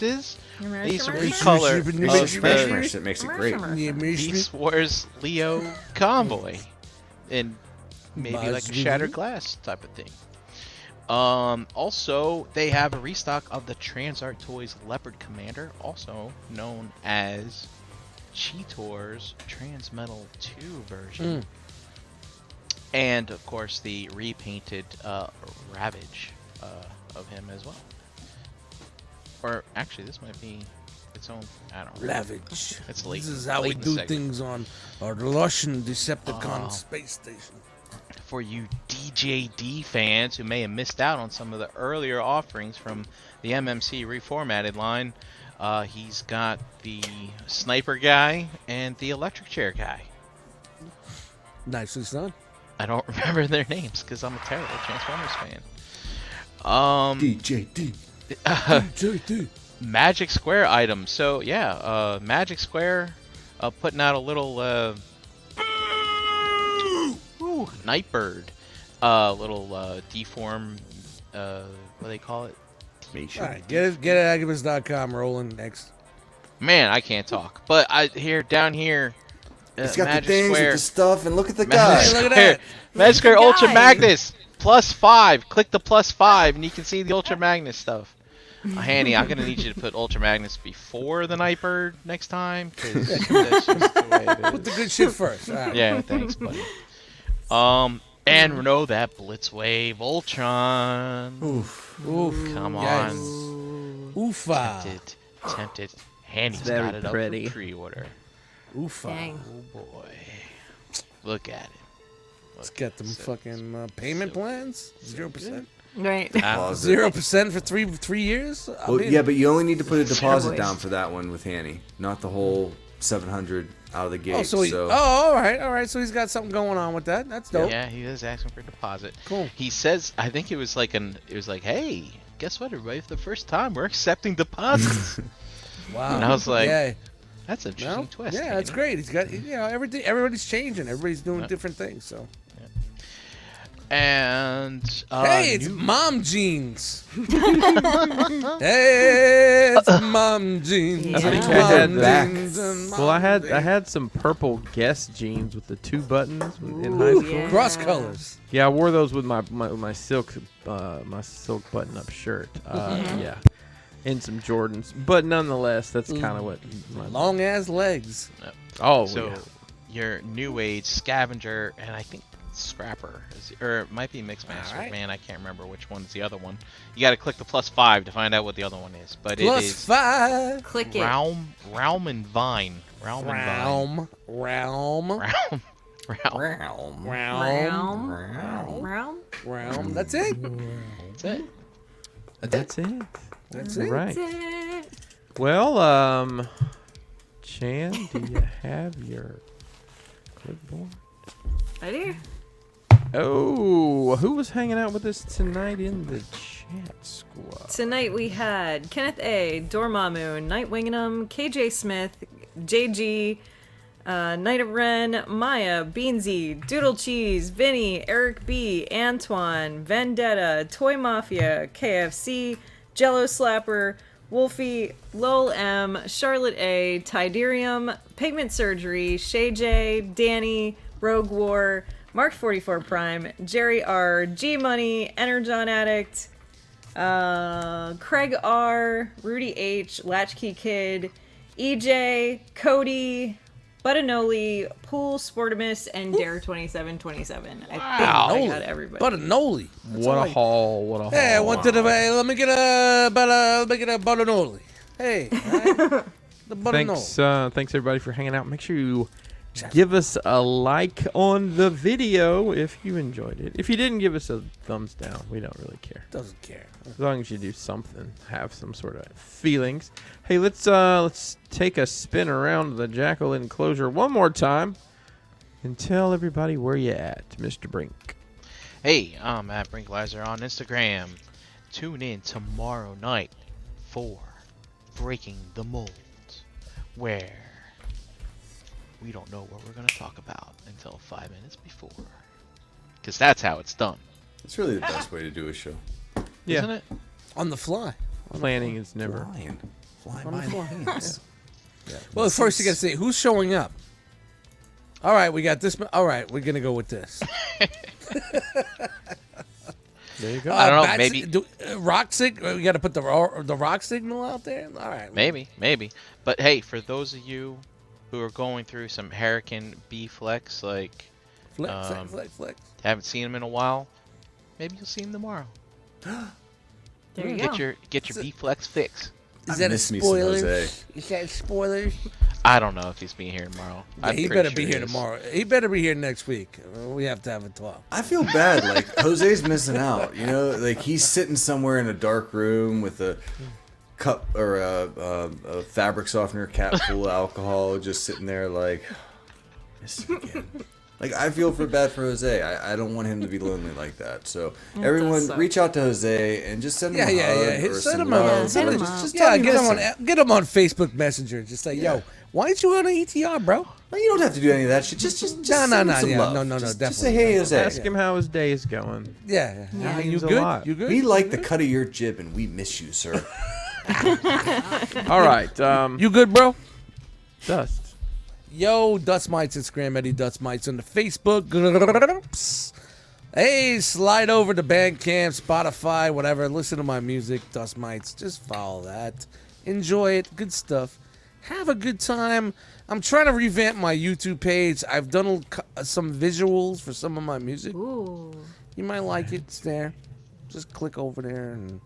is? He's a Shimmer, recolor shimmer, Oh, of it's Smash the Smash that makes it great. Yeah, Beast Wars Leo Convoy, and maybe like a Buzz shattered Wizard? glass type of thing. Also, they have a restock of the Transart Toys Leopard Commander, also known as Cheetor's Transmetal 2 version. And, of course, the repainted Ravage of him as well. Or, actually, this might be... its own. I don't know. Lavage. It's late. This is how we late in the do segment. things on our Russian Decepticon space station. For you DJD fans who may have missed out on some of the earlier offerings from the MMC reformatted line, he's got the sniper guy and the electric chair guy. Nicely done. I don't remember their names because I'm a terrible Transformers fan. DJD. JD. Magic Square items. So yeah, Magic Square putting out a little Nightbird, little deform, what do they call it? All right, get at Agabus.com rolling next. Man, I can't talk. But down here, It's got Magic the things Square, with the stuff, and look at the guy. Hey, look at that. Magic Square Guy. Ultra Magnus +5. Click the +5, and you can see the Ultra Magnus stuff. Hanny, I'm gonna need you to put Ultra Magnus before the Nightbird next time, because that's just the way it is. Put the good shit first. All right. Yeah, thanks, buddy. And know that Blitzwave Ultron. Oof. Oof. Come Yes. on. Oofa. Tempted. Handy's Very got it pretty. up for pre-order. Oofa. Dang. Oh boy. Look at it. Let's get them fucking payment plans. 0%. Right. Deposit. 0% for three years. I Well, mean, yeah, but you only need to put a deposit boys. down for that one with Hanny, not the whole 700 out of the gate. Oh, so all right. So he's got something going on with that. That's dope. Yeah, he is asking for a deposit. Cool. He says, I think it was like hey, guess what, everybody? For the first time, we're accepting deposits. Wow. And I was like, yeah, that's an interesting no, twist. yeah, that's Hanny. great. He's got everything. Everybody's changing. Everybody's doing different things. So And hey, it's mom jeans. Hey, it's mom jeans. That's what he Mom had back. jeans and Well, I mom had some purple Guess jeans with the 2 buttons in high school. yeah. cross colors. Yeah, I wore those with my silk button up shirt. Yeah, and some Jordans. But nonetheless, that's kind of what. Long ass legs. Oh, So yeah. your new age scavenger, and I think scrapper, or it might be mixmaster. Alright. Man, I can't remember which one's the other one. You got to click the +5 to find out what the other one is. But it is +5. Click it. Realm and Vine. Realm and Vine. Realm. Realm. Realm. That's it. That's it. That's it. That's All it. right. That's it. Well, Chan, do you have your clipboard? I do. Oh, who was hanging out with us tonight in the chat squad? Tonight we had Kenneth A, Dormammu, Night Wingingham, KJ Smith, JG, Knight of Ren, Maya, Beansy, Doodle Cheese, Vinny, Eric B, Antoine, Vendetta, Toy Mafia, KFC, Jello Slapper, Wolfie, Lol M, Charlotte A, Tiderium, Pigment Surgery, Shay J, Danny, Rogue War, Mark 44 Prime, Jerry R, G Money, Energon Addict, Craig R, Rudy H, Latchkey Kid, EJ, Cody, Buttanoli, Pool Sportimus, and Dare 2727. I think I got everybody. Buttanoli. What a haul! What a haul! Hey, I wanted to. Let me get a Buttanoli. Hey, all right? The Buttanoli. Thanks everybody for hanging out. Make sure you give us a like on the video if you enjoyed it. If you didn't, give us a thumbs down. We don't really care. Doesn't care. As long as you do something, have some sort of feelings. Hey, let's take a spin around the Jackal enclosure one more time and tell everybody where you at, Mr. Brink. Hey, I'm at Brinklizer on Instagram. Tune in tomorrow night for Breaking the Mold, where we don't know what we're going to talk about until 5 minutes before. Because that's how it's done. It's really the best way to do a show. Yeah, Isn't it? On the fly. planning is never. Flying On by the the floor. hands. Well, first you got to say who's showing up. All right, we got this. All right, we're gonna go with this. There you go. I don't know, maybe- rock signal. We got to put the rock signal out there. All right, Maybe. But hey, for those of you who are going through some Hurricane B Flex, like Flex. haven't seen him in a while, maybe you'll see him tomorrow. There you go. Get your B Flex fix. Is that a miss me some spoiler? Jose. Is that a spoiler? I don't know if he's being here tomorrow. Yeah, I'm he pretty better sure be he here is. tomorrow. He better be here next week. We have to have a talk. I feel bad. Like Jose's missing out. You know, like he's sitting somewhere in a dark room with a cup or a fabric softener cap full of alcohol, just sitting there like, miss him again. Like I feel bad for Jose. I don't want him to be lonely like that. So everyone, suck. reach out to Jose and just send him a hug or Send some him a love. hit him Just- up. just tell him you get miss him on Facebook Messenger. Just like, yo, why aren't you on an ETR, bro? No, you don't have to do any of that shit. Just No, send him some yeah, love. no, Just definitely. say, hey, Jose. Ask him how his day is going. Yeah. Yeah. You Means a good? lot. You good? We like the cut of your jib and we miss you, sir. All right. You good, bro? Dust. Yo, Dust Mites Instagram, Eddie Dust Mites on the Facebook. Hey, slide over to Bandcamp, Spotify, whatever. Listen to my music, Dust Mites. Just follow that. Enjoy it. Good stuff. Have a good time. I'm trying to revamp my YouTube page. I've done some visuals for some of my music. Ooh. You might like it. It's there. Just click over there and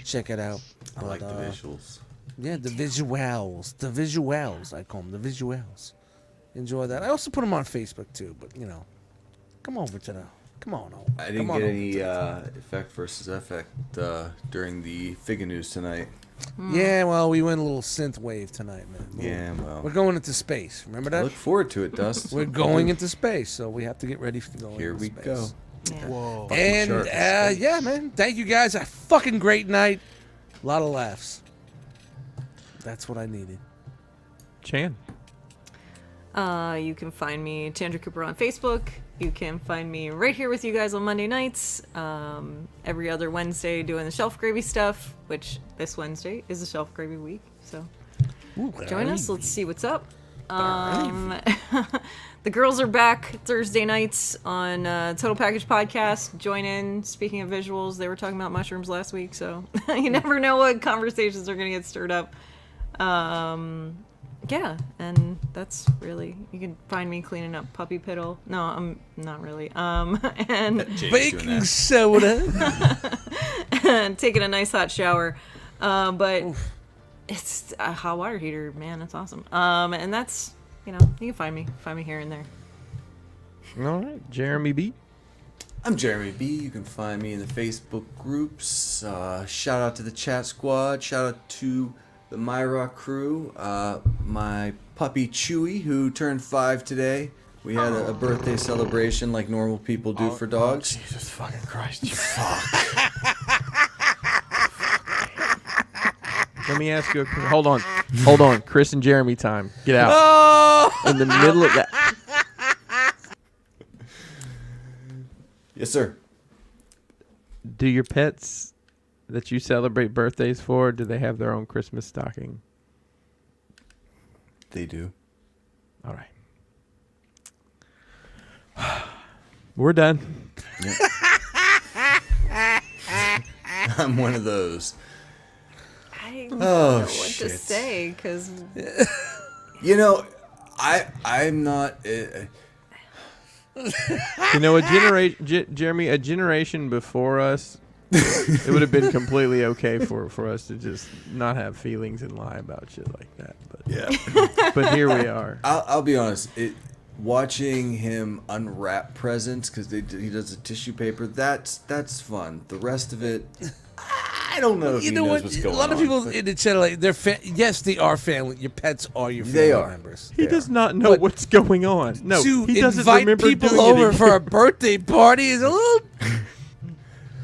check it out. I like the visuals. Yeah, the visuals. The visuals, I call them. The visuals. Enjoy that. I also put them on Facebook, too. But, you know, come over to the... Come on over. I didn't get any effect versus effect during the Figure News tonight. Yeah, well, we went a little synth wave tonight, man. Yeah, well. We're going into space. Remember I that? look forward to it, Dust. We're going into space, so we have to get ready to go Here into we space. go. Yeah. Whoa. And, shark in space. yeah, man. Thank you guys. A fucking great night. A lot of laughs. That's what I needed. Chan. You can find me, Chandra Cooper, on Facebook. You can find me right here with you guys on Monday nights. Every other Wednesday doing the Shelf Gravy stuff, which this Wednesday is the Shelf Gravy week. So join us. Let's see what's up. The girls are back Thursday nights on Total Package Podcast. Join in. Speaking of visuals, they were talking about mushrooms last week, so you never know what conversations are going to get stirred up. Yeah, and that's really, you can find me cleaning up puppy piddle. No, I'm not really. And Baking soda. taking a nice hot shower. But it's a hot water heater, man. It's awesome. And that's, you know, you can find me here and there. All right. Jeremy B. I'm Jeremy B. You can find me in the Facebook groups. Shout out to the chat squad. Shout out to the Myra crew. My puppy Chewy, who turned 5 today. We had a birthday celebration like normal people do for dogs. Jesus fucking Christ, you Let me ask you. Hold on. Chris and Jeremy time. Get out. Oh! In the middle of that. Yes, sir. Do your pets that you celebrate birthdays for, do they have their own Christmas stocking? They do. All right. We're done. Yep. I'm one of those. I don't Oh, know what shit. to say, because You know, I'm not. You know, Jeremy, a generation before us, it would have been completely okay for us to just not have feelings and lie about shit like that. But Yeah. but here we are. I'll be honest. Watching him unwrap presents because he does the tissue paper. That's fun. The rest of it, I don't know if You he know knows what? what's A going on. lot of people but in the channel, like, yes, they are family. Your pets are your family They are. members. He does not know But what's going on. No, to he doesn't invite remember people doing over it for a birthday party is a little.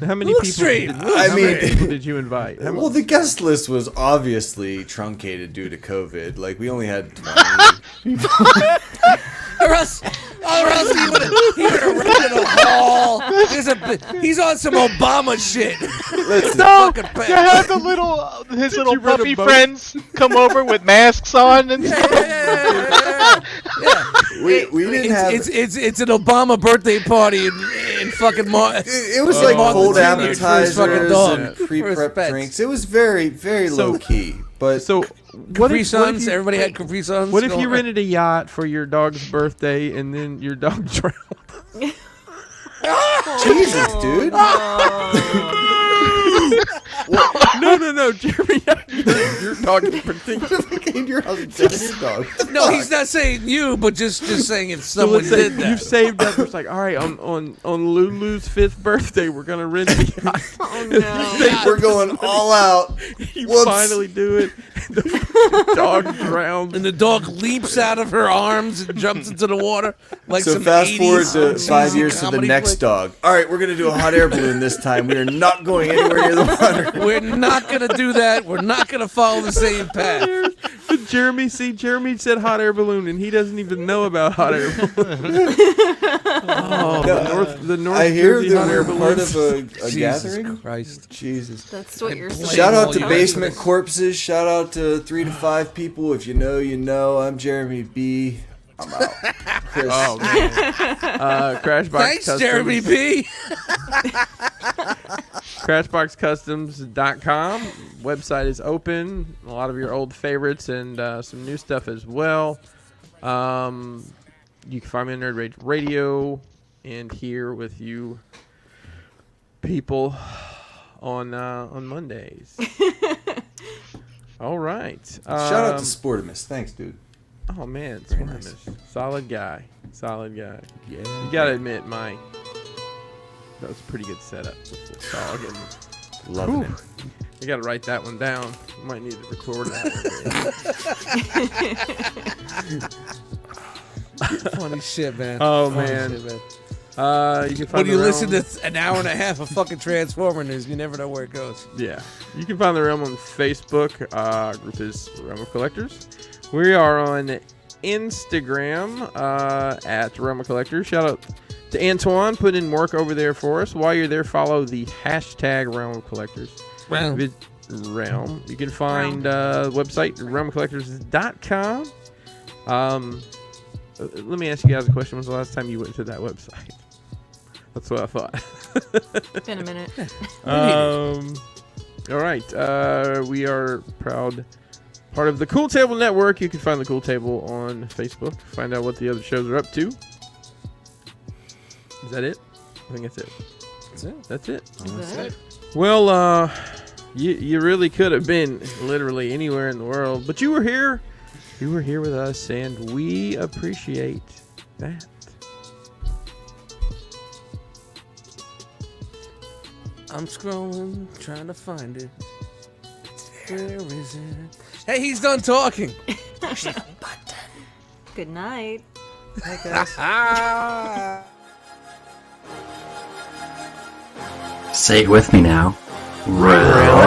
How many Look people? straight. I How mean- many people did you invite? How Well, the guest list was obviously truncated due to COVID. Like we only had 20. Or else he would have rented a hall. He's on some Obama shit. Listen, No, Fucking pet. you had his little you rent a puppy boat? friends come over with masks on and stuff. Yeah. we didn't have. It's an Obama birthday party in fucking March. It was like Martin cold Luther King for his appetizers fucking dog, and for his pre-prep pets. drinks. It was very, very So- low key. But So Capri Suns. Everybody had Capri Suns. What if you going on. rented a yacht for your dog's birthday and then your dog drowned? Jesus, dude. No, Jeremy, you're talking particularly. Came to your house and fed your dog. No, he's not saying you, but just saying if someone Let's say did that. you've saved up. It's like, all right, on Lulu's 5th birthday, we're gonna rent the yacht. Oh no. We're going all out. You Whoops. finally do it. The dog drowns. And the dog leaps out of her arms and jumps into the water like So some fast 80s forward to 5 cheesy years to the comedy next flick. dog. All right, we're gonna do a hot air balloon this time. We are not going anywhere near the water. We're not gonna do that. We're not gonna follow the same path. Jeremy said hot air balloon, and he doesn't even know about hot air balloon. The North I hear Jersey that hot air we're part balloons. of a Jesus gathering. Christ. Jesus. That's what you're saying. Shout out to Blame all Basement you. Corpses. Shout out to 3 to 5 people. If you know, you know. I'm Jeremy B. I'm out. Chris. Oh man. Crashbox Thanks, Customs. Jeremy B. CrashboxCustoms.com. Website is open. A lot of your old favorites and some new stuff as well. You can find me on Nerd Rage Radio and here with you people on Mondays. All right. Shout out to Sportimus. Thanks, dude. Oh man, Very Sportimus. Solid guy. Yeah. You gotta admit, that was a pretty good setup with the dog. And Loving it. you gotta write that one down. You might need to record that. Funny shit, man. Oh, Funny man. shit, man. You can find When you the listen Realm- to an hour and a half of fucking Transformer news, you never know where it goes. Yeah. You can find the Realm on Facebook. Group is Realm of Collectors. We are on Instagram at Realm of Collectors. Shout out to Antoine putting in work over there for us. While you're there, follow the hashtag Realm of Collectors. Realm. Realm. You can find the website realmofcollectors.com. Let me ask you guys a question. When was the last time you went to that website? That's what I thought. Been a minute. All right. We are proud part of the Cool Table Network. You can find the Cool Table on Facebook. Find out what the other shows are up to. Is that it? I think that's it. That's it. Is that it? Well, you really could have been literally anywhere in the world, but you were here. You were here with us, and we appreciate that. I'm scrolling, trying to find it. Where is it? Hey, he's done talking. Good night. Say it with me now. Realm